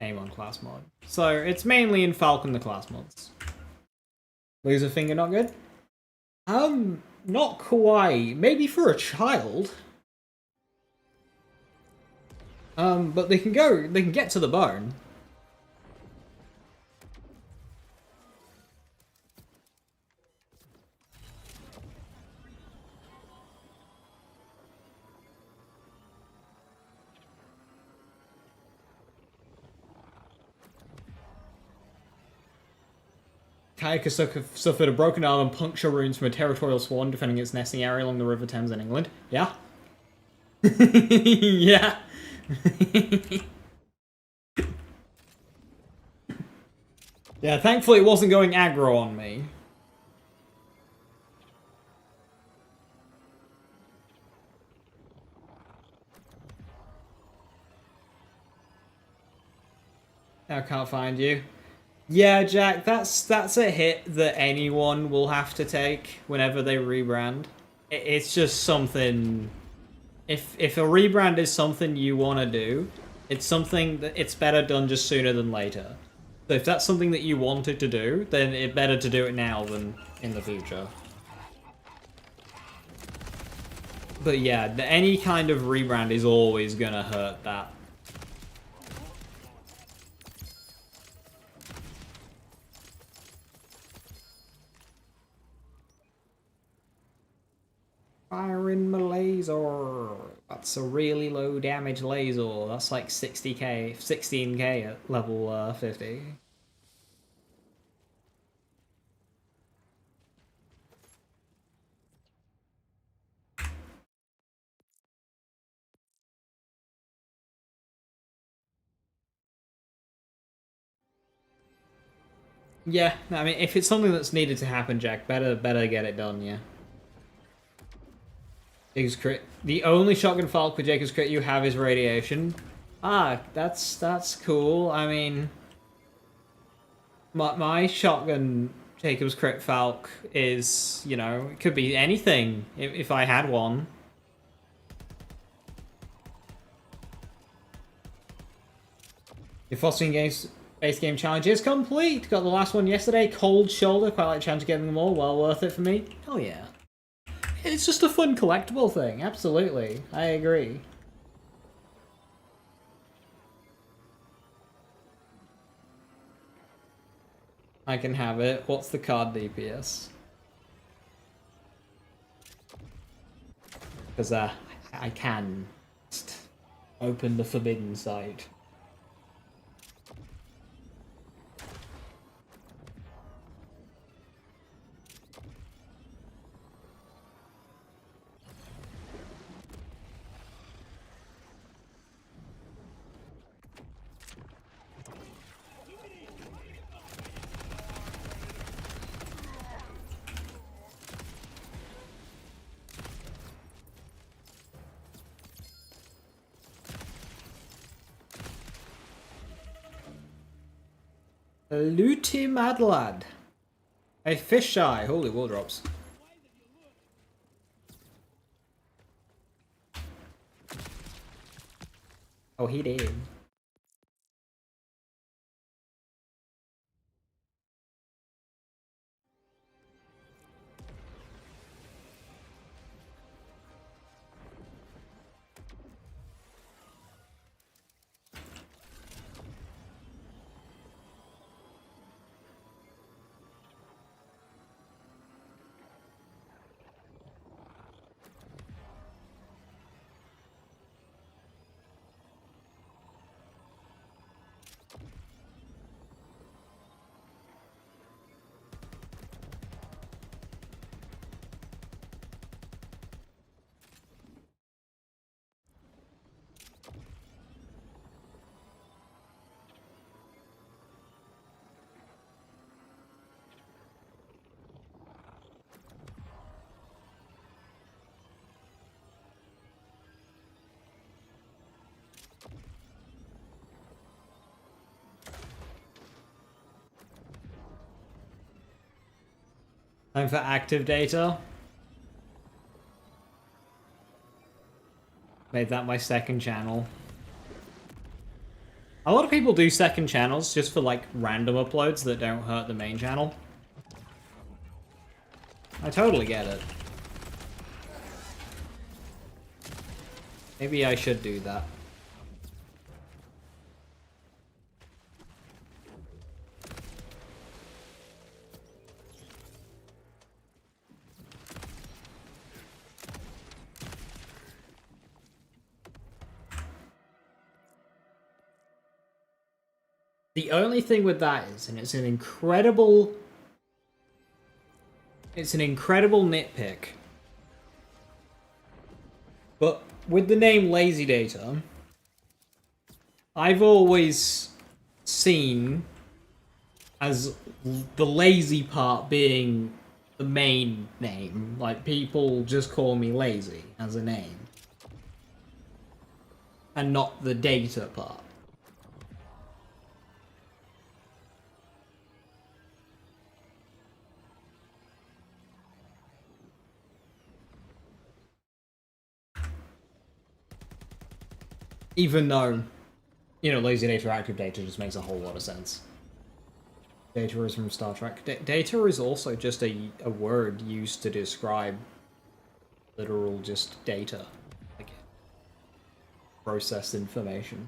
Amon class mod. So it's mainly in Falcon the class mods. Loser Finger not good? Not quite. Maybe for a child. But they can get to the bone. Kayaka suffered a broken arm and puncture wounds from a territorial swarm defending its nesting area along the River Thames in England. Yeah? Yeah. Yeah, thankfully it wasn't going aggro on me. I can't find you. Yeah, Jack, that's a hit that anyone will have to take whenever they rebrand. It's just something. If a rebrand is something you want to do, it's something that it's better done just sooner than later. So if that's something that you wanted to do, then it's better to do it now than in the future. But yeah, any kind of rebrand is always gonna hurt that. Firing my laser. That's a really low damage laser. That's like 60k, 16k at level 50. Yeah, I mean, if it's something that's needed to happen, Jack, better get it done, yeah. Jacob's crit. The only shotgun falc with Jacob's crit you have is radiation. Ah, that's cool. I mean, my shotgun Jacob's crit falc is, you know, it could be anything if I had one. Your fostering games base game challenge is complete. Got the last one yesterday. Cold Shoulder. Quite like the challenge of getting them all. Well worth it for me. Hell yeah. It's just a fun collectible thing. Absolutely. I agree. I can have it. What's the card DPS? Because I can just open the forbidden site. Looty Mad Lad. A fish eye. Holy wall drops. Oh, he did. Time for active data. Made that my second channel. A lot of people do second channels just for like random uploads that don't hurt the main channel. I totally get it. Maybe I should do that. The only thing with that is, and it's an incredible nitpick, but with the name Lazy Data, I've always seen as the lazy part being the main name. Like, people just call me Lazy as a name. And not the data part. Even though, you know, lazy data or active data just makes a whole lot of sense. Data is from Star Trek. Data is also just a word used to describe literal just data. Like, processed information.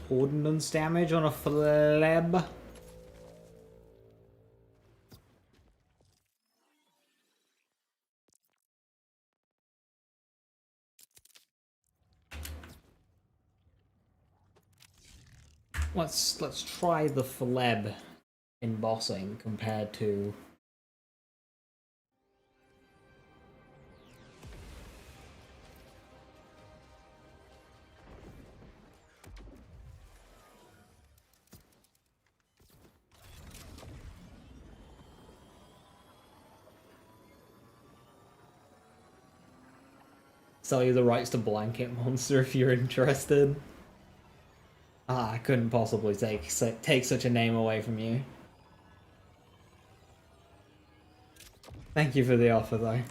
Ordnance damage on a fleb. Let's try the fleb in bossing compared to sell you the rights to Blanket Monster if you're interested. Ah, I couldn't possibly take such a name away from you. Thank you for the offer, though.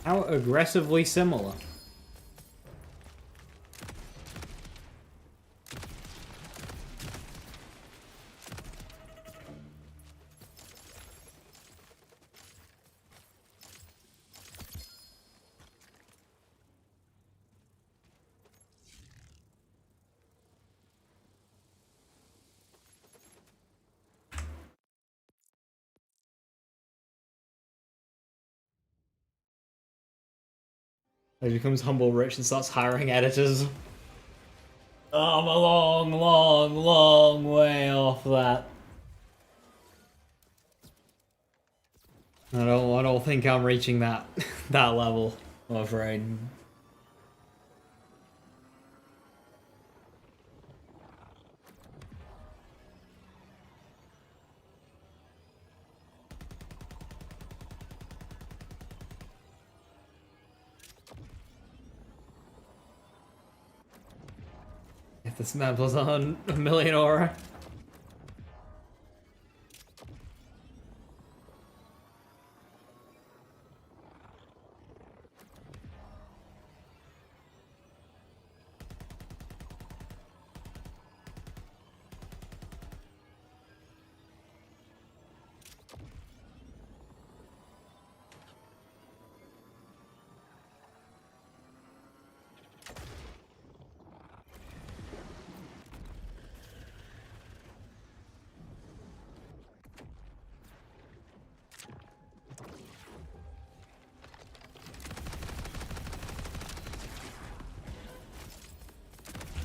How aggressively similar. He becomes humble rich and starts hiring editors. Oh, I'm a long, long, long way off that. I don't think I'm reaching that that level, I'm afraid. If this map was on a million aura.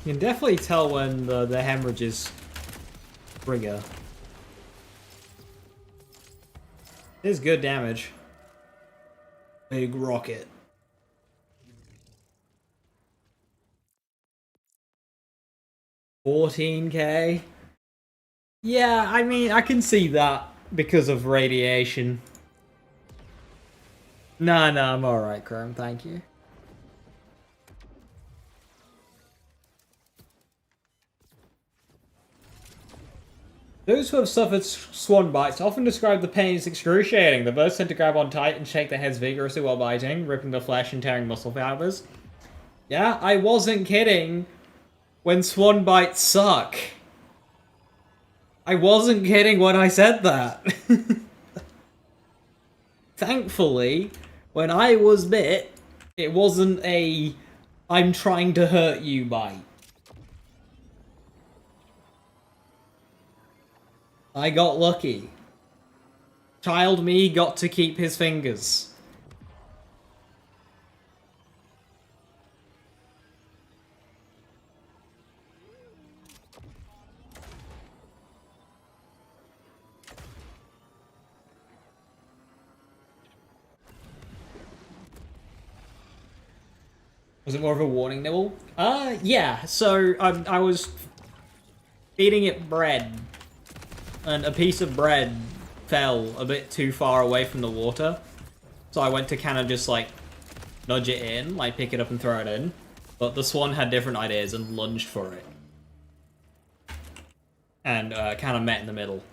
You can definitely tell when the hemorrhages trigger. It is good damage. Big rocket. 14k? Yeah, I mean, I can see that because of radiation. Nah, I'm alright, Chrome, thank you. Those who have suffered swan bites often describe the pain as excruciating. The birds tend to grab on tight and shake their heads vigorously while biting, ripping the flesh and tearing muscle fibers. Yeah, I wasn't kidding when swan bites suck. I wasn't kidding when I said that. Thankfully, when I was bit, it wasn't a I'm trying to hurt you bite. I got lucky. Child me got to keep his fingers. Was it more of a warning nibble? Yeah. So I was feeding it bread, and a piece of bread fell a bit too far away from the water. So I went to kind of just like nudge it in, like pick it up and throw it in. But the swan had different ideas and lunged for it. And kind of met in the middle.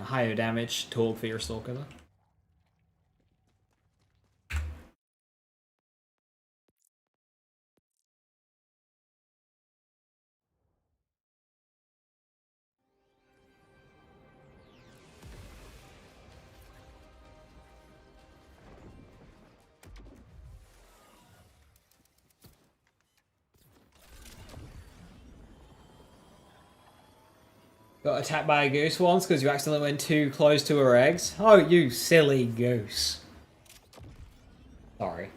Higher damage, torque for your stalker though. Got attacked by a goose once because you accidentally went too close to her eggs. Oh, you silly goose. Sorry.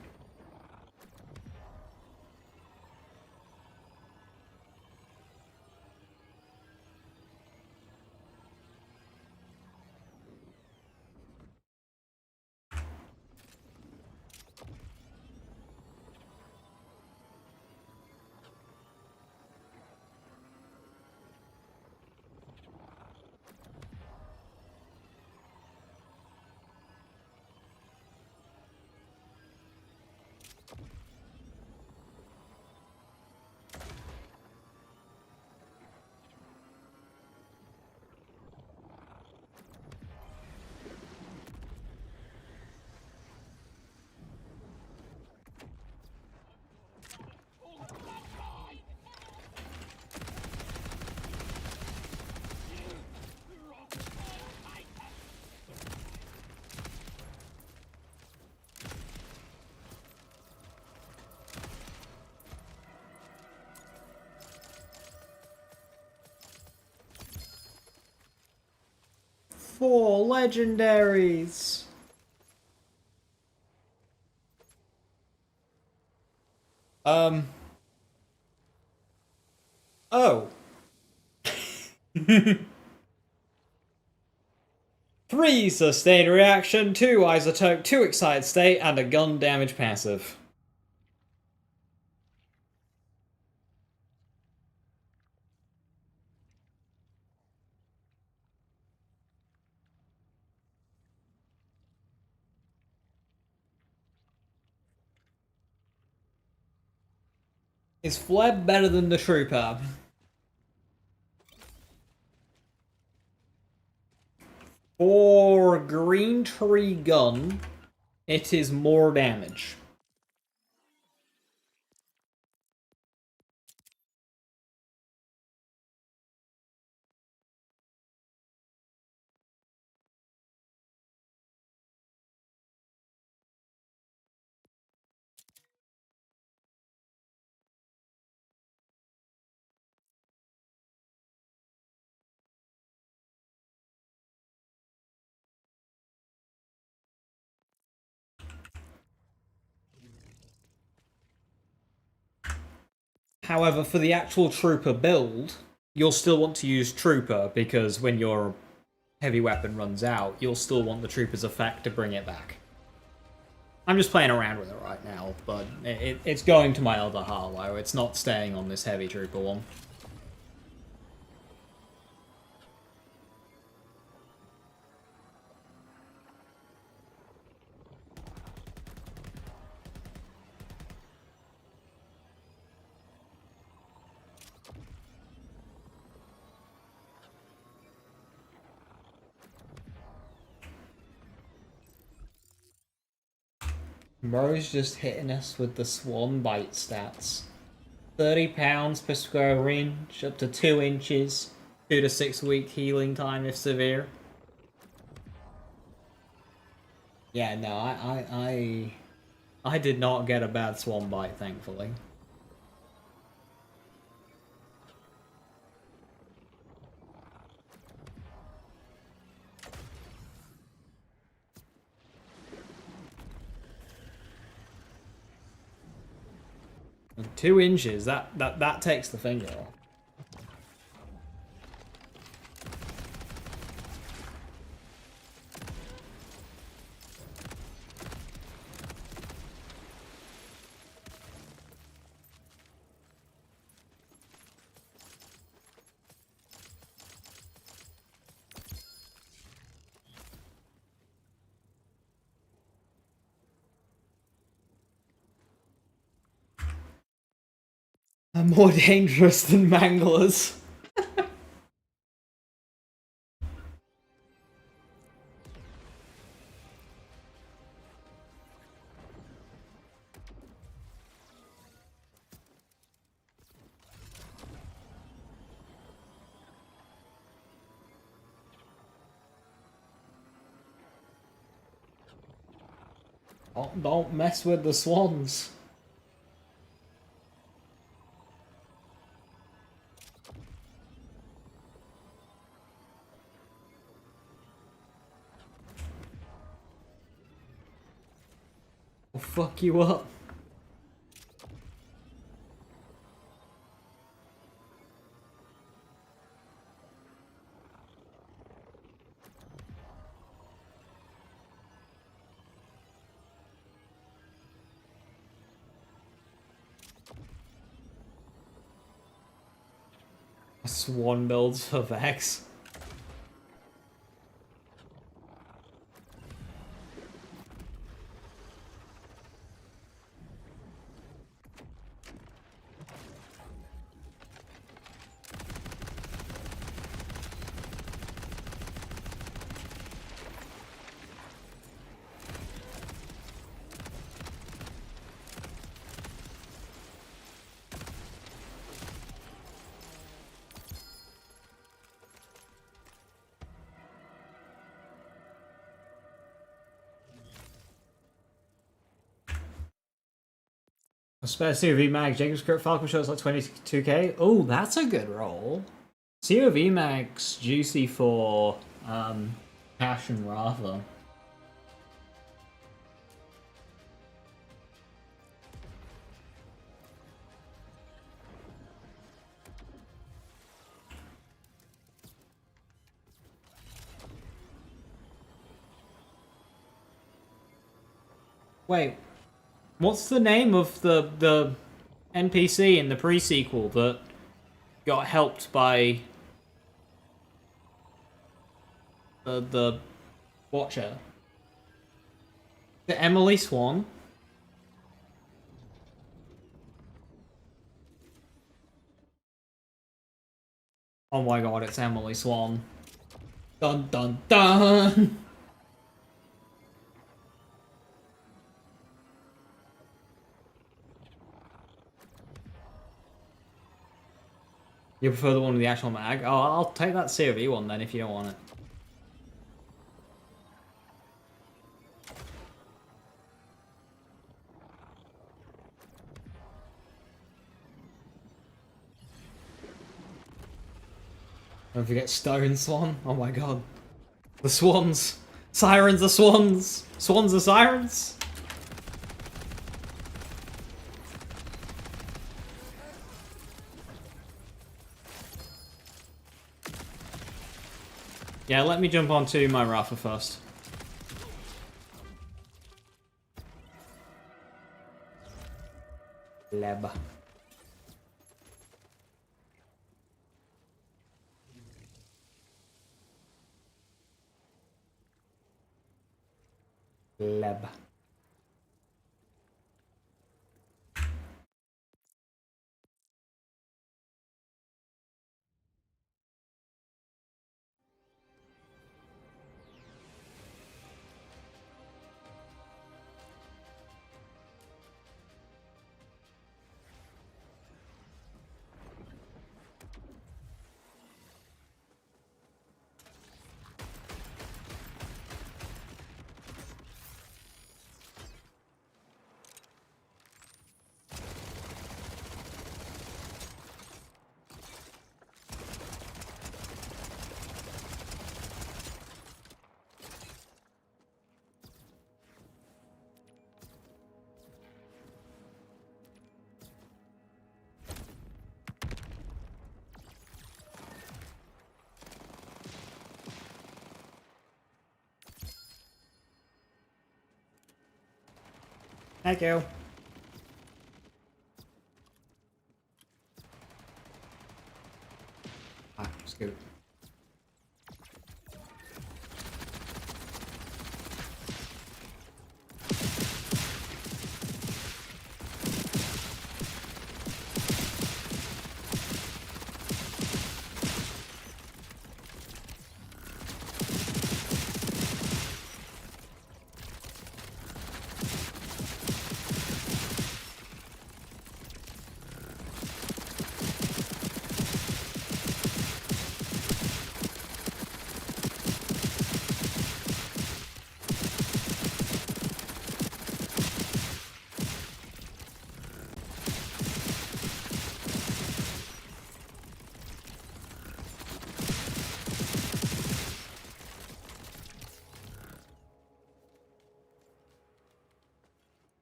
Four legendaries. Um. Oh. 3 sustained reaction, 2 isotope, 2 excited state, and a gun damage passive. Is Fleb better than the Trooper? For Green Tree Gun, it is more damage. However, for the actual Trooper build, you'll still want to use Trooper, because when your heavy weapon runs out, you'll still want the Trooper's effect to bring it back. I'm just playing around with it right now, but it's going to my other Harlow. It's not staying on this heavy Trooper one. Bro's just hitting us with the Swan Bite stats. 30 pounds per square inch, up to 2 inches, 2 to 6 week healing time if severe. Yeah, no, I did not get a bad Swan Bite, thankfully. And 2 inches, that takes the finger off. I'm more dangerous than Manglers. Don't mess with the swans. I'll fuck you up. Swan builds for Vex. Spare COV mag, Jacob's Crypt Falcon shows like 22k. Oh, that's a good roll. COV mag's juicy for Cash and Ratha. Wait, what's the name of the NPC in the pre-sequel that got helped by the Watcher? The Emily Swan? Oh my god, it's Emily Swan. Dun dun dun! You prefer the one with the actual mag? Oh, I'll take that COV one then if you don't want it. Don't forget Stone Swan. Oh my god. The swans. Sirens are swans. Swans are sirens. Yeah, let me jump onto my Rafa first. Leb. Leb. Thank you. Ah, scoot.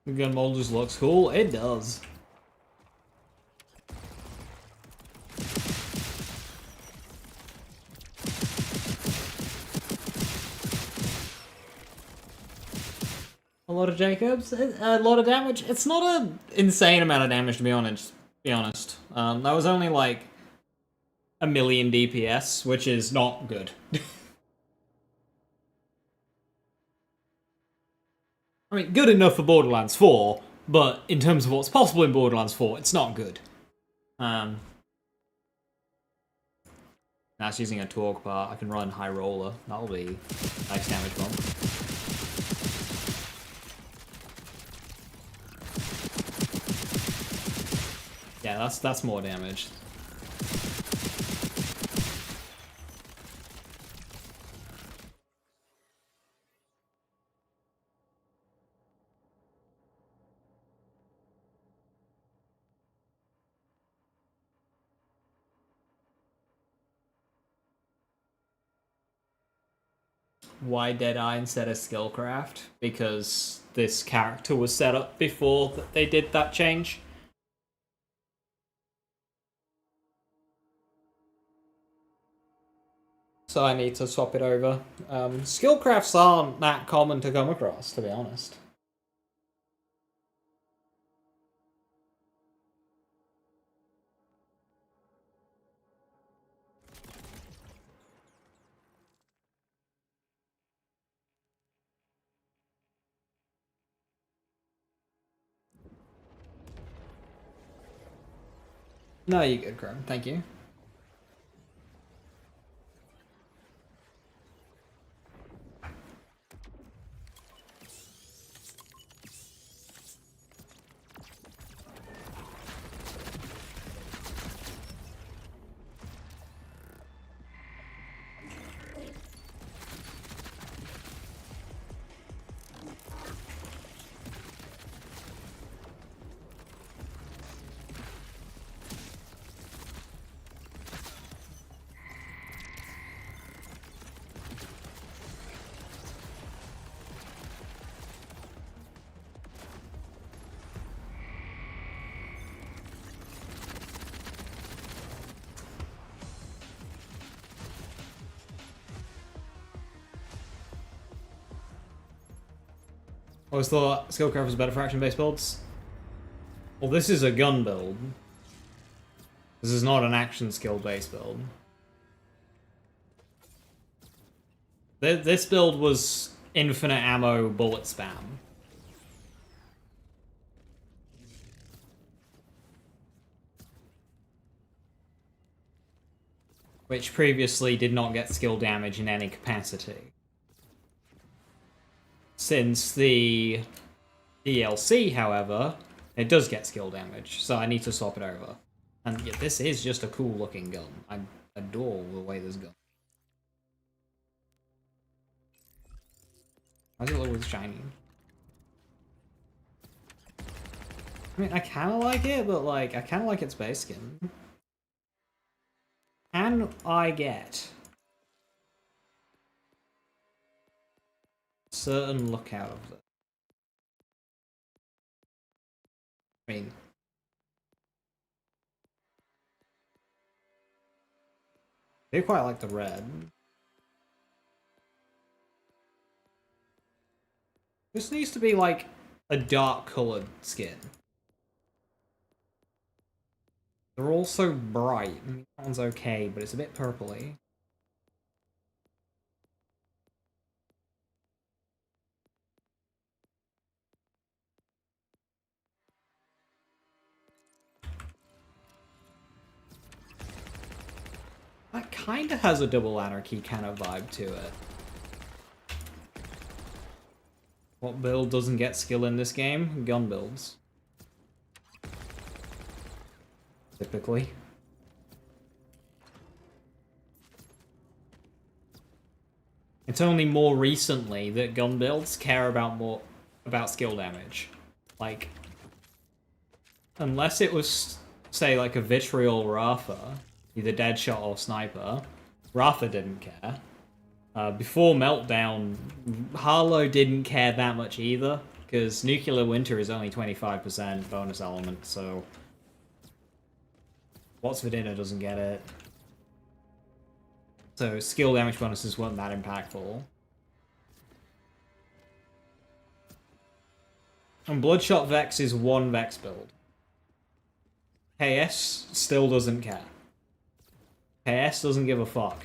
The gun mold just looks cool. It does. A lot of Jacobs, a lot of damage. It's not an insane amount of damage to be honest. That was only like 1,000,000 DPS, which is not good. I mean, good enough for Borderlands 4, but in terms of what's possible in Borderlands 4, it's not good. That's using a torque bar. I can run High Roller. That'll be a nice damage bump. Yeah, that's more damage. Why Deadeye instead of Skillcraft? Because this character was set up before they did that change. So I need to swap it over. Skillcrafts aren't that common to come across, to be honest. No, you're good, Chrome. Thank you. Always thought Skillcraft was better for action-based builds. Well, this is a gun build. This is not an action skill-based build. This build was infinite ammo bullet spam. Which previously did not get skill damage in any capacity. Since the DLC, however, it does get skill damage, so I need to swap it over. And yeah, this is just a cool looking gun. I adore the way this gun. Why does it look with shiny? I mean, I kinda like it, but like, I kinda like its base skin. Can I get a certain look out of it? I mean, I do quite like the red. This needs to be like a dark colored skin. They're all so bright. I mean, that one's okay, but it's a bit purpley. That kinda has a double anarchy kind of vibe to it. What build doesn't get skill in this game? Gun builds. Typically. It's only more recently that gun builds care about skill damage. Like, unless it was, say, like a Vitriol Rafa, either Deadshot or Sniper, Rafa didn't care. Before Meltdown, Harlow didn't care that much either, because Nuclear Winter is only 25% bonus element, so What's for Dinner doesn't get it. So skill damage bonuses weren't that impactful. And Bloodshot Vex is one Vex build. KS still doesn't care. KS doesn't give a fuck.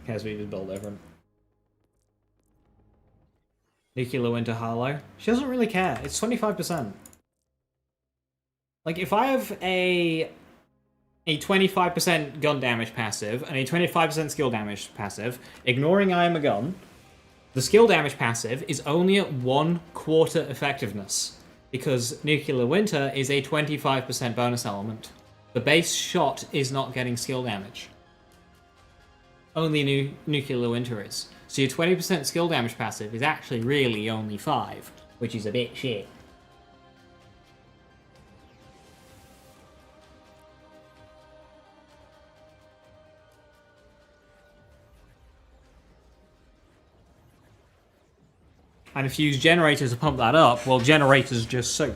KS we just build different. Nuclear Winter Harlow. She doesn't really care. It's 25%. Like, if I have a 25% gun damage passive and a 25% skill damage passive, ignoring I am a gun, the skill damage passive is only at 1/4 effectiveness, because Nuclear Winter is a 25% bonus element. The base shot is not getting skill damage. Only Nuclear Winter is. So your 20% skill damage passive is actually really only 5, which is a bit shit. And if you use generators to pump that up, well, generators just so.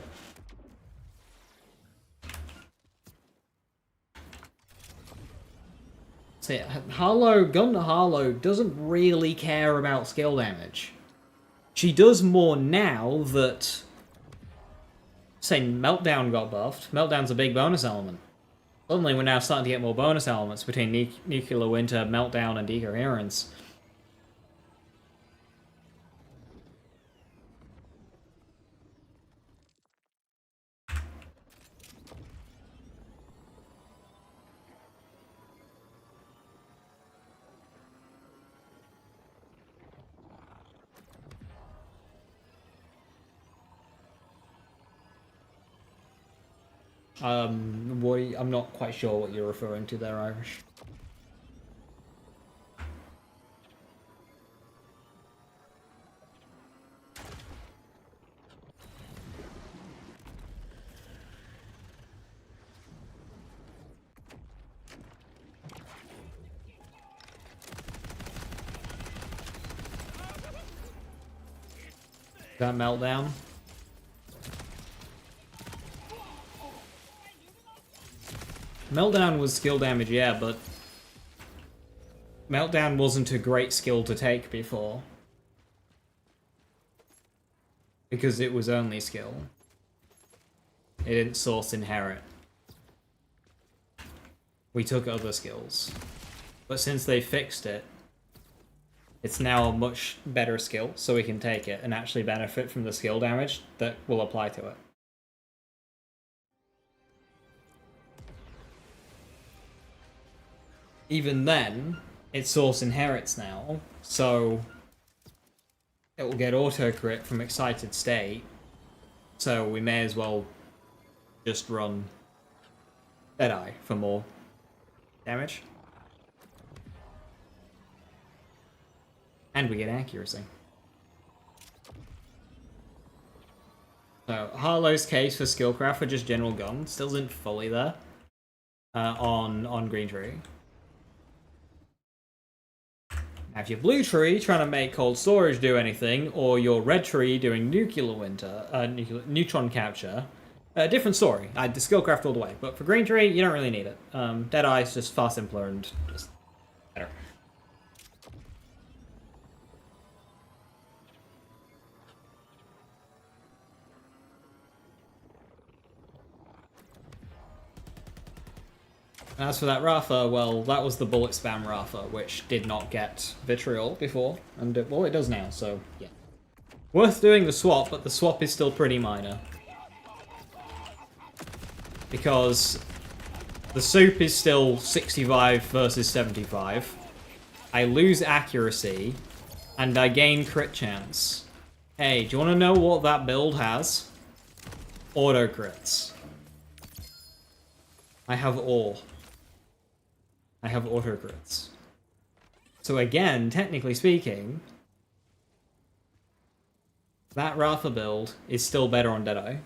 So yeah, Harlow, Gun to Harlow doesn't really care about skill damage. She does more now that, say, Meltdown got buffed. Meltdown's a big bonus element. Suddenly we're now starting to get more bonus elements between Nuclear Winter, Meltdown, and Decoherence. I'm not quite sure what you're referring to there, Irish. That Meltdown? Meltdown was skill damage, yeah, but Meltdown wasn't a great skill to take before. Because it was only skill. It didn't source inherit. We took other skills. But since they fixed it, it's now a much better skill, so we can take it and actually benefit from the skill damage that will apply to it. Even then, its source inherits now, so it will get auto crit from excited state. So we may as well just run Deadeye for more damage. And we get accuracy. So Harlow's case for Skillcraft for just general gun still isn't fully there on Green Tree. Now if your Blue Tree trying to make Cold Storage do anything, or your Red Tree doing Nuclear Winter, Neutron Capture, different story. I'd do Skillcraft all the way, but for Green Tree, you don't really need it. Deadeye is just far simpler and just better. As for that Rafa, well, that was the bullet spam Rafa, which did not get Vitriol before, and it does now, so yeah. Worth doing the swap, but the swap is still pretty minor. Because the soup is still 65 versus 75. I lose accuracy, and I gain crit chance. Hey, do you want to know what that build has? Auto crits. I have all. I have auto crits. So again, technically speaking, that Rafa build is still better on Deadeye.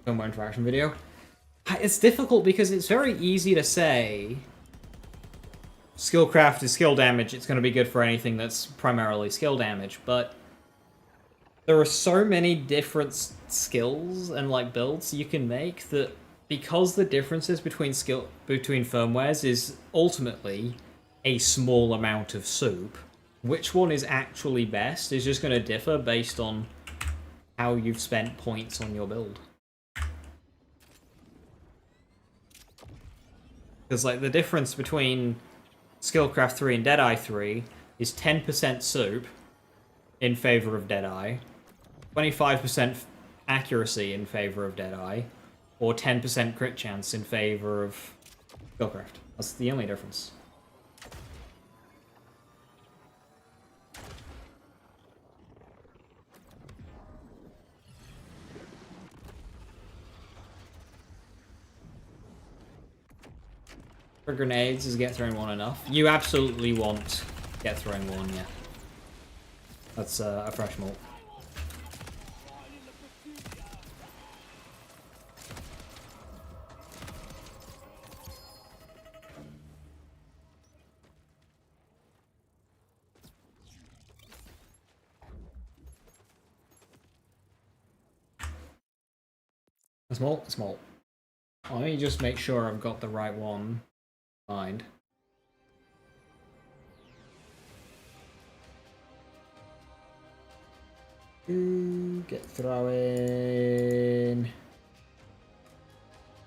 No more interaction video. It's difficult because it's very easy to say Skillcraft is skill damage, it's going to be good for anything that's primarily skill damage, but there are so many different skills and like builds you can make that because the differences between firmwares is ultimately a small amount of soup, which one is actually best is just going to differ based on how you've spent points on your build. Because like the difference between Skillcraft 3 and Deadeye 3 is 10% soup in favor of Deadeye, 25% accuracy in favor of Deadeye, or 10% crit chance in favor of Skillcraft. That's the only difference. For grenades, is Get Thrown 1 enough? You absolutely want Get Thrown 1, yeah. That's a fresh malt. Small. Oh, let me just make sure I've got the right one in mind. Get throwing.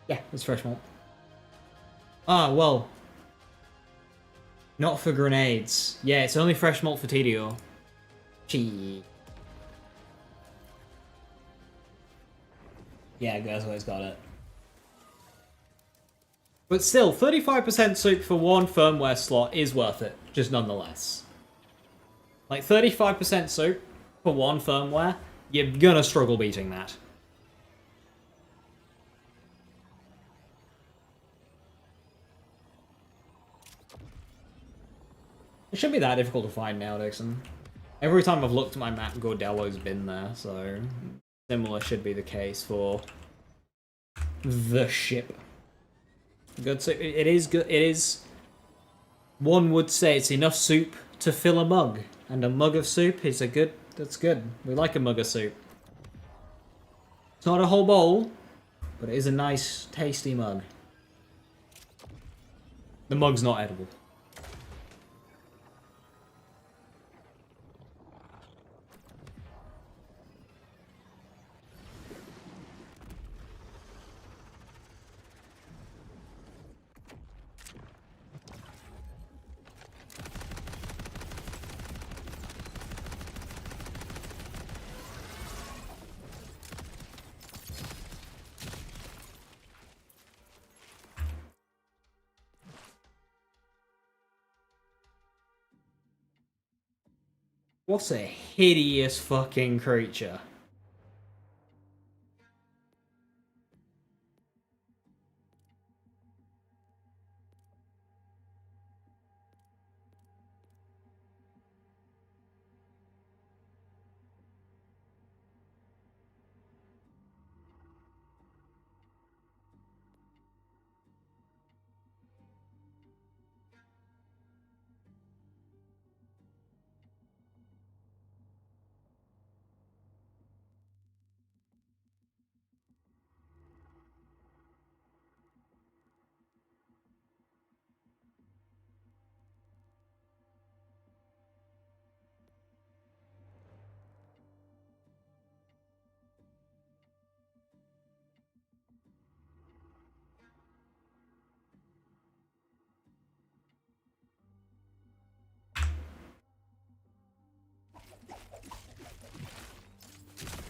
Yeah, it's fresh malt. Ah, well. Not for grenades. Yeah, it's only fresh malt for TDO. Gee. Yeah, that's always got it. But still, 35% soup for one firmware slot is worth it, just nonetheless. Like, 35% soup for one firmware, you're gonna struggle beating that. It shouldn't be that difficult to find now, Dixon. Every time I've looked at my map, Gordello's been there, so similar should be the case for the ship. Good soup. It is good. It is. One would say it's enough soup to fill a mug, and a mug of soup is a good. That's good. We like a mug of soup. It's not a whole bowl, but it is a nice, tasty mug. The mug's not edible. What a hideous fucking creature.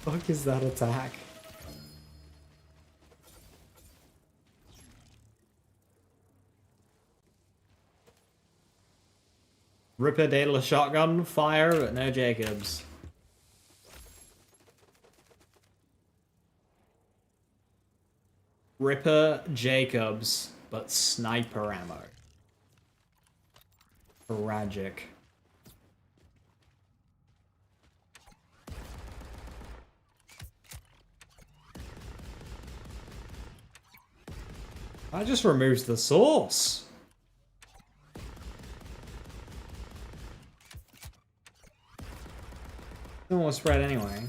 Fuck is that attack? Ripper Data shotgun fire, but no Jacobs. Ripper Jacobs, but sniper ammo. Tragic. That just removes the source. Don't want to spread anyway.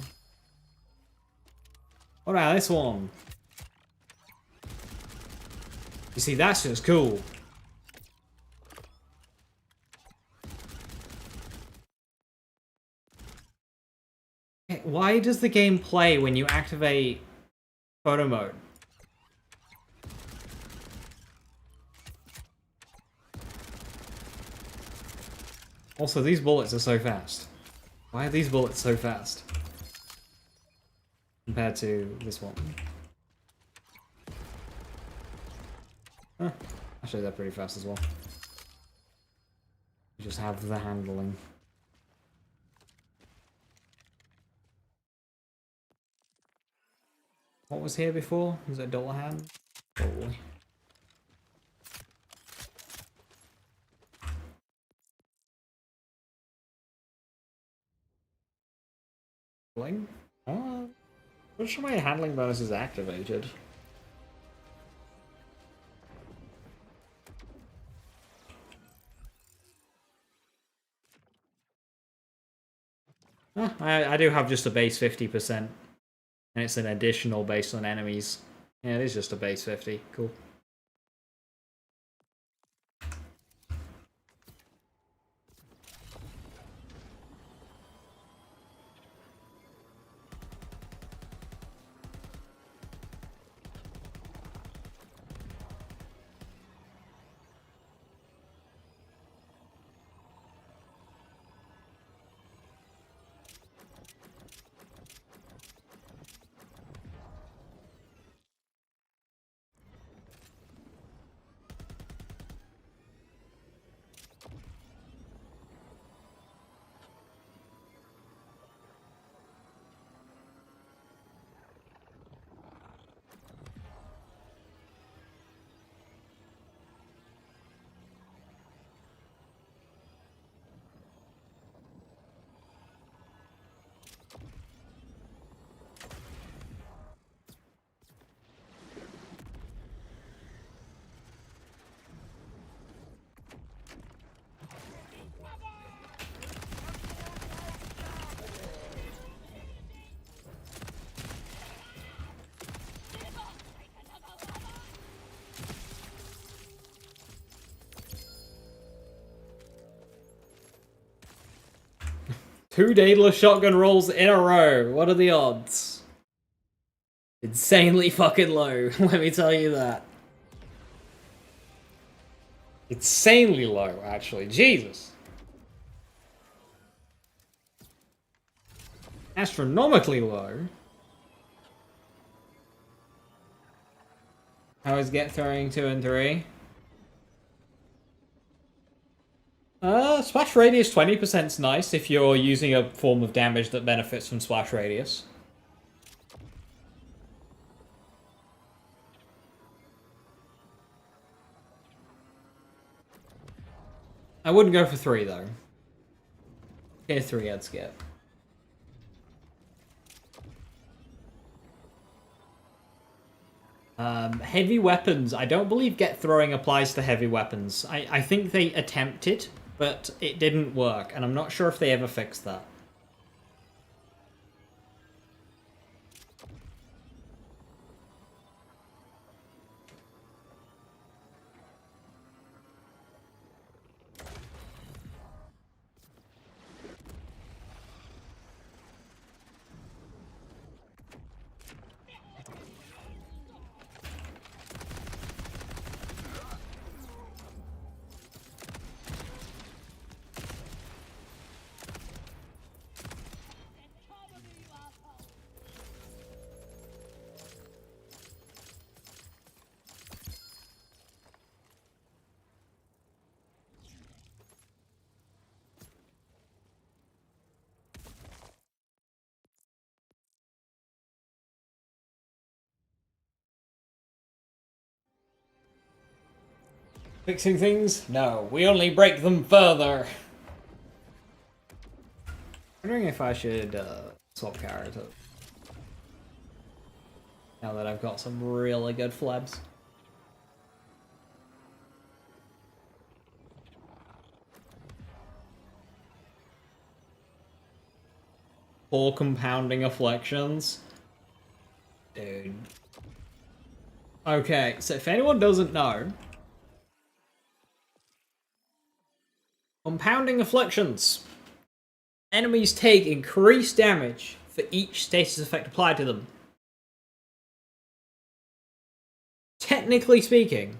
What about this one? You see, that's just cool. Why does the game play when you activate photo mode? Also, these bullets are so fast. Why are these bullets so fast? Compared to this one. Huh. Actually, they're pretty fast as well. You just have the handling. What was here before? Was it a dollar hand? Probably. Handling? Which of my handling bonus is activated? I do have just a base 50%, and it's an additional based on enemies. Yeah, it is just a base 50. Cool. Two Daedalus shotgun rolls in a row. What are the odds? Insanely fucking low, let me tell you that. Insanely low, actually. Jesus. Astronomically low. How is get throwing 2 and 3? Splash radius 20% is nice if you're using a form of damage that benefits from splash radius. I wouldn't go for 3 though. Tier 3 I'd skip. Heavy weapons. I don't believe get throwing applies to heavy weapons. I think they attempted, but it didn't work, and I'm not sure if they ever fixed that. Fixing things? No, we only break them further. I'm wondering if I should swap character. Now that I've got some really good flabs. Four compounding afflictions. Dude. Okay, so if anyone doesn't know, compounding afflictions. Enemies take increased damage for each status effect applied to them. Technically speaking,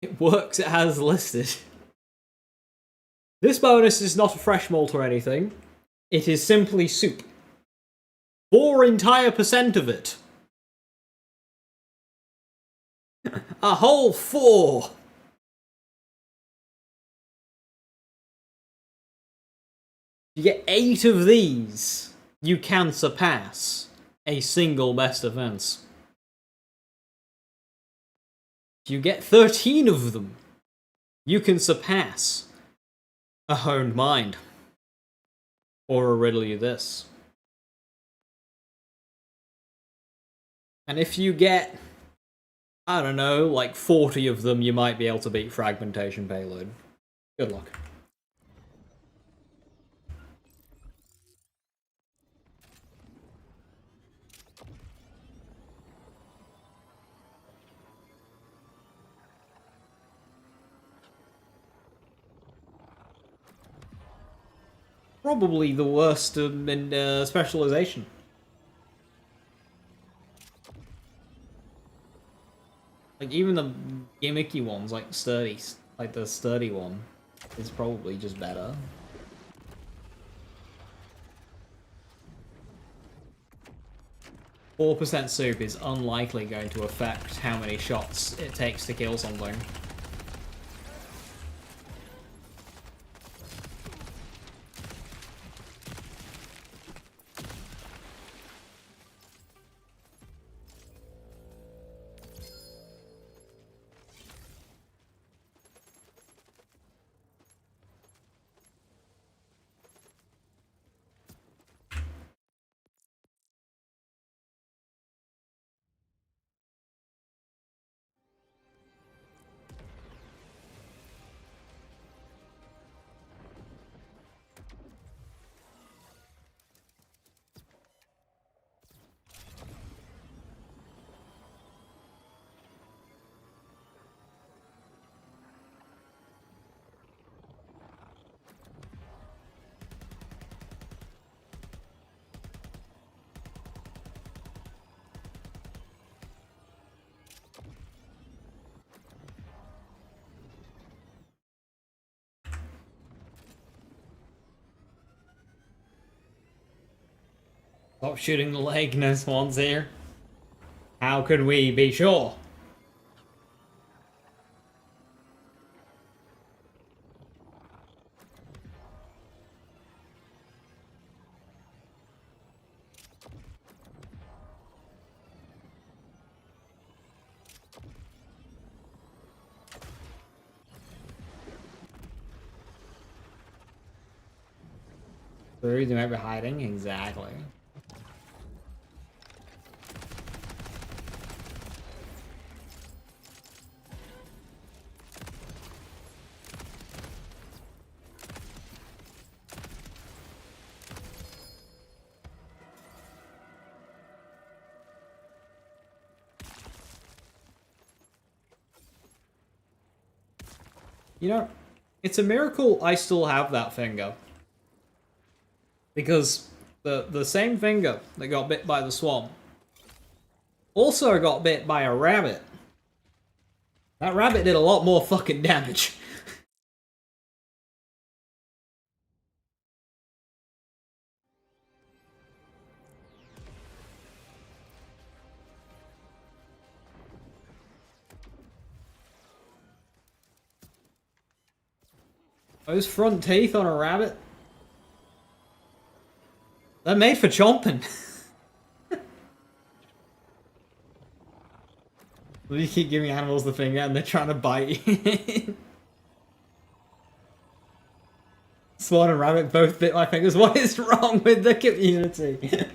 it works as listed. This bonus is not a fresh malt or anything. It is simply soup. 4 entire percent of it. A whole 4! You get 8 of these, you can surpass a single best offense. If you get 13 of them, you can surpass a honed mind. Or a riddle you this. And if you get, I don't know, like 40 of them, you might be able to beat Fragmentation Payload. Good luck. probably the worst in specialization. Like, even the gimmicky ones, like sturdy, like the sturdy one, is probably just better. %4 soup is unlikely going to affect how many shots it takes to kill something. Stop shooting the leg, no swans here. How can we be sure? Through, they might be hiding, exactly. You know, it's a miracle I still have that finger. Because the same finger that got bit by the swamp also got bit by a rabbit. That rabbit did a lot more fucking damage. Those front teeth on a rabbit? They're made for chomping. You keep giving animals the finger and they're trying to bite you. Swan and rabbit both bit my fingers. What is wrong with the community?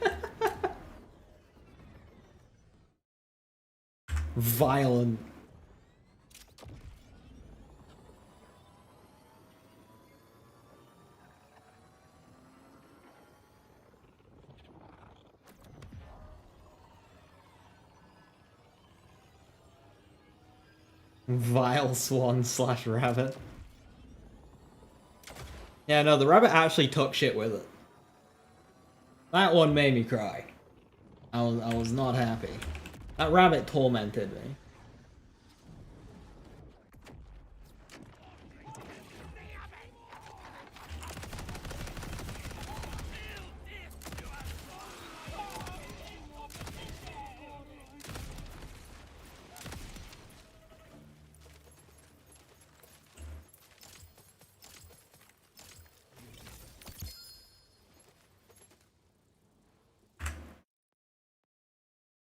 Violent. Vile swan slash rabbit. Yeah, no, the rabbit actually took shit with it. That one made me cry. I was not happy. That rabbit tormented me.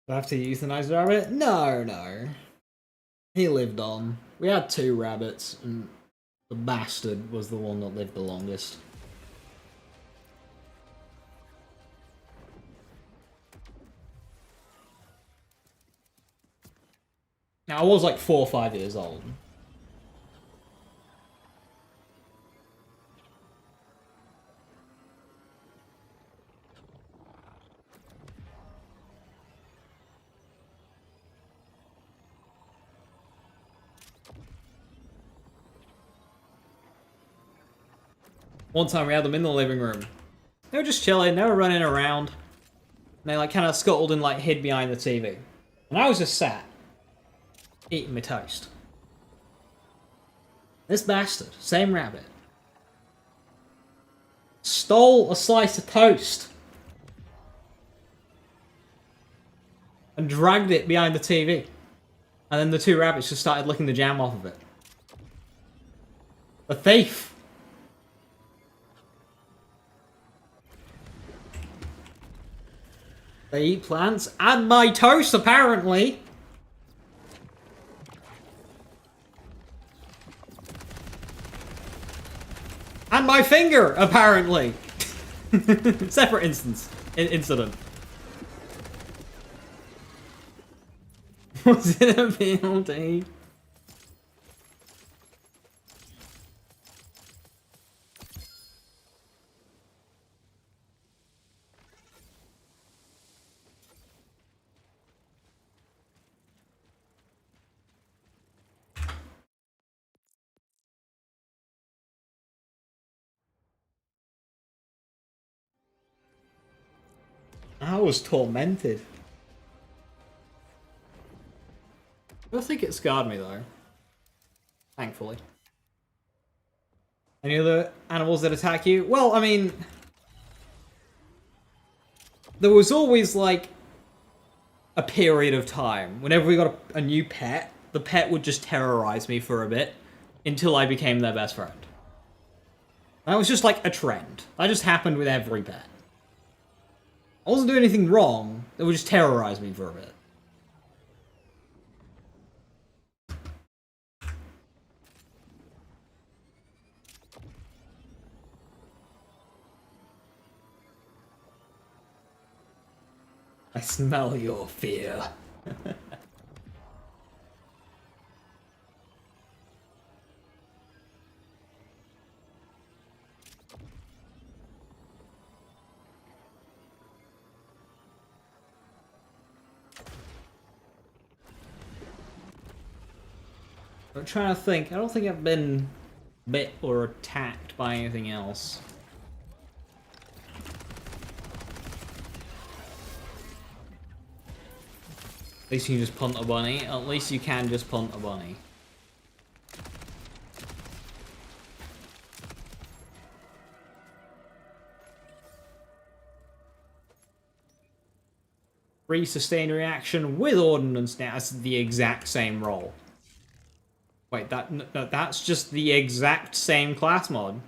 Do I have to euthanize the rabbit? No, no. He lived on. We had 2 rabbits, and the bastard was the one that lived the longest. Now, I was like 4 or 5 years old. One time we had them in the living room. They were just chilling, they were running around. And they like kind of scuttled and like hid behind the TV. And I was just sat, eating my toast. This bastard, same rabbit, stole a slice of toast and dragged it behind the TV. And then the two rabbits just started licking the jam off of it. A thief! They eat plants and my toast, apparently! And my finger, apparently! Separate incident. Was it a penalty? I was tormented. I don't think it scarred me though. Thankfully. Any other animals that attack you? Well, I mean, there was always like a period of time. Whenever we got a new pet, the pet would just terrorize me for a bit until I became their best friend. That was just like a trend. That just happened with every pet. I wasn't doing anything wrong, they would just terrorize me for a bit. I smell your fear. I'm trying to think. I don't think I've been bit or attacked by anything else. At least you can just punt a bunny. At least you can just punt a bunny. Free sustained reaction with ordnance now. That's the exact same roll. Wait, that's just the exact same class mod.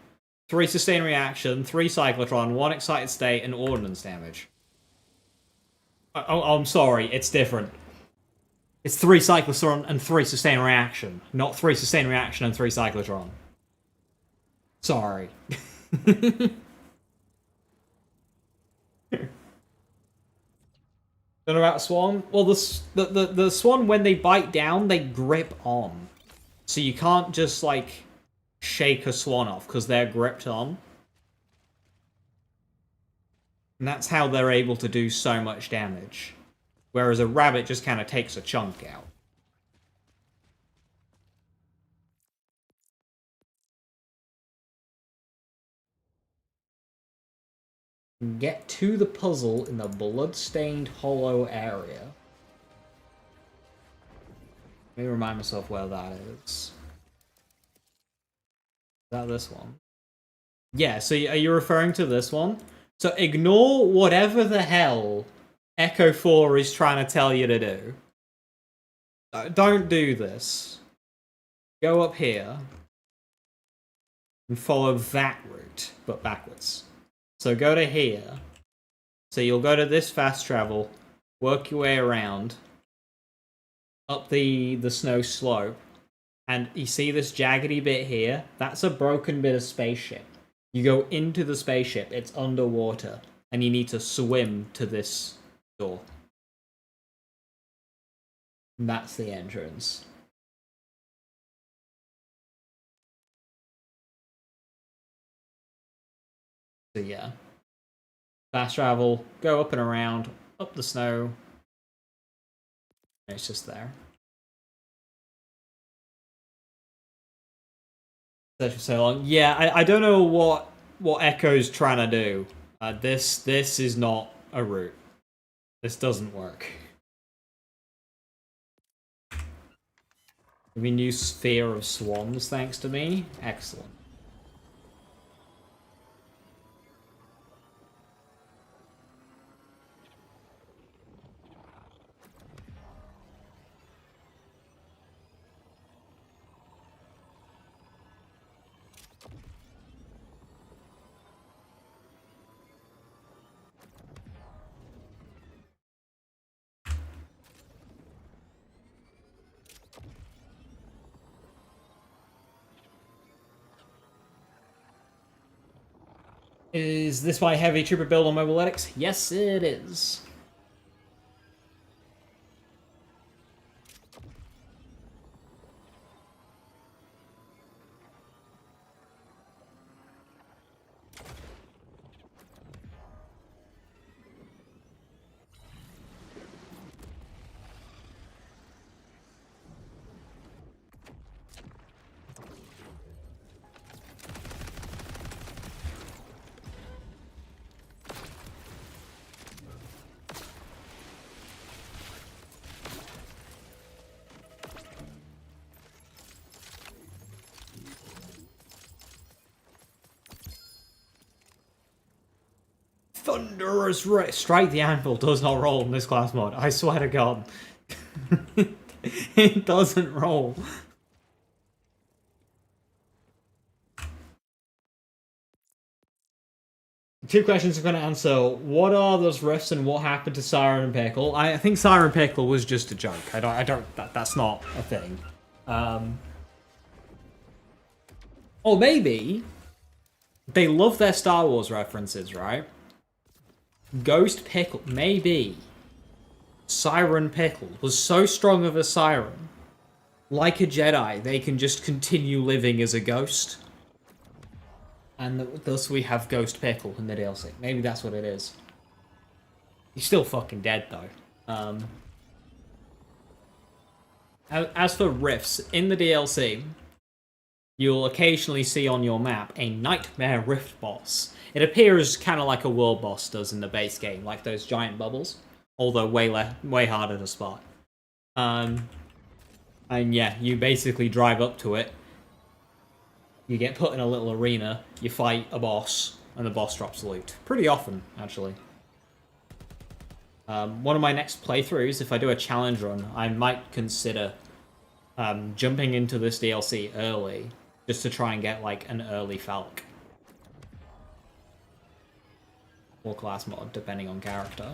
3 sustained reaction, 3 cyclotron, 1 excited state, and ordnance damage. I'm sorry, it's different. It's 3 cyclotron and 3 sustained reaction, not 3 sustained reaction and 3 cyclotron. Sorry. Don't know about swan? Well, the swan, when they bite down, they grip on. So you can't just, like, shake a swan off, because they're gripped on. And that's how they're able to do so much damage. Whereas a rabbit just kind of takes a chunk out. Get to the puzzle in the blood-stained hollow area. Let me remind myself where that is. Is that this one? Yeah, so are you referring to this one? So ignore whatever the hell Echo 4 is trying to tell you to do. Don't do this. Go up here and follow that route, but backwards. So go to here. So you'll go to this fast travel, work your way around, up the snow slope, and you see this jaggedy bit here? That's a broken bit of spaceship. You go into the spaceship, it's underwater, and you need to swim to this door. And that's the entrance. So yeah. Fast travel, go up and around, up the snow. It's just there. Search for so long. Yeah, I don't know what Echo's trying to do. This is not a route. This doesn't work. We new sphere of swans thanks to me. Excellent. Is this my heavy trooper build on Mobiletics? Yes, it is. Thunderous Strike the Anvil does not roll in this class mod. I swear to God. It doesn't roll. Two questions I'm going to answer. What are those rifts and what happened to Siren and Pickle? I think Siren and Pickle was just a joke. That's not a thing. Or maybe they love their Star Wars references, right? Ghost Pickle, maybe Siren Pickle was so strong of a siren, like a Jedi, they can just continue living as a ghost. And thus we have Ghost Pickle in the DLC. Maybe that's what it is. He's still fucking dead, though. As for rifts, in the DLC, you'll occasionally see on your map a Nightmare Rift boss. It appears kind of like a world boss does in the base game, like those giant bubbles, although way harder to spot. And yeah, you basically drive up to it. You get put in a little arena, you fight a boss, and the boss drops loot. Pretty often, actually. One of my next playthroughs, if I do a challenge run, I might consider jumping into this DLC early, just to try and get, like, an early Falc. Or class mod, depending on character.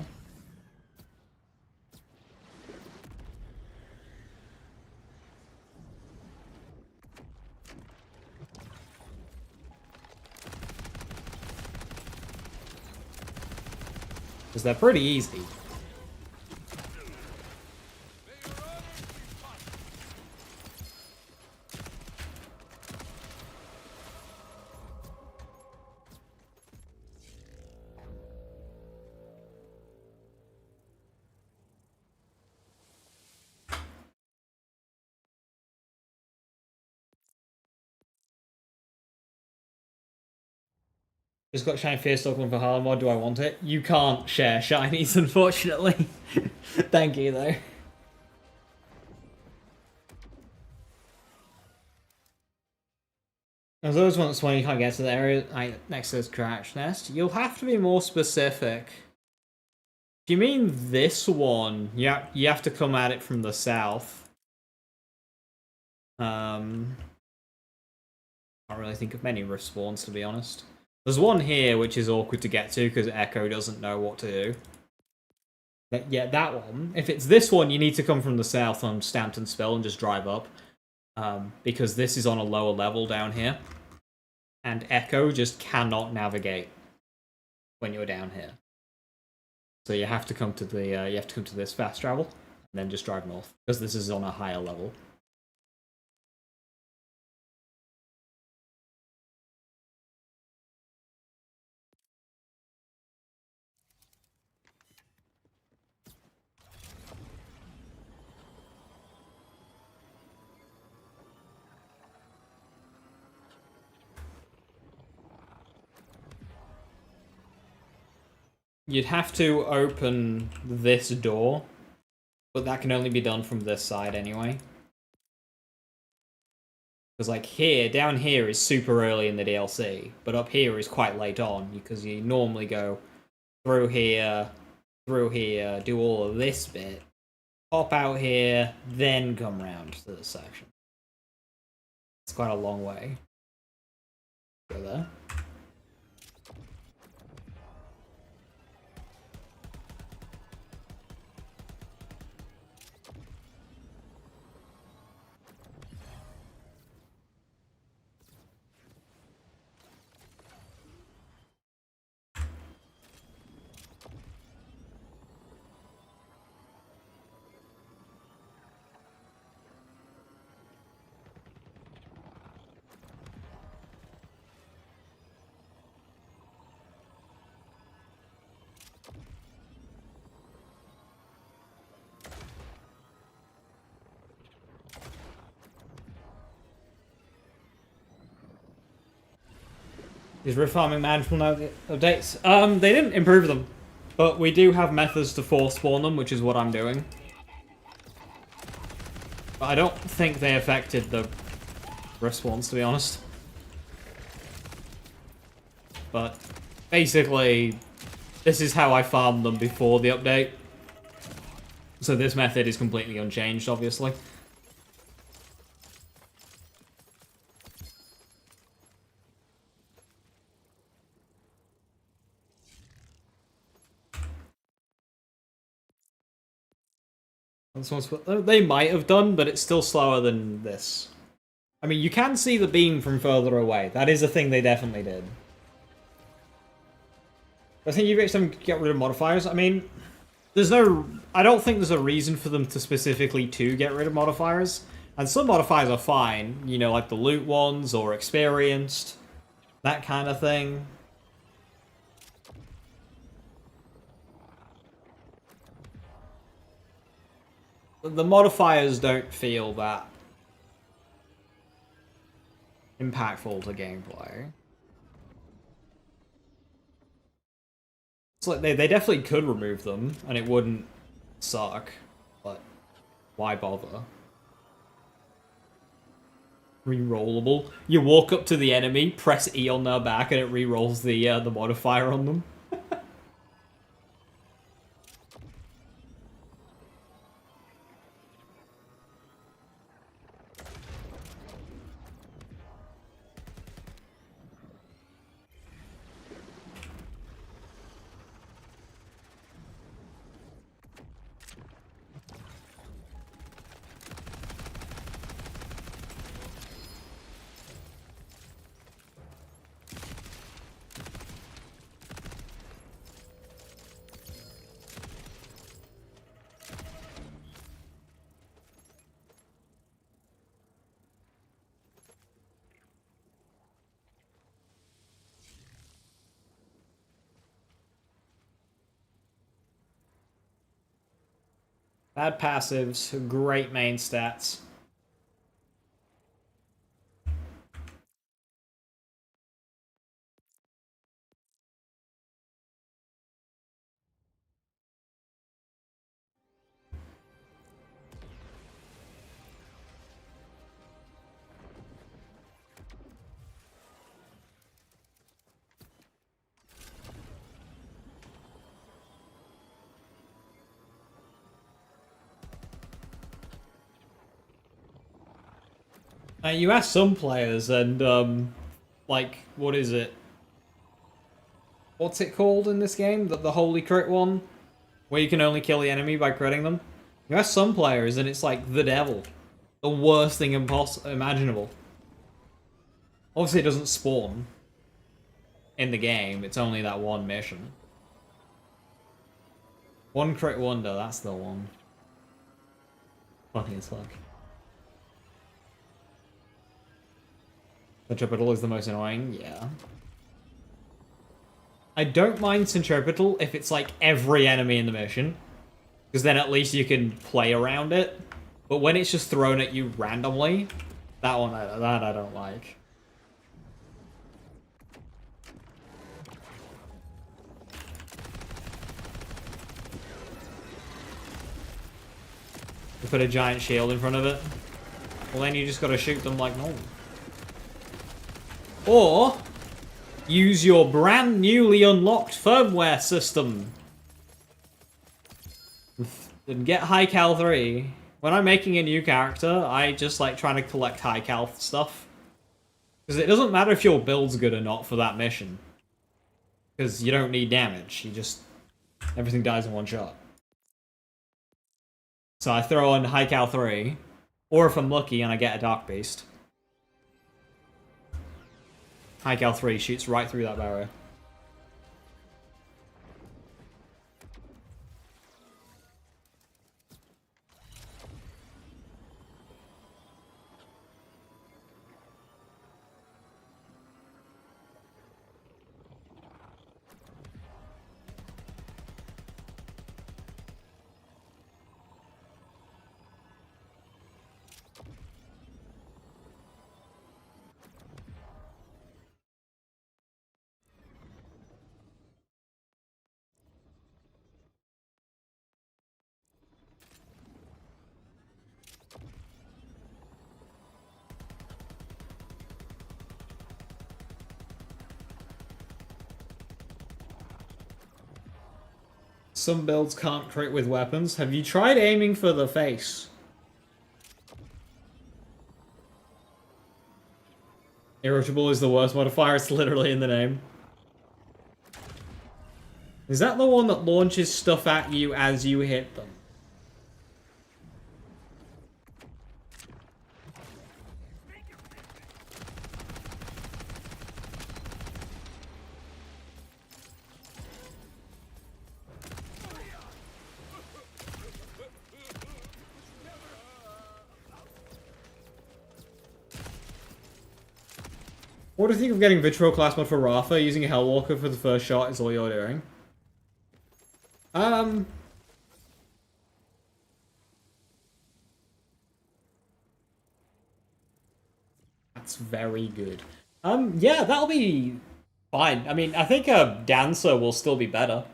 Because they're pretty easy. Just got Shiny Fierce Stockman for Harlem mod. Do I want it? You can't share shinies, unfortunately. Thank you, though. There's always once when you can't get to the area next to this crash nest. You'll have to be more specific. Do you mean this one? Yeah, you have to come at it from the south. Can't really think of many respawns, to be honest. There's one here which is awkward to get to because Echo doesn't know what to do. But yeah, that one. If it's this one, you need to come from the south on Stampton Spill and just drive up. Because this is on a lower level down here. And Echo just cannot navigate when you're down here. So you have to come to this fast travel and then just drive north because this is on a higher level. you'd have to open this door, but that can only be done from this side anyway. Because like here, down here is super early in the DLC, but up here is quite late on, because you normally go through here, do all of this bit, pop out here, then come round to this section. It's quite a long way. Go there. These rift farming management updates. They didn't improve them, but we do have methods to force spawn them, which is what I'm doing. But I don't think they affected the rift spawns, to be honest. But basically, this is how I farmed them before the update. So this method is completely unchanged, obviously. They might have done, but it's still slower than this. I mean, you can see the beam from further away. That is a thing they definitely did. I think you've got to get rid of modifiers. I mean, I don't think there's a reason for them to specifically get rid of modifiers. And some modifiers are fine, you know, like the loot ones or experienced, that kind of thing. The modifiers don't feel that impactful to gameplay. It's like they definitely could remove them and it wouldn't suck, but why bother? Rerollable. You walk up to the enemy, press E on their back, and it rerolls the modifier on them. Bad passives, great main stats. You ask some players, and like, what is it? What's it called in this game? The holy crit one, where you can only kill the enemy by critting them. You ask some players, and it's like the devil, the worst thing imaginable. Obviously, it doesn't spawn in the game. It's only that one mission. One crit wonder. That's the one. Funny as fuck. Centripetal is the most annoying, yeah. I don't mind Centripetal if it's like every enemy in the mission, because then at least you can play around it. But when it's just thrown at you randomly, that I don't like. put a giant shield in front of it. Well, then you just gotta shoot them like normal. Or use your brand newly unlocked firmware system. And get high cal 3. When I'm making a new character, I just like trying to collect high cal stuff. Because it doesn't matter if your build's good or not for that mission. Because you don't need damage. You just... everything dies in one shot. So I throw on high cal 3. Or if I'm lucky and I get a Dark Beast. High cal 3 shoots right through that barrier. Some builds can't crit with weapons. Have you tried aiming for the face? Irritable is the worst modifier, it's literally in the name. Is that the one that launches stuff at you as you hit them? What do you think of getting Vitriol class mod for Rafa? Using a Hellwalker for the first shot is all you're doing. That's very good. Yeah, that'll be fine. I mean, I think a Dancer will still be better.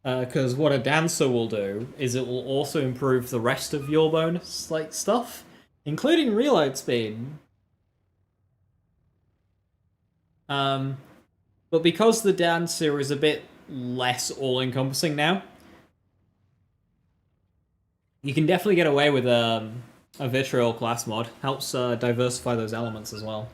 Because what a Dancer will do is it will also improve the rest of your bonus, like, stuff. Including reload speed. But because the Dancer is a bit less all-encompassing now, you can definitely get away with a Vitriol class mod. Helps diversify those elements as well.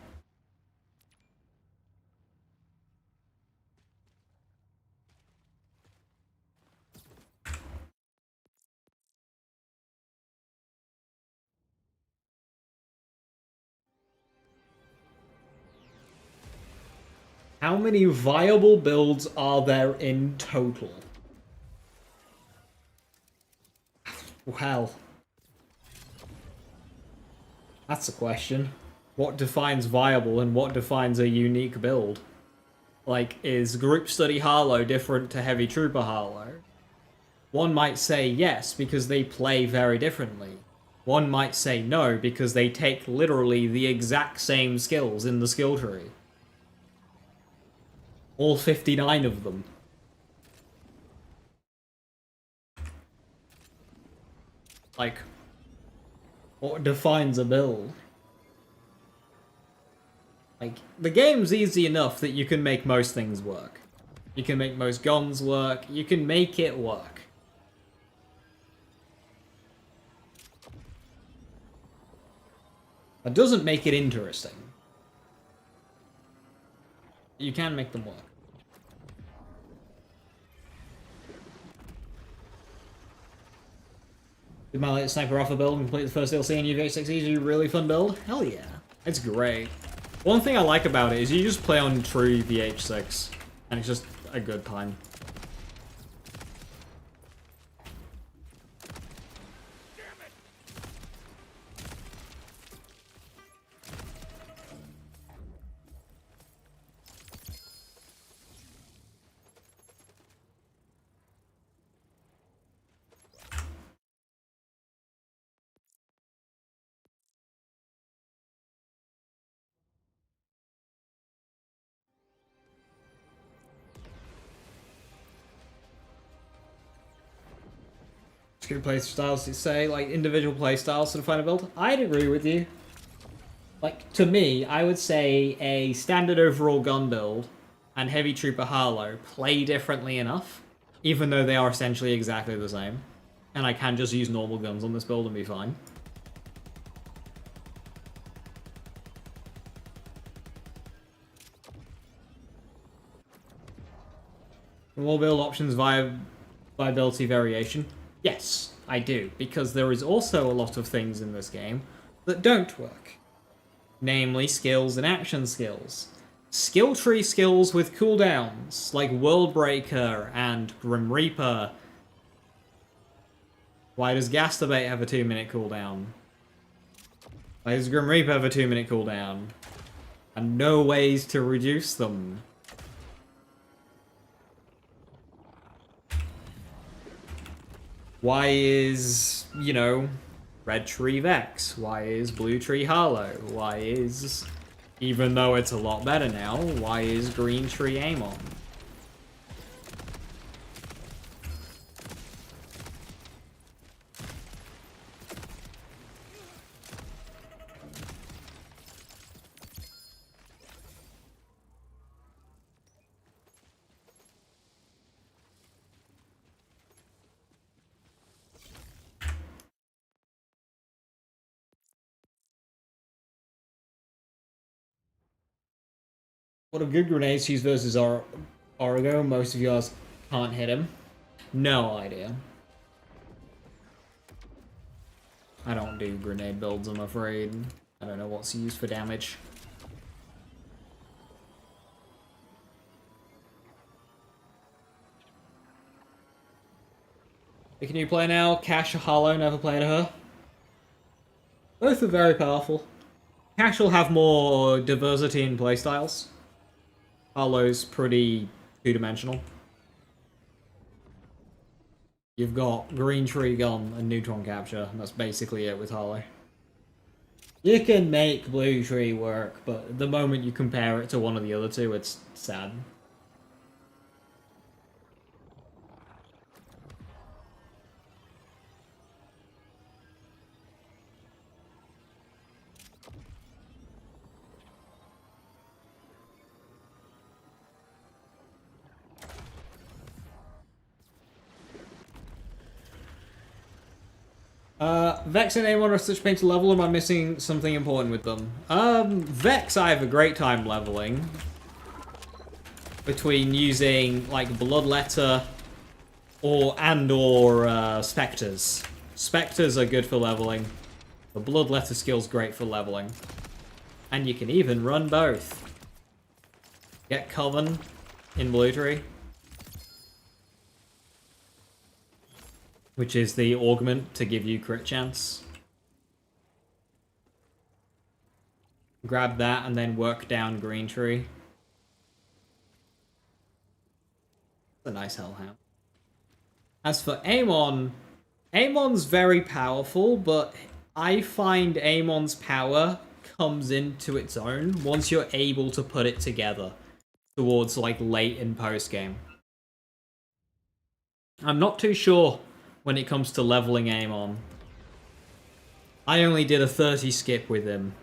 How many viable builds are there in total? Well, that's a question. What defines viable and what defines a unique build? Like, is Group Study Harlow different to Heavy Trooper Harlow? One might say yes, because they play very differently. One might say no, because they take literally the exact same skills in the skill tree. All 59 of them. Like, what defines a build? Like, the game's easy enough that you can make most things work. You can make most guns work, you can make it work. That doesn't make it interesting. You can make them work. Did my latest Sniper Alpha build and complete the first DLC in UV6 easy, really fun build? Hell yeah. It's great. One thing I like about it is you just play on true VH6, and it's just a good time. Two play styles to say, like, individual play styles to define a build. I'd agree with you. Like, to me, I would say a standard overall gun build and Heavy Trooper Harlow play differently enough, even though they are essentially exactly the same. And I can just use normal guns on this build and be fine. More build options via viability variation? Yes, I do, because there is also a lot of things in this game that don't work. Namely, skills and action skills. Skill tree skills with cooldowns, like World Breaker and Grim Reaper. Why does Gastabate have a 2-minute cooldown? Why does Grim Reaper have a 2-minute cooldown? And no ways to reduce them. Why is, you know, Red Tree Vex? Why is Blue Tree Harlow? Why is, even though it's a lot better now, why is Green Tree Amon? What a good grenades use versus Origo. Most of yours can't hit him. No idea. I don't do grenade builds, I'm afraid. I don't know what's used for damage. Can you play now? Cash or Harlow, never played her. Both are very powerful. Cash will have more diversity in playstyles. Harlow's pretty two-dimensional. You've got Green Tree Gun and Neutron Capture, and that's basically it with Harlow. You can make Blue Tree work, but the moment you compare it to one of the other two, it's sad. Vex and Amon are such pain to level, or am I missing something important with them? Vex I have a great time leveling. Between using, like, Bloodletter or Spectres. Spectres are good for leveling. The Bloodletter skill's great for leveling. And you can even run both. Get Coven in Blue Tree. Which is the augment to give you crit chance. Grab that and then work down Green Tree. It's a nice Hellhound. As for Amon, Amon's very powerful, but I find Amon's power comes into its own once you're able to put it together towards, like, late in post-game. I'm not too sure when it comes to leveling Amon. I only did a 30 skip with him,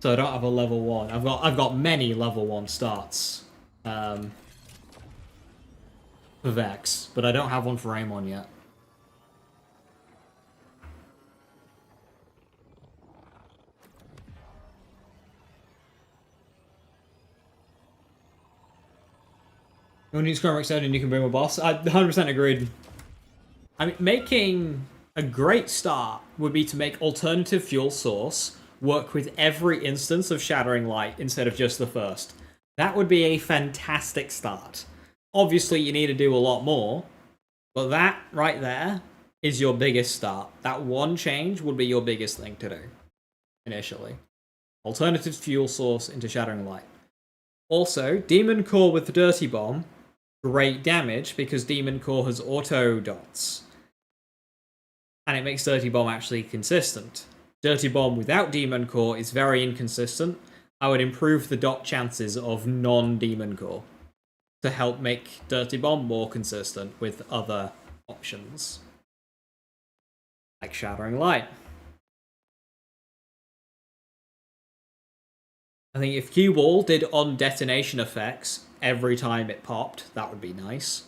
so I don't have a level 1. I've got many level 1 starts for Vex, but I don't have one for Amon yet. When you scrum extended, you can bring a boss. I 100% agreed. I mean, making a great start would be to make alternative fuel source work with every instance of Shattering Light instead of just the first. That would be a fantastic start. Obviously, you need to do a lot more, but that right there is your biggest start. That one change would be your biggest thing to do, initially. Alternative fuel source into Shattering Light. Also, Demon Core with the Dirty Bomb, great damage because Demon Core has auto dots. And it makes Dirty Bomb actually consistent. Dirty Bomb without Demon Core is very inconsistent. I would improve the dot chances of non-Demon Core to help make Dirty Bomb more consistent with other options. Like Shattering Light. I think if Cue Ball did on detonation effects every time it popped, that would be nice.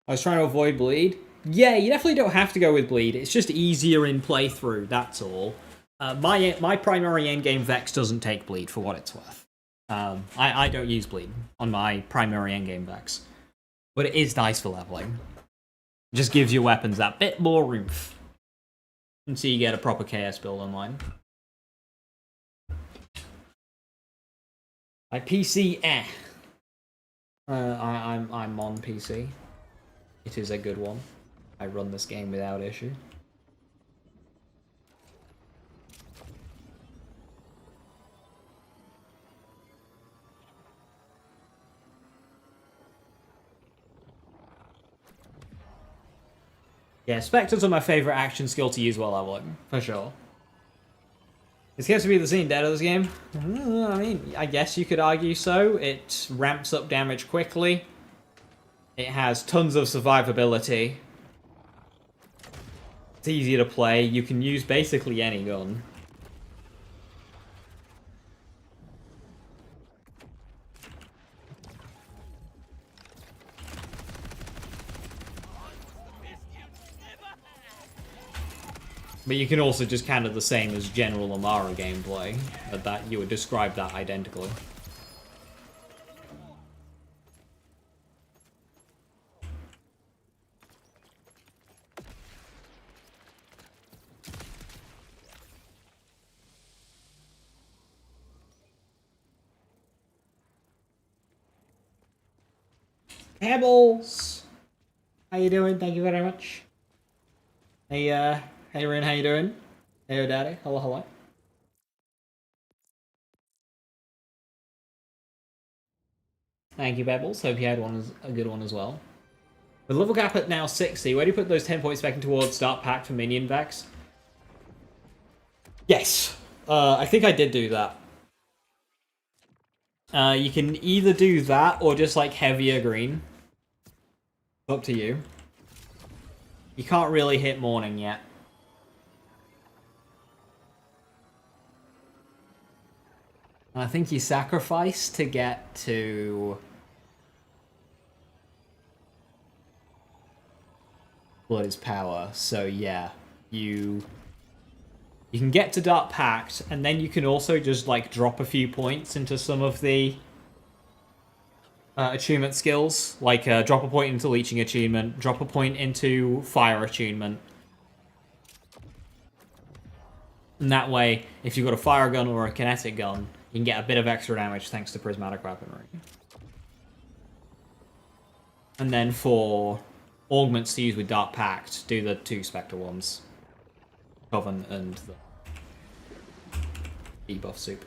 I was trying to avoid bleed. Yeah, you definitely don't have to go with bleed. It's just easier in playthrough, that's all. My primary endgame Vex doesn't take bleed for what it's worth. I don't use bleed on my primary endgame Vex. But it is nice for leveling. It just gives your weapons that bit more oomph. Until you get a proper KS build online. My PC, I'm on PC. It is a good one. I run this game without issue. Yeah, Spectres are my favorite action skill to use while leveling, for sure. It seems to be the scene dead of this game. I mean, I guess you could argue so. It ramps up damage quickly. It has tons of survivability. It's easy to play. You can use basically any gun. But you can also just kind of the same as general Amara gameplay. That you would describe that identically. Pebbles! How you doing? Thank you very much. Hey, hey Rin, how you doing? Hey, Daddy. Hello, hello. Thank you, Pebbles. Hope you had a good one as well. With level cap at now 60, where do you put those 10 points back in towards Start Pack for minion Vex? Yes. I think I did do that. You can either do that or just like heavier green. Up to you. You can't really hit morning yet. I think you sacrifice to get to Blood is Power. So yeah, you can get to Dark Pact, and then you can also just like drop a few points into some of the attunement skills, like drop a point into Leeching attunement, drop a point into Fire attunement. And that way, if you've got a fire gun or a kinetic gun, you can get a bit of extra damage thanks to prismatic weaponry. And then for augments to use with Dark Pact, do the 2 Spectre ones. Coven and the debuff soup.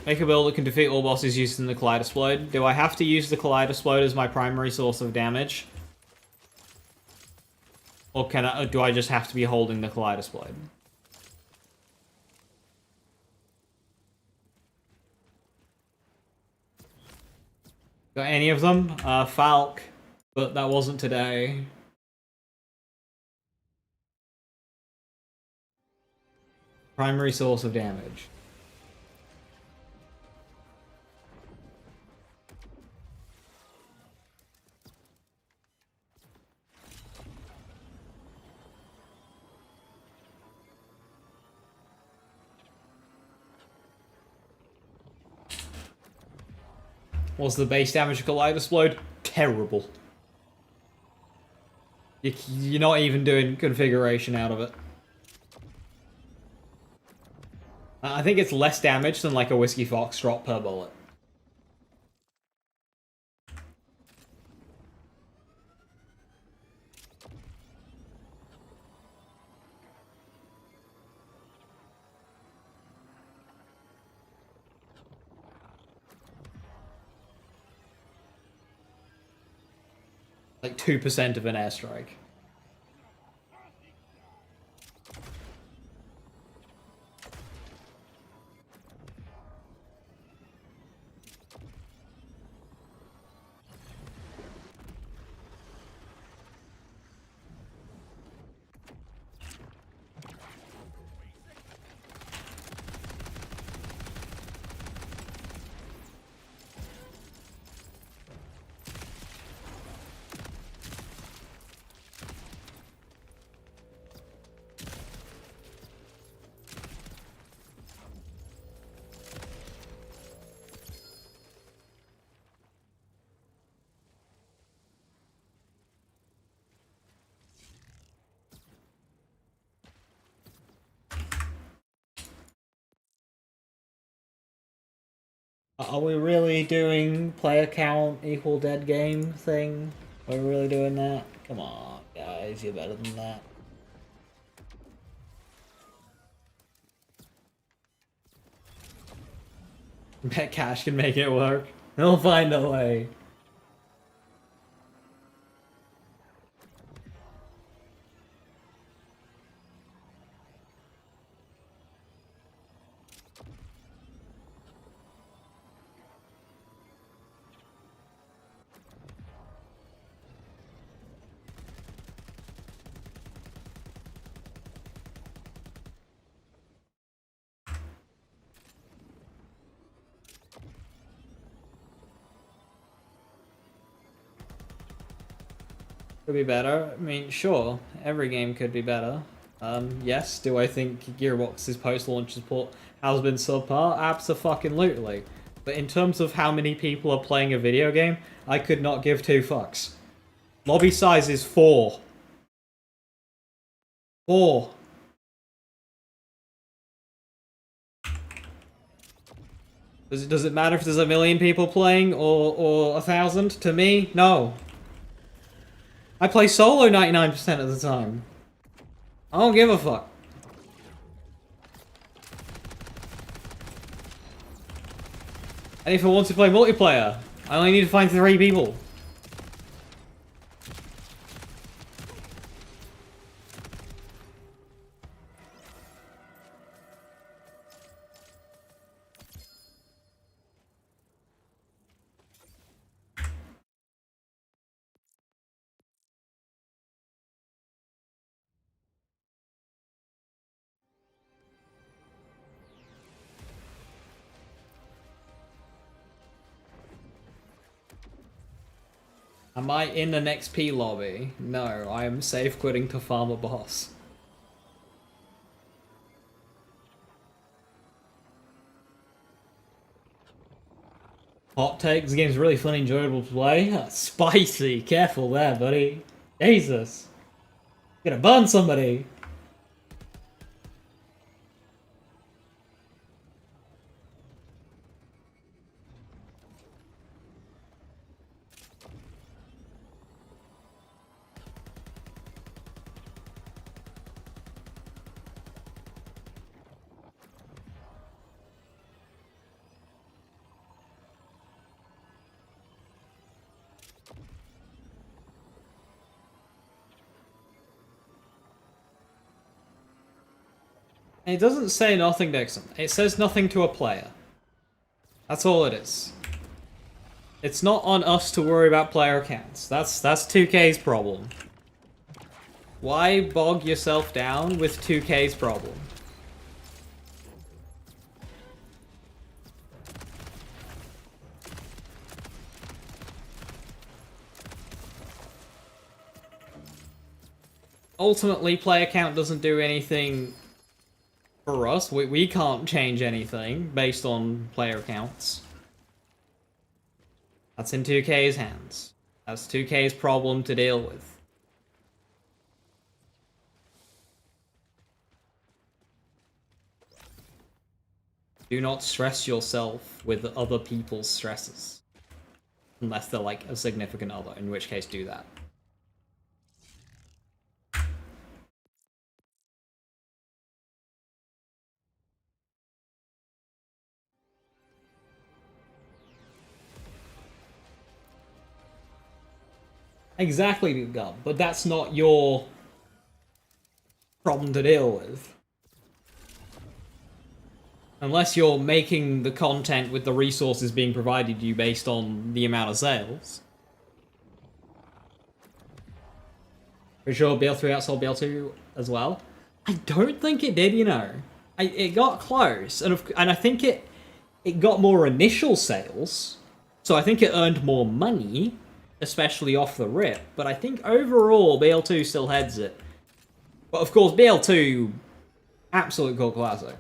Make a build that can defeat all bosses using the Kaleidosplode. Do I have to use the Kaleidosplode as my primary source of damage? Or do I just have to be holding the Kaleidosplode? Got any of them? Falk, but that wasn't today. Primary source of damage. What's the base damage of Kaleidosplode? Terrible. You're not even doing configuration out of it. I think it's less damage than like a Whiskey Foxtrot per bullet. Like 2% of an airstrike. Are we really doing player count equal dead game thing? Are we really doing that? Come on, guys, you're better than that. Bet Cash can make it work. He'll find a way. Could be better. I mean, sure, every game could be better. Yes, do I think Gearbox's post-launch support has been subpar? Abso-fucking-lutely. But in terms of how many people are playing a video game, I could not give two fucks. Lobby size is 4. 4. Does it matter if there's a million people playing or 1,000? To me, no. I play solo 99% of the time. I don't give a fuck. And if I want to play multiplayer, I only need to find 3 people. Am I in an XP lobby? No, I am safe quitting to farm a boss. Hot takes, the game's really fun and enjoyable to play. Spicy, careful there, buddy. Jesus. You're gonna burn somebody. It doesn't say nothing, Dixon. It says nothing to a player. That's all it is. It's not on us to worry about player counts. That's 2K's problem. Why bog yourself down with 2K's problem? Ultimately, player count doesn't do anything for us. We can't change anything based on player counts. That's in 2K's hands. That's 2K's problem to deal with. Do not stress yourself with other people's stresses. Unless they're like a significant other, in which case do that. Exactly, Gum. But that's not your problem to deal with. Unless you're making the content with the resources being provided you based on the amount of sales. For sure, BL3 outsold BL2 as well. I don't think it did, you know. It got close, and I think it got more initial sales, so I think it earned more money, especially off the rip. But I think overall, BL2 still heads it. But of course, BL2, absolute cult classic.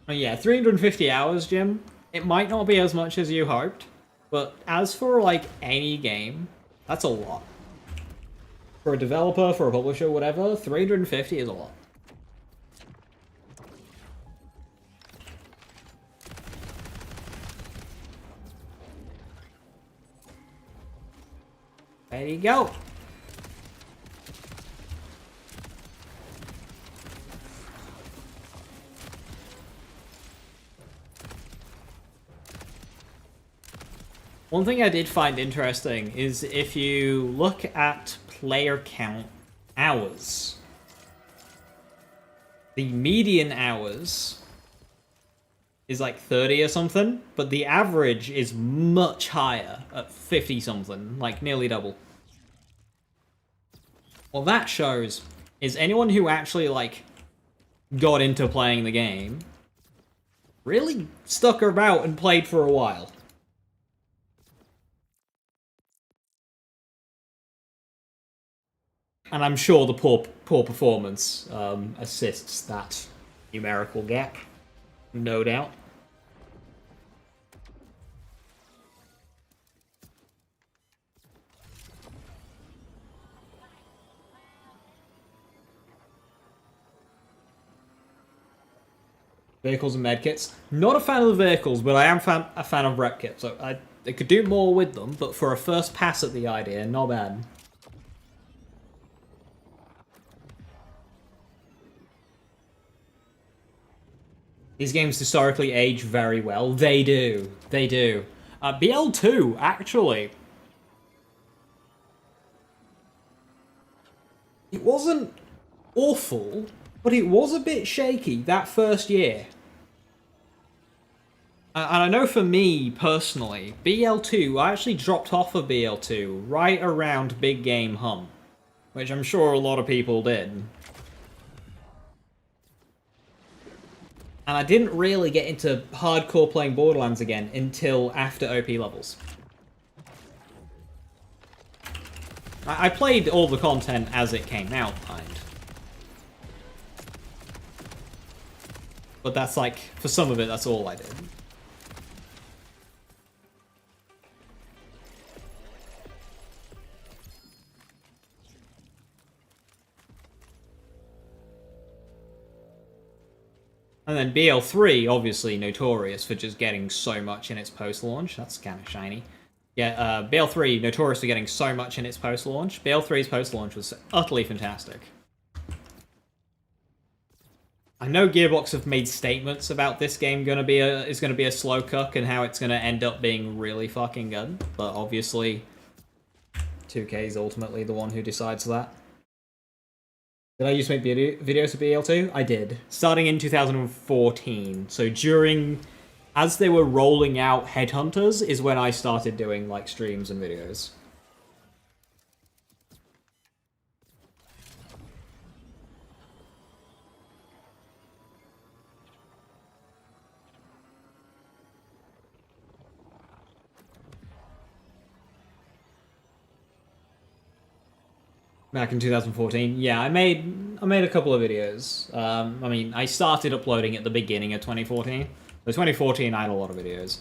Yeah, 350 hours, Jim. It might not be as much as you hoped, but as for, like, any game, that's a lot. For a developer, for a publisher, whatever, 350 is a lot. There you go. One thing I did find interesting is if you look at player count hours, the median hours is like 30 or something, but the average is much higher at 50 something, like nearly double. What that shows is anyone who actually, like, got into playing the game really stuck about and played for a while. And I'm sure the poor performance assists that numerical gap, no doubt. Vehicles and medkits. Not a fan of the vehicles, but I am a fan of rep kits. So they could do more with them, but for a first pass at the idea, not bad. These games historically age very well. They do. They do. BL2, actually. It wasn't awful, but it was a bit shaky that first year. And I know for me, personally, BL2, I actually dropped off of BL2 right around Big Game Hunt, which I'm sure a lot of people did. And I didn't really get into hardcore playing Borderlands again until after OP levels. I played all the content as it came out, mind. But that's like, for some of it, that's all I did. And then BL3, obviously notorious for just getting so much in its post-launch. That's kind of shiny. Yeah, BL3, notorious for getting so much in its post-launch. BL3's post-launch was utterly fantastic. I know Gearbox have made statements about this game is gonna be a slow cook and how it's gonna end up being really fucking good, but obviously 2K is ultimately the one who decides that. Did I used to make videos for BL2? I did. Starting in 2014. So as they were rolling out Headhunters is when I started doing, like, streams and videos. Back in 2014, yeah, I made a couple of videos. I mean, I started uploading at the beginning of 2014. So 2014, I had a lot of videos.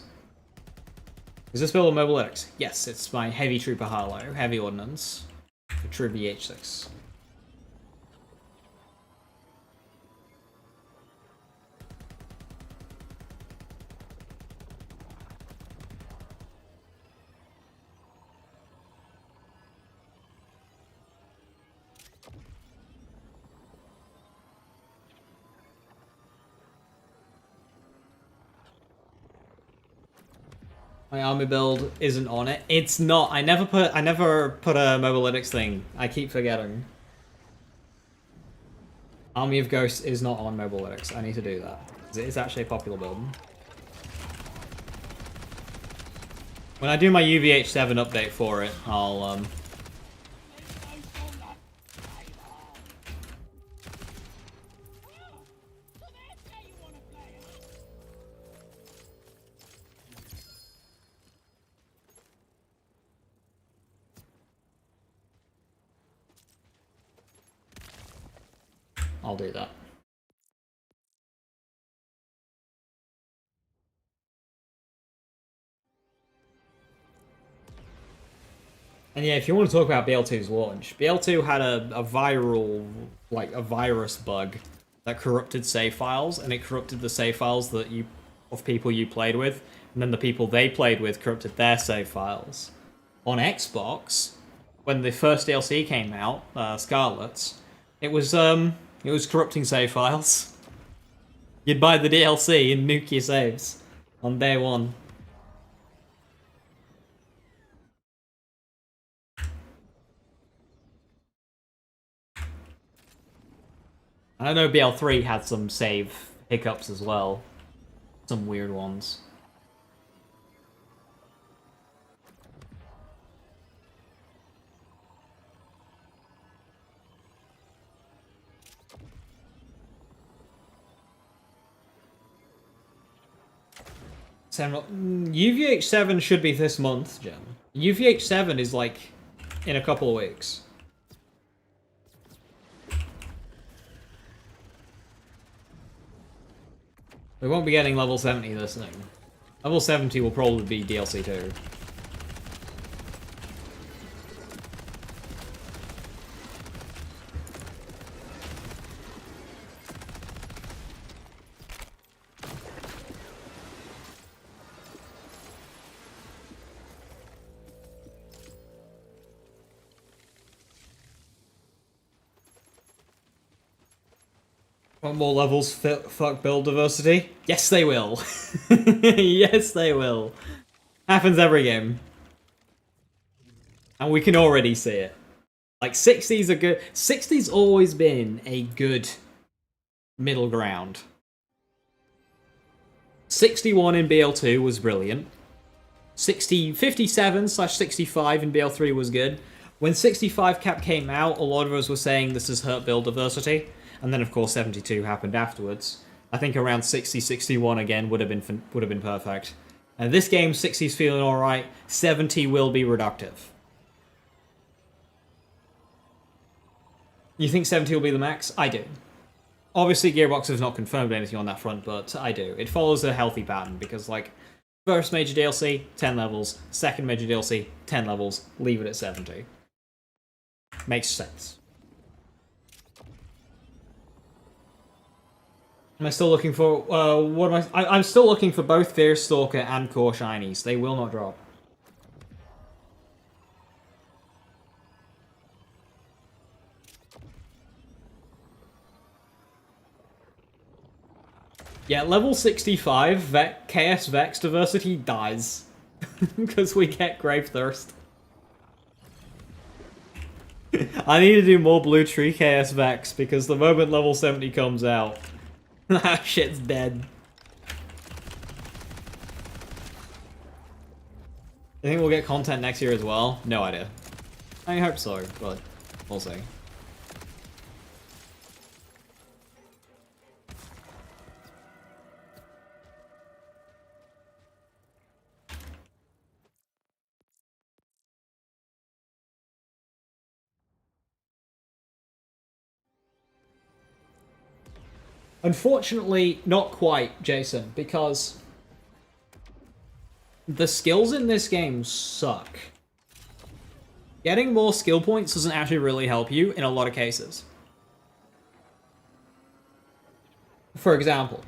Is this build a mobile Linux? Yes, it's my Heavy Trooper Harlow, Heavy Ordnance, for True BH6. My army build isn't on it. It's not. I never put a Mobalytics thing. I keep forgetting. Army of Ghosts is not on Mobalytics. I need to do that. It is actually a popular build. When I do my UVH7 update for it, I'll do that. And yeah, if you want to talk about BL2's launch, BL2 had a viral, like a virus bug that corrupted save files, and it corrupted the save files of people you played with, and then the people they played with corrupted their save files. On Xbox, when the first DLC came out, Scarlet's, it was corrupting save files. You'd buy the DLC and nuke your saves on day one. I know BL3 had some save hiccups as well. Some weird ones. UVH7 should be this month, Jim. UVH7 is like in a couple of weeks. We won't be getting level 70 this thing. Level 70 will probably be DLC 2. Want more levels fuck build diversity? Yes, they will. Yes, they will. Happens every game. And we can already see it. Like, 60s are good. 60s always been a good middle ground. 61 in BL2 was brilliant. 57/65 in BL3 was good. When 65 cap came out, a lot of us were saying this has hurt build diversity. And then, of course, 72 happened afterwards. I think around 60/61 again would have been perfect. And this game, 60's feeling alright. 70 will be reductive. You think 70 will be the max? I do. Obviously, Gearbox has not confirmed anything on that front, but I do. It follows a healthy pattern, because, like, first major DLC, 10 levels. Second major DLC, 10 levels. Leave it at 70. Makes sense. Am I still looking for, what am I'm still looking for both Fierce Stalker and Core Shinies. They will not drop. Yeah, level 65, KS Vex diversity dies. Because we get Grave Thirst. I need to do more Blue Tree KS Vex, because the moment level 70 comes out, that shit's dead. I think we'll get content next year as well. No idea. I hope so, but we'll see. Unfortunately, not quite, Jason, because the skills in this game suck. Getting more skill points doesn't actually really help you in a lot of cases. For example,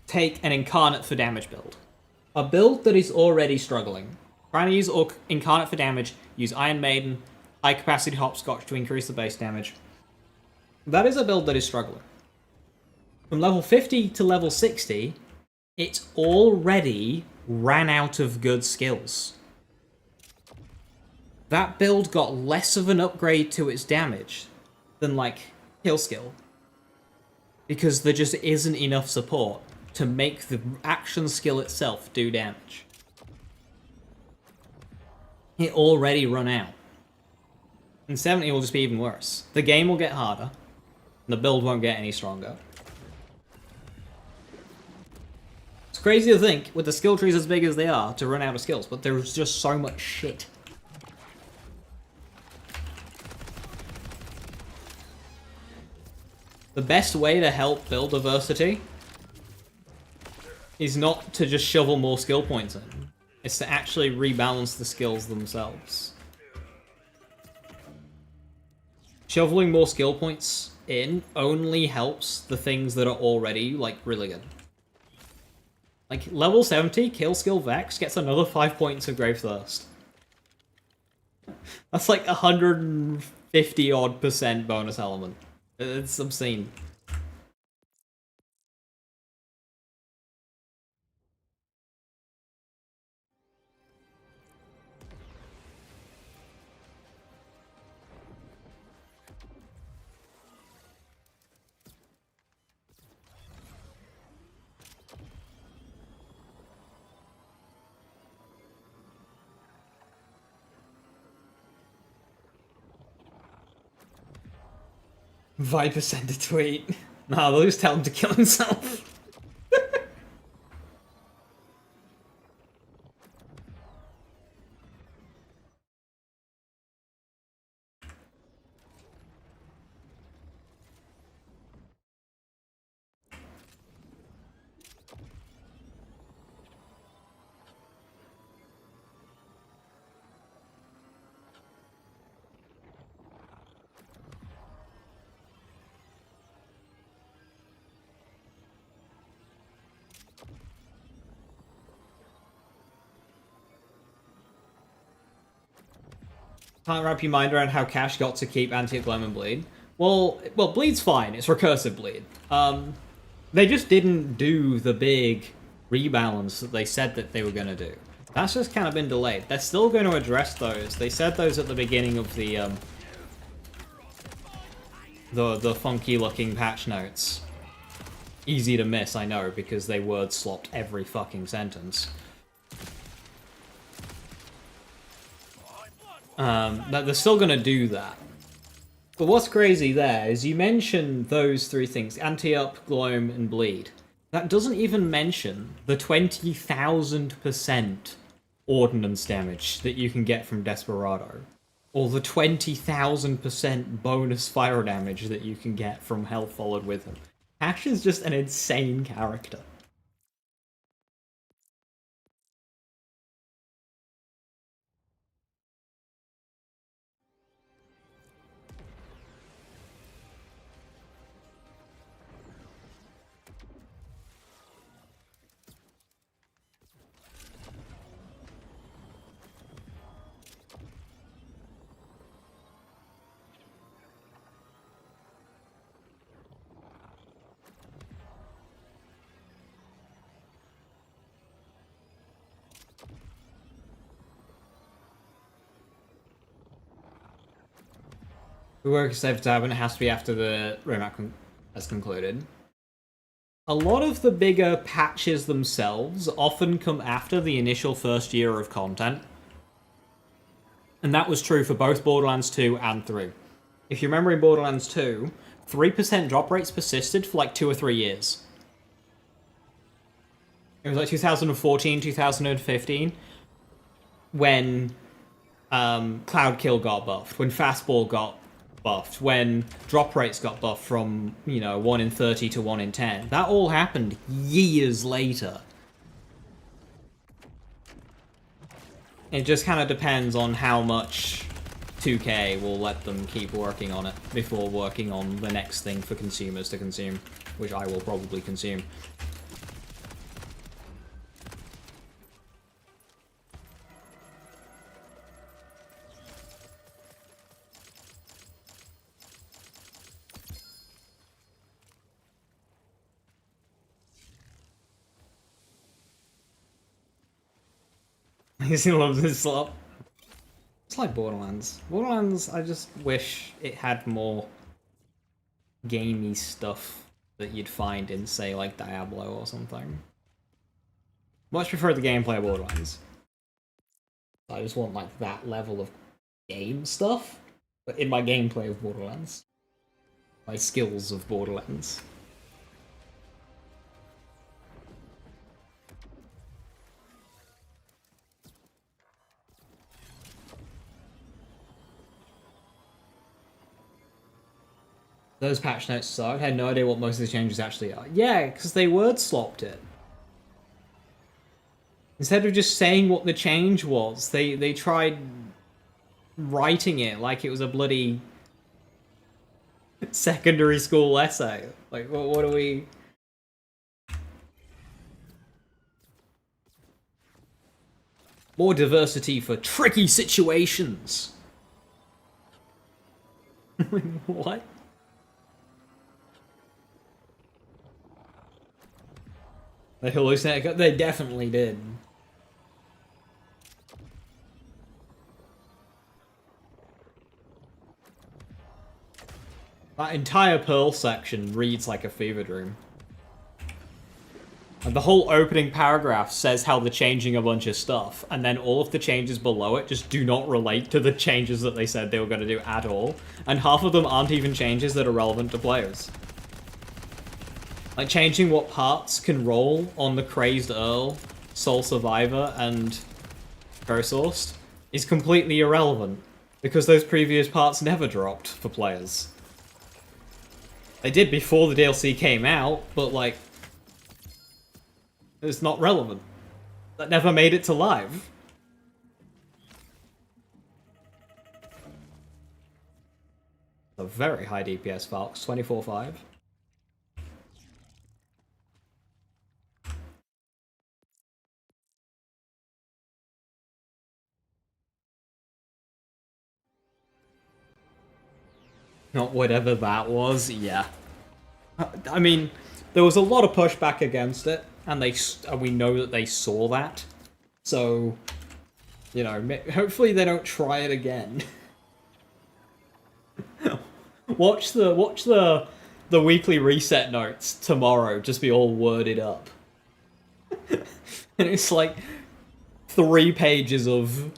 take an Incarnate for damage build. A build that is already struggling. Trying to use Incarnate for damage, use Iron Maiden, high capacity hopscotch to increase the base damage. That is a build that is struggling. From level 50 to level 60, it's already ran out of good skills. That build got less of an upgrade to its damage than, like, kill skill. Because there just isn't enough support to make the action skill itself do damage. It already run out. And 70 will just be even worse. The game will get harder, and the build won't get any stronger. It's crazy to think, with the skill trees as big as they are, to run out of skills, but there's just so much shit. The best way to help build diversity is not to just shovel more skill points in. It's to actually rebalance the skills themselves. Shoveling more skill points in only helps the things that are already, like, really good. Like, level 70, Kill Skill Vex gets another 5 points of Grave Thirst. That's like 150-odd% bonus element. It's obscene. Viper sent a tweet. Nah, they'll just tell him to kill himself. Can't wrap your mind around how Cash got to keep Anti-Gloom and Bleed. Well, Bleed's fine. It's recursive Bleed. They just didn't do the big rebalance that they said that they were going to do. That's just kind of been delayed. They're still going to address those. They said those at the beginning of the funky-looking patch notes. Easy to miss, I know, because they word-slopped every fucking sentence. They're still gonna do that. But what's crazy there is you mention those three things, Anti-Up, Gloam, and Bleed. That doesn't even mention the 20,000% ordnance damage that you can get from Desperado. Or the 20,000% bonus fire damage that you can get from Hell Followed With Him. Ash is just an insane character. The work is safe to happen, it has to be after the roadmap has concluded. A lot of the bigger patches themselves often come after the initial first year of content. And that was true for both Borderlands 2 and 3. If you remember in Borderlands 2, 3% drop rates persisted for like 2 or 3 years. It was like 2014, 2015, when Cloud Kill got buffed, when Fastball got buffed, when drop rates got buffed from, 1 in 30 to 1 in 10. That all happened years later. It just kind of depends on how much 2K will let them keep working on it before working on the next thing for consumers to consume, which I will probably consume. He loves this slop. It's like Borderlands. Borderlands, I just wish it had more gamey stuff that you'd find in, say, like Diablo or something. Much prefer the gameplay of Borderlands. I just want, like, that level of game stuff, but in my gameplay of Borderlands. My skills of Borderlands. Those patch notes suck. I had no idea what most of the changes actually are. Yeah, because they word slopped it. Instead of just saying what the change was, they tried writing it like it was a bloody secondary school essay. Like, what are we... More diversity for tricky situations. What? They hallucinated. They definitely did. That entire Pearl section reads like a fever dream. And the whole opening paragraph says how they're changing a bunch of stuff, and then all of the changes below it just do not relate to the changes that they said they were going to do at all. And half of them aren't even changes that are relevant to players. Like changing what parts can roll on the Crazed Earl, Soul Survivor, and Cursourced is completely irrelevant, because those previous parts never dropped for players. They did before the DLC came out, but like, it's not relevant. That never made it to live. A very high DPS Falx, 24.5. Not whatever that was, yeah. I mean, there was a lot of pushback against it, and we know that they saw that. So, you know, hopefully they don't try it again. watch the weekly reset notes tomorrow, just be all worded up. And it's like 3 pages of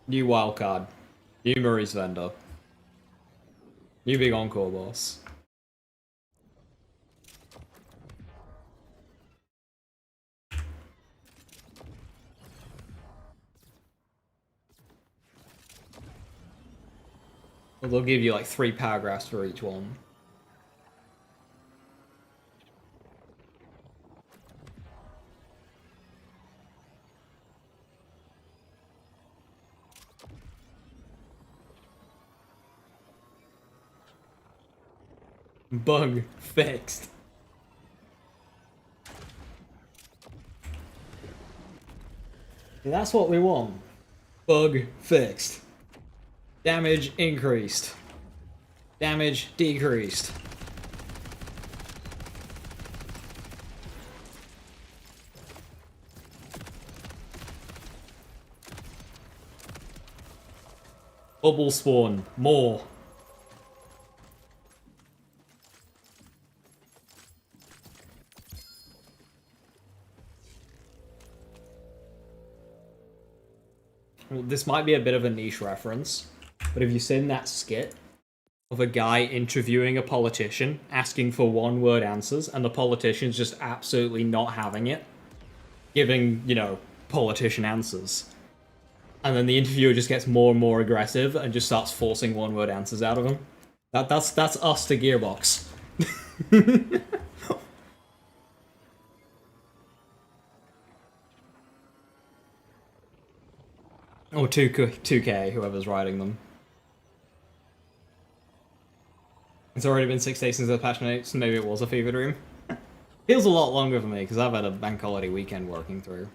new wildcard, new Murray's vendor, new big encore boss. Well, they'll give you like 3 paragraphs for each one. Bug fixed. That's what we want. Bug fixed. Damage increased. Damage decreased. Bubble spawn. More. Well, this might be a bit of a niche reference, but have you seen that skit of a guy interviewing a politician, asking for one-word answers, and the politician's just absolutely not having it? Giving, you know, politician answers. And then the interviewer just gets more and more aggressive and just starts forcing one-word answers out of him. That's us to Gearbox. Or 2K, whoever's writing them. It's already been 6 days since the patch notes, maybe it was a fever dream. Feels a lot longer for me, because I've had a bank holiday weekend working through.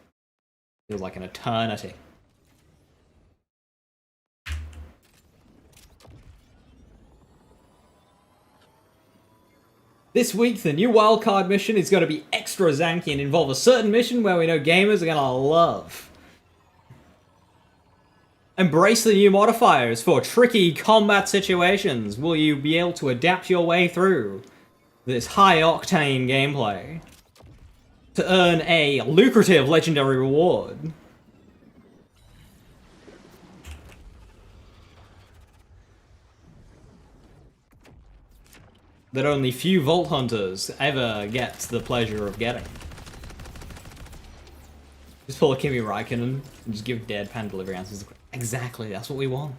Feels like an eternity. This week, the new wildcard mission is going to be extra zanky and involve a certain mission where we know gamers are going to love. Embrace the new modifiers for tricky combat situations. Will you be able to adapt your way through this high-octane gameplay to earn a lucrative legendary reward? That only few Vault Hunters ever get the pleasure of getting. Just pull a Kimi Raikkonen and just give deadpan delivery answers. Exactly, that's what we want.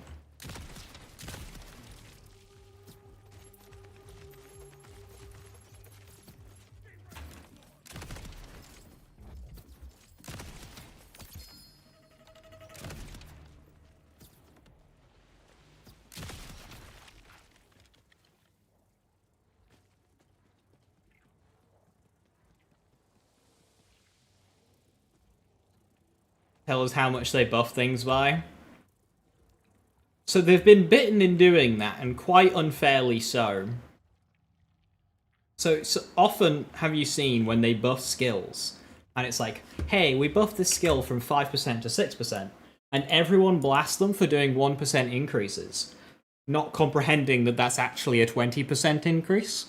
Tell us how much they buff things by. So they've been bitten in doing that, and quite unfairly so. So often have you seen when they buff skills, and it's like, hey, we buffed this skill from 5% to 6%, and everyone blasts them for doing 1% increases, not comprehending that that's actually a 20% increase.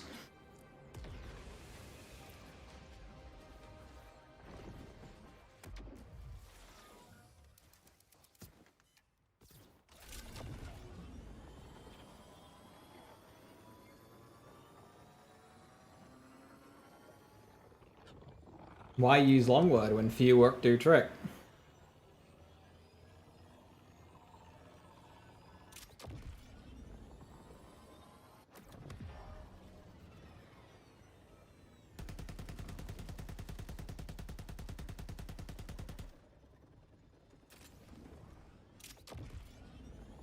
Why use Longword when few work do trick?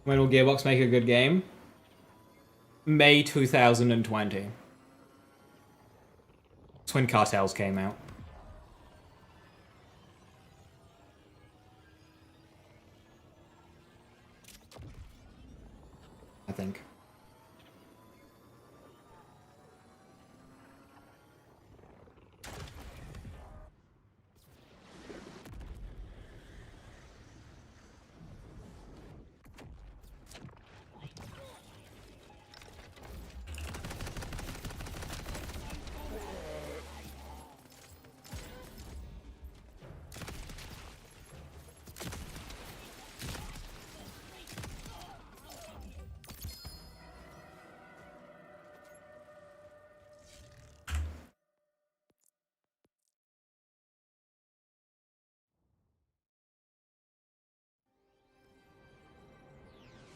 When will Gearbox make a good game? May 2020. That's when Cartels came out. I think.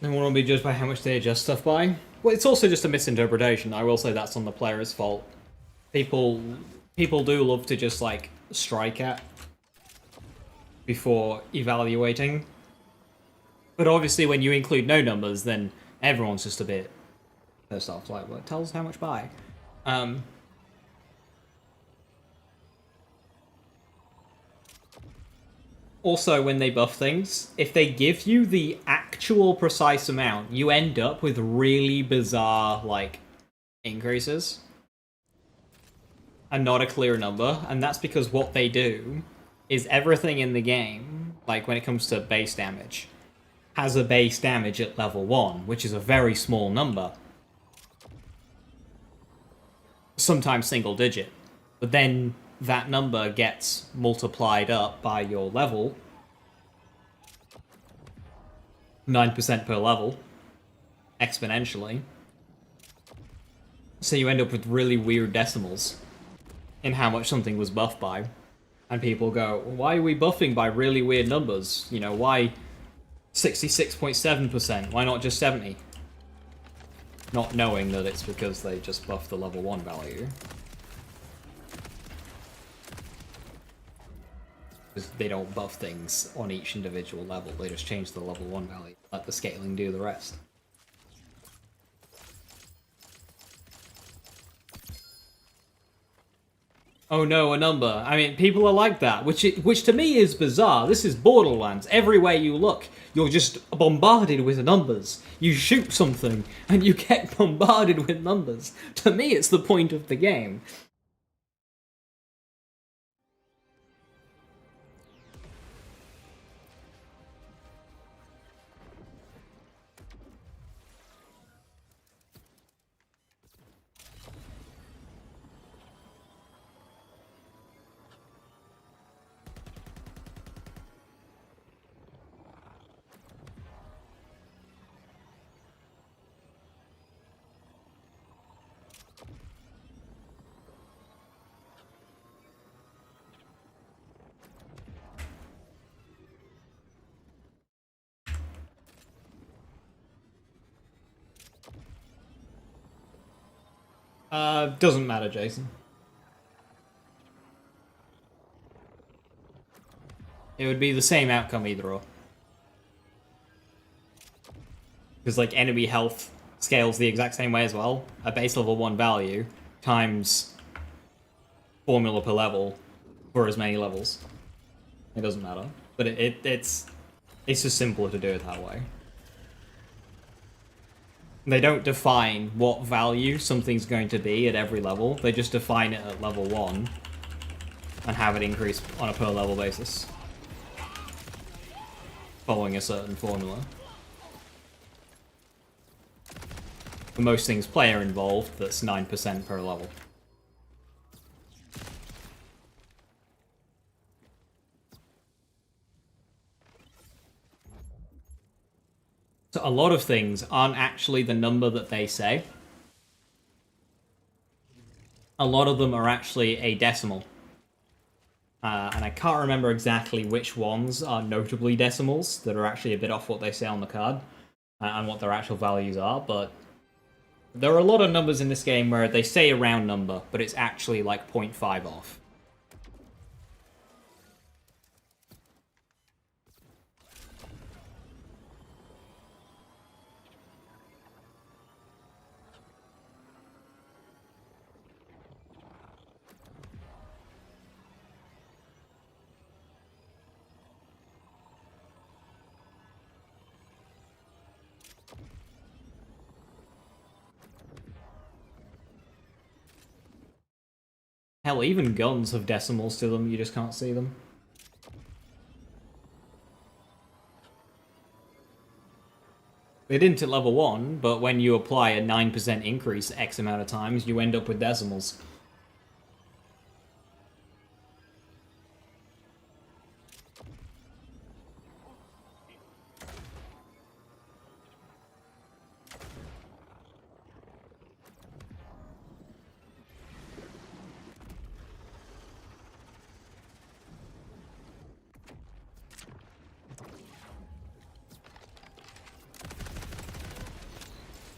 They want to be judged by how much they adjust stuff by. Well, it's also just a misinterpretation. I will say that's on the player's fault. People do love to just, like, strike at before evaluating. But obviously when you include no numbers, then everyone's just a bit pissed off. Like, well, tell us how much by. Also, when they buff things, if they give you the actual precise amount, you end up with really bizarre, like, increases. And not a clear number, and that's because what they do is everything in the game, like when it comes to base damage, has a base damage at level 1, which is a very small number. Sometimes single digit. But then that number gets multiplied up by your level. 9% per level. Exponentially. So you end up with really weird decimals in how much something was buffed by. And people go, why are we buffing by really weird numbers? You know, why 66.7%? Why not just 70? Not knowing that it's because they just buffed the level 1 value. They don't buff things on each individual level, they just change the level 1 value. Let the scaling do the rest. Oh no, a number. I mean, people are like that, which to me is bizarre. This is Borderlands. Everywhere you look, you're just bombarded with numbers. You shoot something, and you get bombarded with numbers. To me, it's the point of the game. Doesn't matter, Jason. It would be the same outcome either or. Because, like, enemy health scales the exact same way as well. A base level 1 value times formula per level for as many levels. It doesn't matter. But it's just simpler to do it that way. They don't define what value something's going to be at every level. They just define it at level 1 and have it increase on a per level basis, following a certain formula. For most things player involved, that's 9% per level. So a lot of things aren't actually the number that they say. A lot of them are actually a decimal. And I can't remember exactly which ones are notably decimals that are actually a bit off what they say on the card and what their actual values are, but there are a lot of numbers in this game where they say a round number, but it's actually like 0.5 off. Hell, even guns have decimals to them, you just can't see them. They didn't at level 1, but when you apply a 9% increase X amount of times, you end up with decimals.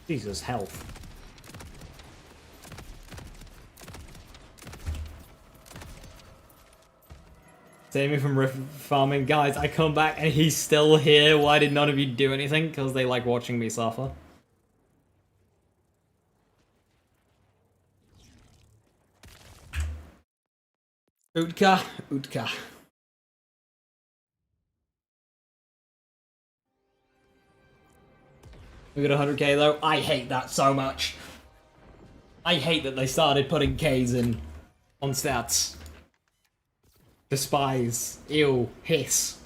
Jesus, health. Save me from riff farming. Guys, I come back and he's still here. Why did none of you do anything? Because they like watching me suffer. Utka, Utka. We got 100k though. I hate that so much. I hate that they started putting Ks in on stats. Despise. Ew. Hiss.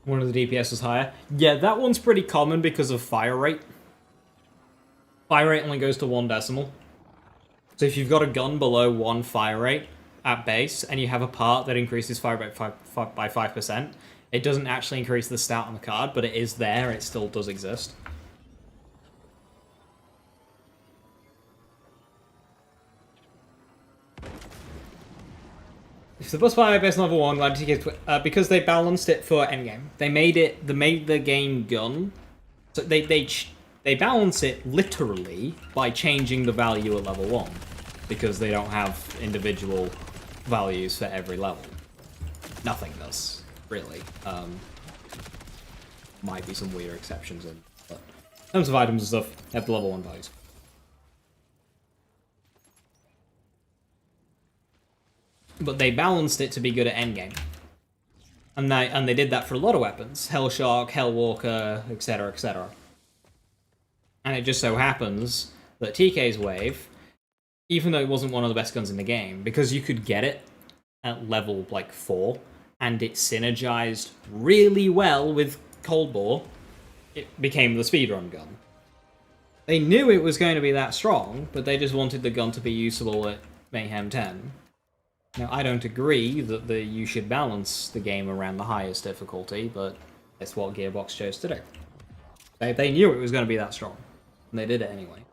One of the DPS was higher. Yeah, that one's pretty common because of fire rate. Fire rate only goes to 1 decimal. So if you've got a gun below 1 fire rate at base, and you have a part that increases fire rate by 5%, it doesn't actually increase the stat on the card, but it is there, it still does exist. If the bus fire base level 1, glad to get because they balanced it for endgame. They made the game gun. So they balance it literally by changing the value at level 1. Because they don't have individual values for every level. Nothing does, really. Might be some weird exceptions in, but in terms of items and stuff, they have the level 1 values. But they balanced it to be good at endgame. And they did that for a lot of weapons. Hellshark, Hellwalker, etc, etc. And it just so happens that TK's Wave, even though it wasn't one of the best guns in the game, because you could get it at level, like, 4, and it synergized really well with Cold Bore, it became the speedrun gun. They knew it was going to be that strong, but they just wanted the gun to be usable at Mayhem 10. Now, I don't agree that you should balance the game around the highest difficulty, but that's what Gearbox chose to do. They knew it was going to be that strong, and they did it anyway.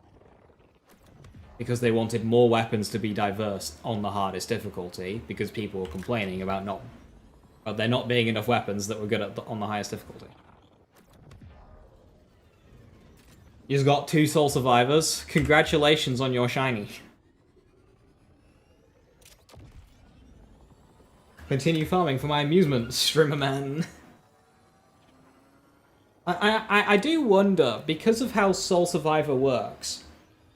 Because they wanted more weapons to be diverse on the hardest difficulty, because people were complaining about there not being enough weapons that were good on the highest difficulty. You just got 2 Soul Survivors. Congratulations on your shiny. Continue farming for my amusement, Streamer Man. I do wonder, because of how Soul Survivor works,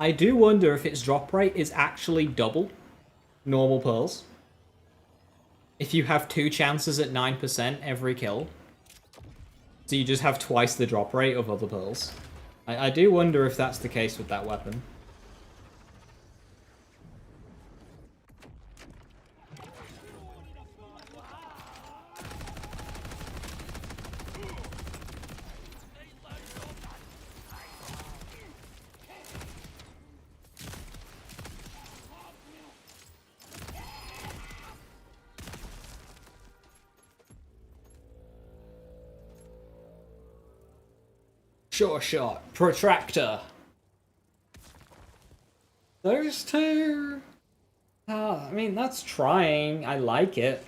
I do wonder if its drop rate is actually double normal pearls. If you have 2 chances at 9% every kill, so you just have twice the drop rate of other pearls. I do wonder if that's the case with that weapon. Sure shot. Protractor. Those 2... I mean, that's trying. I like it.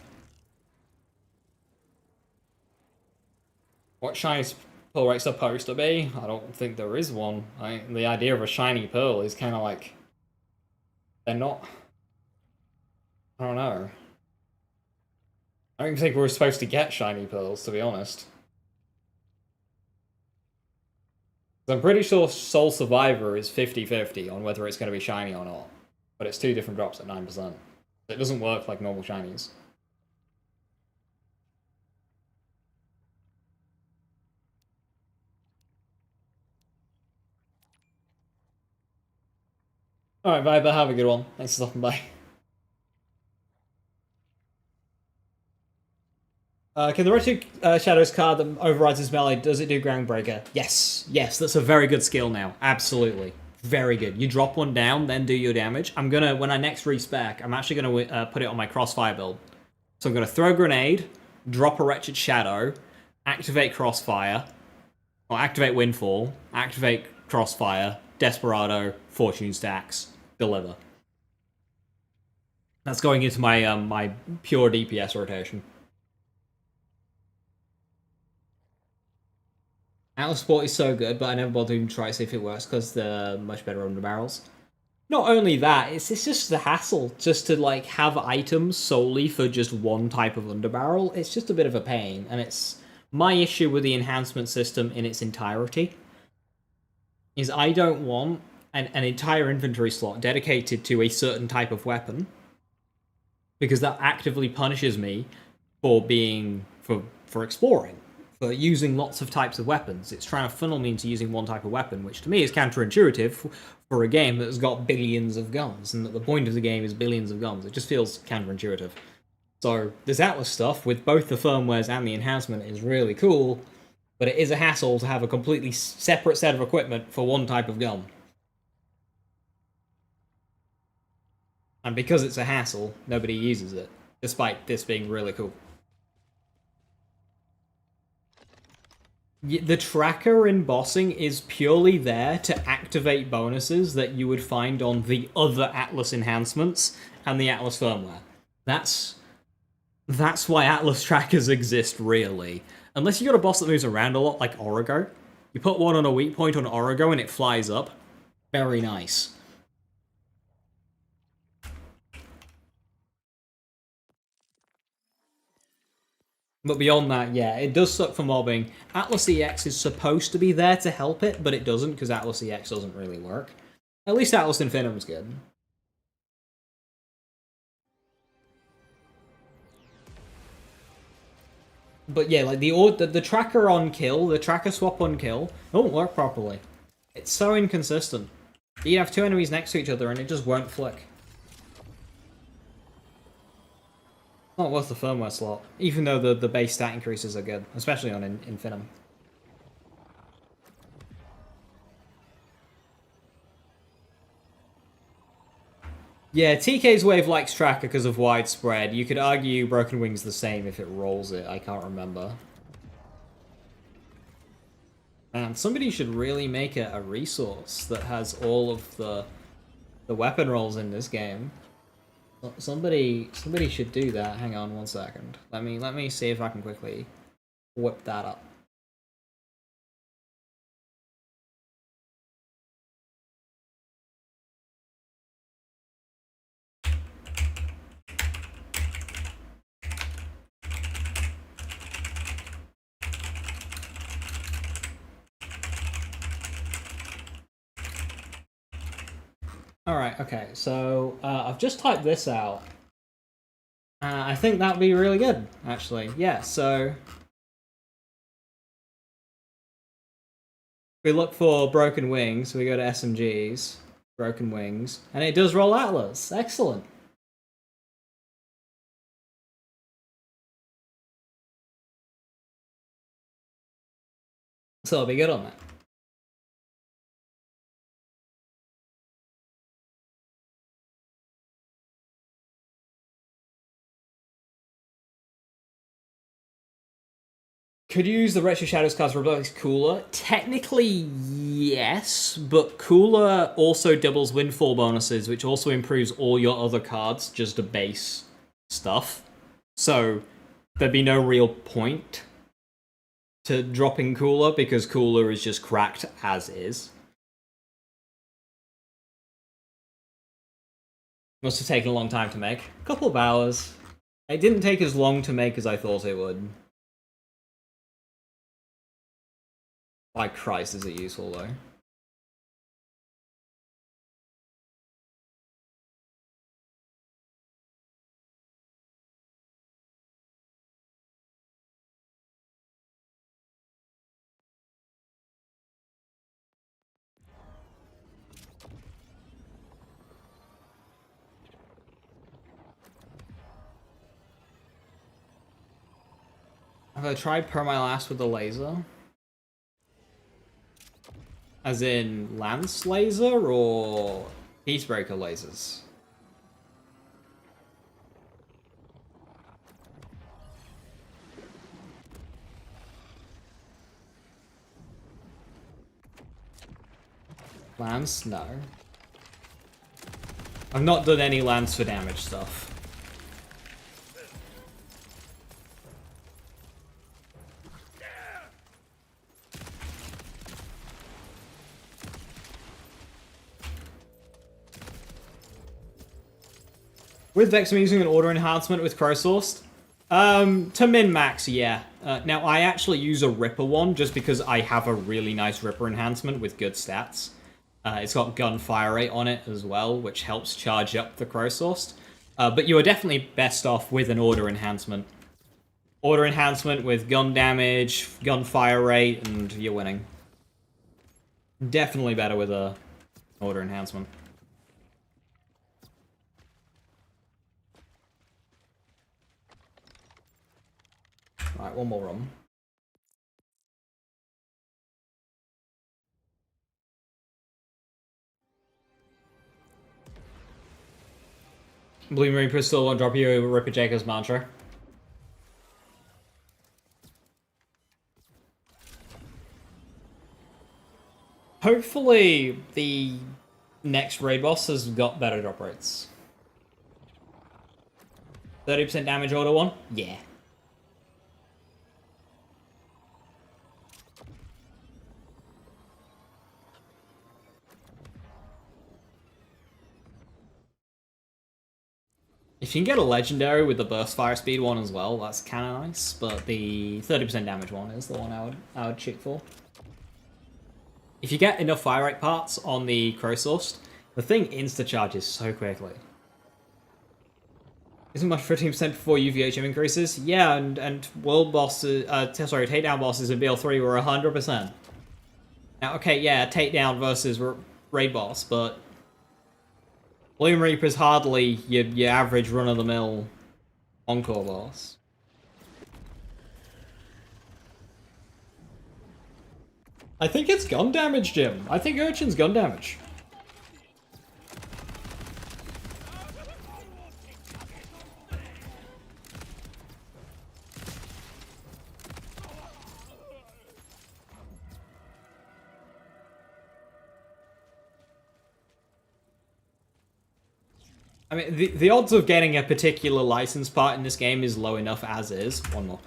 What shiny pearl rate's supposed to be? I don't think there is one. The idea of a shiny pearl is kind of like... They're not... I don't know. I don't think we're supposed to get shiny pearls, to be honest. I'm pretty sure Soul Survivor is 50-50 on whether it's going to be shiny or not. But it's 2 different drops at 9%. It doesn't work like normal shinies. Alright, Viber, have a good one. Thanks for stopping by. Can the Rarity Shadows card that overrides his melee, does it do Groundbreaker? Yes. Yes, that's a very good skill now. Absolutely. Very good. You drop one down, then do your damage. I'm gonna, when I next respec, I'm actually gonna put it on my Crossfire build. So I'm gonna throw a grenade, drop a Wretched Shadow, activate Crossfire, or activate Windfall, activate Crossfire, Desperado, Fortune Stacks, deliver. That's going into my my pure DPS rotation. Atlas Sport is so good, but I never bothered to even try to see if it works because they're much better under barrels. Not only that, it's just the hassle just to like have items solely for just one type of underbarrel. It's just a bit of a pain, and it's my issue with the enhancement system in its entirety. Is I don't want an entire inventory slot dedicated to a certain type of weapon, because that actively punishes me for being for exploring. For using lots of types of weapons. It's trying to funnel me into using one type of weapon, which to me is counterintuitive for a game that's got billions of guns, and that the point of the game is billions of guns. It just feels counterintuitive. So, this Atlas stuff, with both the firmwares and the enhancement, is really cool, but it is a hassle to have a completely separate set of equipment for one type of gun. And because it's a hassle, nobody uses it, despite this being really cool. The tracker in bossing is purely there to activate bonuses that you would find on the other Atlas enhancements and the Atlas firmware. That's That's why Atlas trackers exist, really. Unless you got a boss that moves around a lot, like Origo. You put one on a weak point on Origo and it flies up. Very nice. But beyond that, yeah, it does suck for mobbing. Atlas EX is supposed to be there to help it, but it doesn't, because Atlas EX doesn't really work. At least Atlas Infinitum's good. But yeah, like the tracker on kill, the tracker swap on kill, don't work properly. It's so inconsistent. You have two enemies next to each other and it just won't flick. Not worth the firmware slot, even though the base stat increases are good, especially on Infinitum. Yeah, TK's wave likes tracker because of widespread. You could argue Broken Wing's the same if it rolls it, I can't remember. And somebody should really make a resource that has all of the weapon rolls in this game. Somebody should do that. Hang on one second. Let me see if I can quickly whip that up. Alright, okay, so I've just typed this out. I think that would be really good, actually. Yeah, so we look for Broken Wings, we go to SMGs, Broken Wings, and it does roll Atlas. Excellent. So I'll be good on that. Could you use the Retro Shadows cards to replace Cooler? Technically, yes, but Cooler also doubles Windfall bonuses, which also improves all your other cards, just the base stuff. So there'd be no real point to dropping Cooler, because Cooler is just cracked as is. Must have taken a long time to make. A couple of hours. It didn't take as long to make as I thought it would. By Christ, is it useful, though? Have I tried Per My Last with the laser? As in Lance laser or Peacebreaker lasers? Lance? No. I've not done any Lance for damage stuff. With Vex, I'm using an order enhancement with Crowsourced. To min-max, yeah. Now, I actually use a Ripper one just because I have a really nice Ripper enhancement with good stats. It's got gunfire rate on it as well, which helps charge up the Crowsourced. But you are definitely best off with an order enhancement. Order enhancement with gun damage, gunfire rate, and you're winning. Definitely better with a order enhancement. Alright, one more run. Blue Marine Pistol won't drop you a Ripper Jacob's mantra. Hopefully, the next raid boss has got better drop rates. 30% damage order one? Yeah. If you can get a legendary with the burst fire speed one as well, that's kind of nice. But the 30% damage one is the one I would check for. If you get enough fire rate parts on the Crow Source, the thing insta charges so quickly. Isn't much 15% before UVHM increases? Yeah, and world bosses, takedown bosses in BL3 were 100%. Now, okay, yeah, takedown versus raid boss, but Bloom Reaper's hardly your average run-of-the-mill encore boss. I think it's gun damage, Jim. I think Urchin's gun damage. I mean, the odds of getting a particular license part in this game is low enough as is. One more.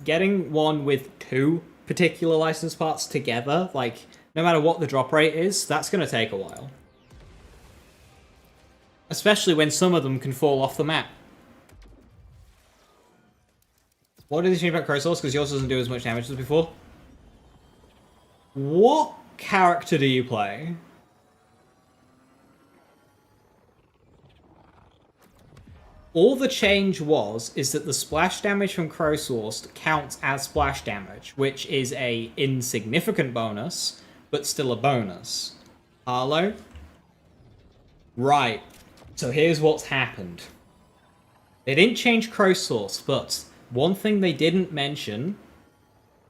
Getting one with 2 particular license parts together, like, no matter what the drop rate is, that's going to take a while. Especially when some of them can fall off the map. What did you think about Crow Source? Because yours doesn't do as much damage as before. What character do you play? All the change is that the splash damage from Crow Source counts as splash damage, which is a insignificant bonus, but still a bonus. Harlow? Right. So here's what's happened. They didn't change Crow Source, but one thing they didn't mention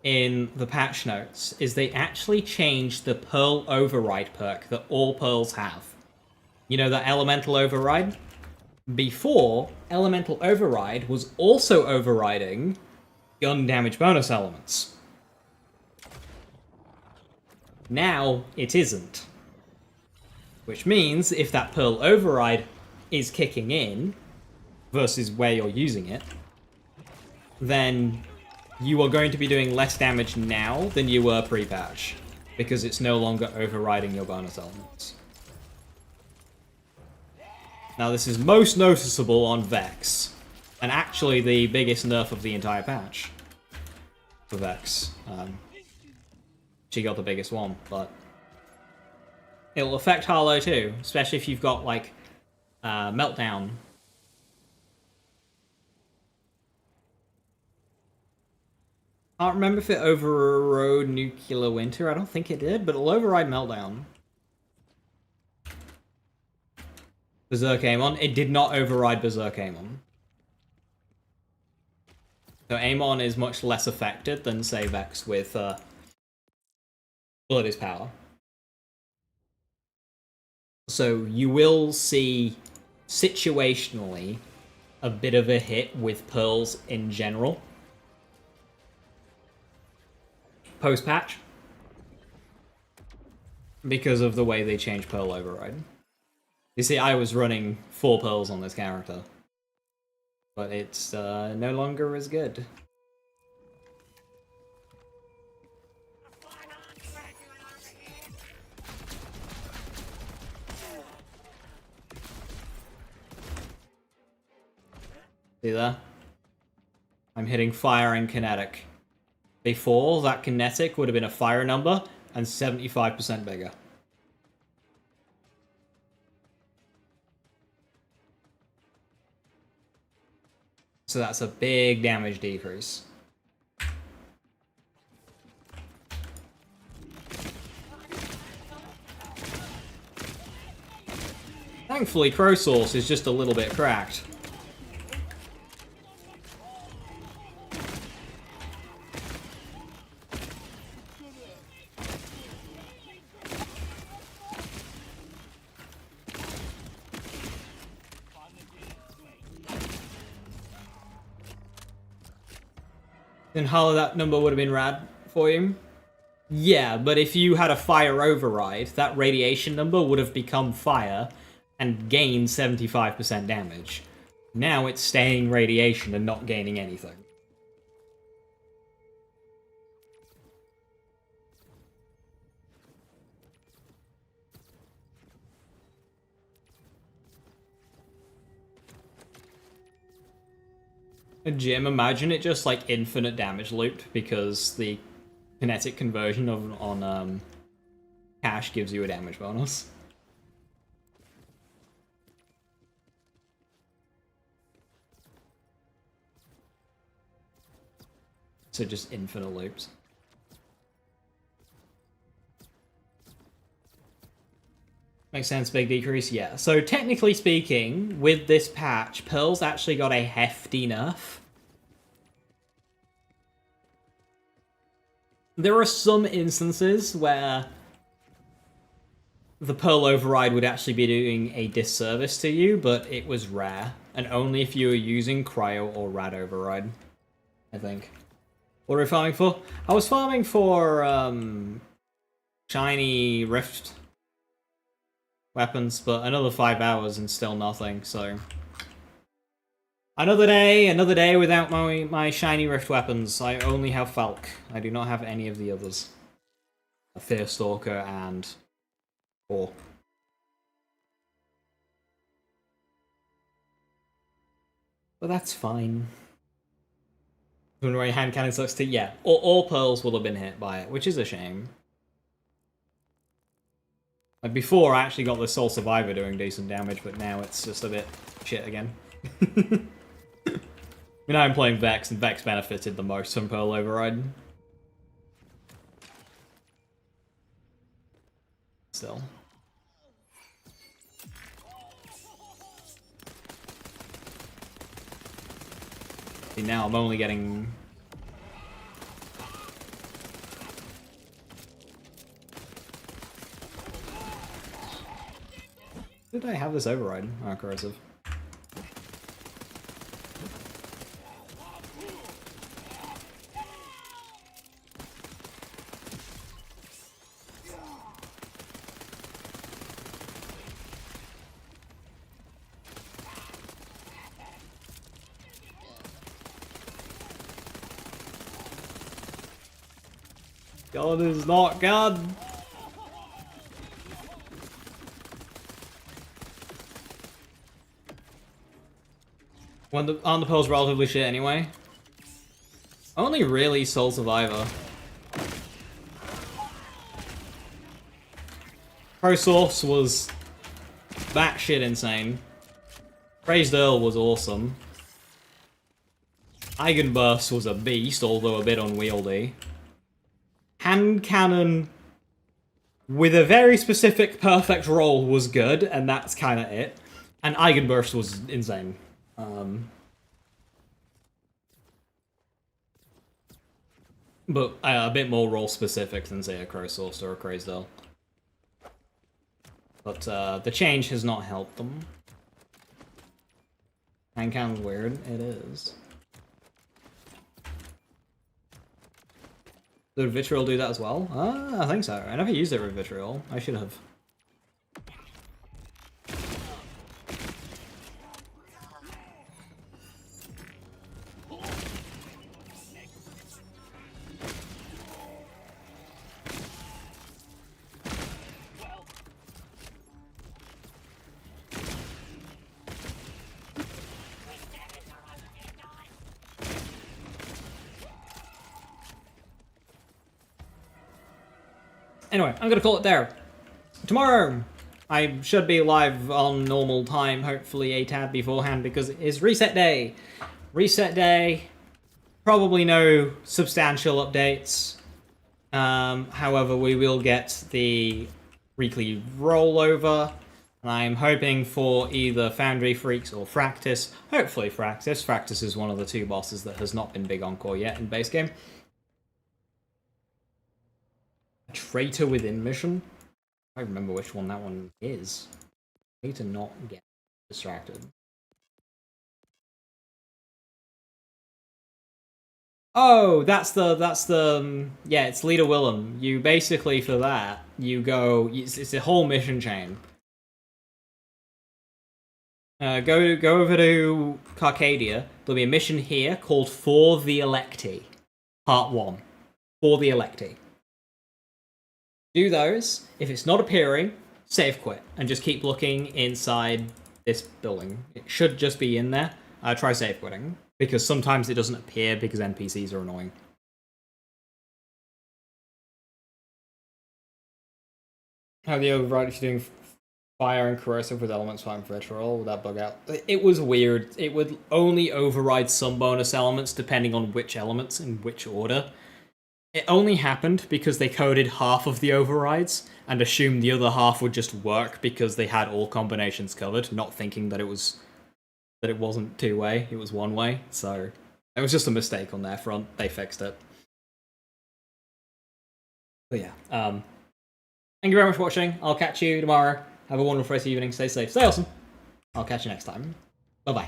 in the patch notes is they actually changed the Pearl Override perk that all Pearls have. You know, that Elemental Override? Before, Elemental Override was also overriding gun damage bonus elements. Now, it isn't. Which means, if that Pearl Override is kicking in, versus where you're using it, then you are going to be doing less damage now than you were pre-patch, because it's no longer overriding your bonus elements. Now, this is most noticeable on Vex, and actually the biggest nerf of the entire patch for Vex. She got the biggest one, but it'll affect Harlow too, especially if you've got, like, Meltdown. I don't remember if it overrode Nuclear Winter. I don't think it did, but it'll override Meltdown. Berserk Amon. It did not override Berserk Amon. So Amon is much less affected than, say, Vex with Blood is Power. So you will see, situationally, a bit of a hit with Pearls in general. Post-patch. Because of the way they changed Pearl Override. You see, I was running 4 Pearls on this character. But it's no longer as good. See there? I'm hitting fire and kinetic. Before, that kinetic would have been a fire number and 75% bigger. So that's a big damage decrease. Thankfully, Crow Source is just a little bit cracked. Then Harlow, that number would have been rad for you. Yeah, but if you had a fire override, that radiation number would have become fire and gained 75% damage. Now it's staying radiation and not gaining anything. Jim, imagine it just like infinite damage looped because the kinetic conversion on cash gives you a damage bonus. So just infinite loops. Makes sense, big decrease, yeah. So technically speaking, with this patch, Pearl's actually got a hefty nerf. There are some instances where the Pearl override would actually be doing a disservice to you, but it was rare, and only if you were using Cryo or Rad override, I think. What are we farming for? I was farming for shiny rift weapons, but another 5 hours and still nothing, so... Another day without my shiny rift weapons. I only have Falk. I do not have any of the others. Fear Stalker and... Or. But that's fine. When hand cannon sucks too, yeah. All pearls will have been hit by it, which is a shame. Like before, I actually got the Soul Survivor doing decent damage, but now it's just a bit shit again. I mean, I'm playing Vex, and Vex benefited the most from Pearl Override. Still. See, now I'm only getting... Did I have this override? Oh, corrosive. God is not God. Aren't the pearls relatively shit anyway? Only really Soul Survivor. Pro Source was batshit insane. Praised Earl was awesome. Eigenburst was a beast, although a bit unwieldy. Hand Cannon with a very specific perfect roll was good, and that's kind of it. And Eigenburst was insane. But a bit more role specific than, say, a Crow Source or a Crazed Earl. But the change has not helped them. Hand Cannon's weird. It is. Did Vitriol do that as well? I think so. I never used it with Vitriol. I should have. Anyway, I'm gonna call it there. Tomorrow, I should be live on normal time, hopefully a tad beforehand, because it is reset day. Reset day, probably no substantial updates. However, we will get the weekly rollover, and I'm hoping for either Foundry Freaks or Fractus. Hopefully Fractus. Fractus is one of the two bosses that has not been big encore yet in base game. Traitor Within mission? I remember which one that one is. I need to not get distracted. Oh, that's the yeah, it's Leader Willem. You basically, for that, you go, it's a whole mission chain. Go over to Carcadia. There'll be a mission here called For the Electee. Part 1. For the Electee. Do those. If it's not appearing, save quit. And just keep looking inside this building. It should just be in there. Try save quitting. Because sometimes it doesn't appear because NPCs are annoying. How the override if you're doing fire and corrosive with elements fire virtual, would that bug out? It was weird. It would only override some bonus elements depending on which elements in which order. It only happened because they coded half of the overrides and assumed the other half would just work because they had all combinations covered, not thinking that it wasn't two-way, it was one-way. So it was just a mistake on their front. They fixed it. But yeah, thank you very much for watching. I'll catch you tomorrow. Have a wonderful rest of the evening. Stay safe. Stay awesome. I'll catch you next time. Bye-bye.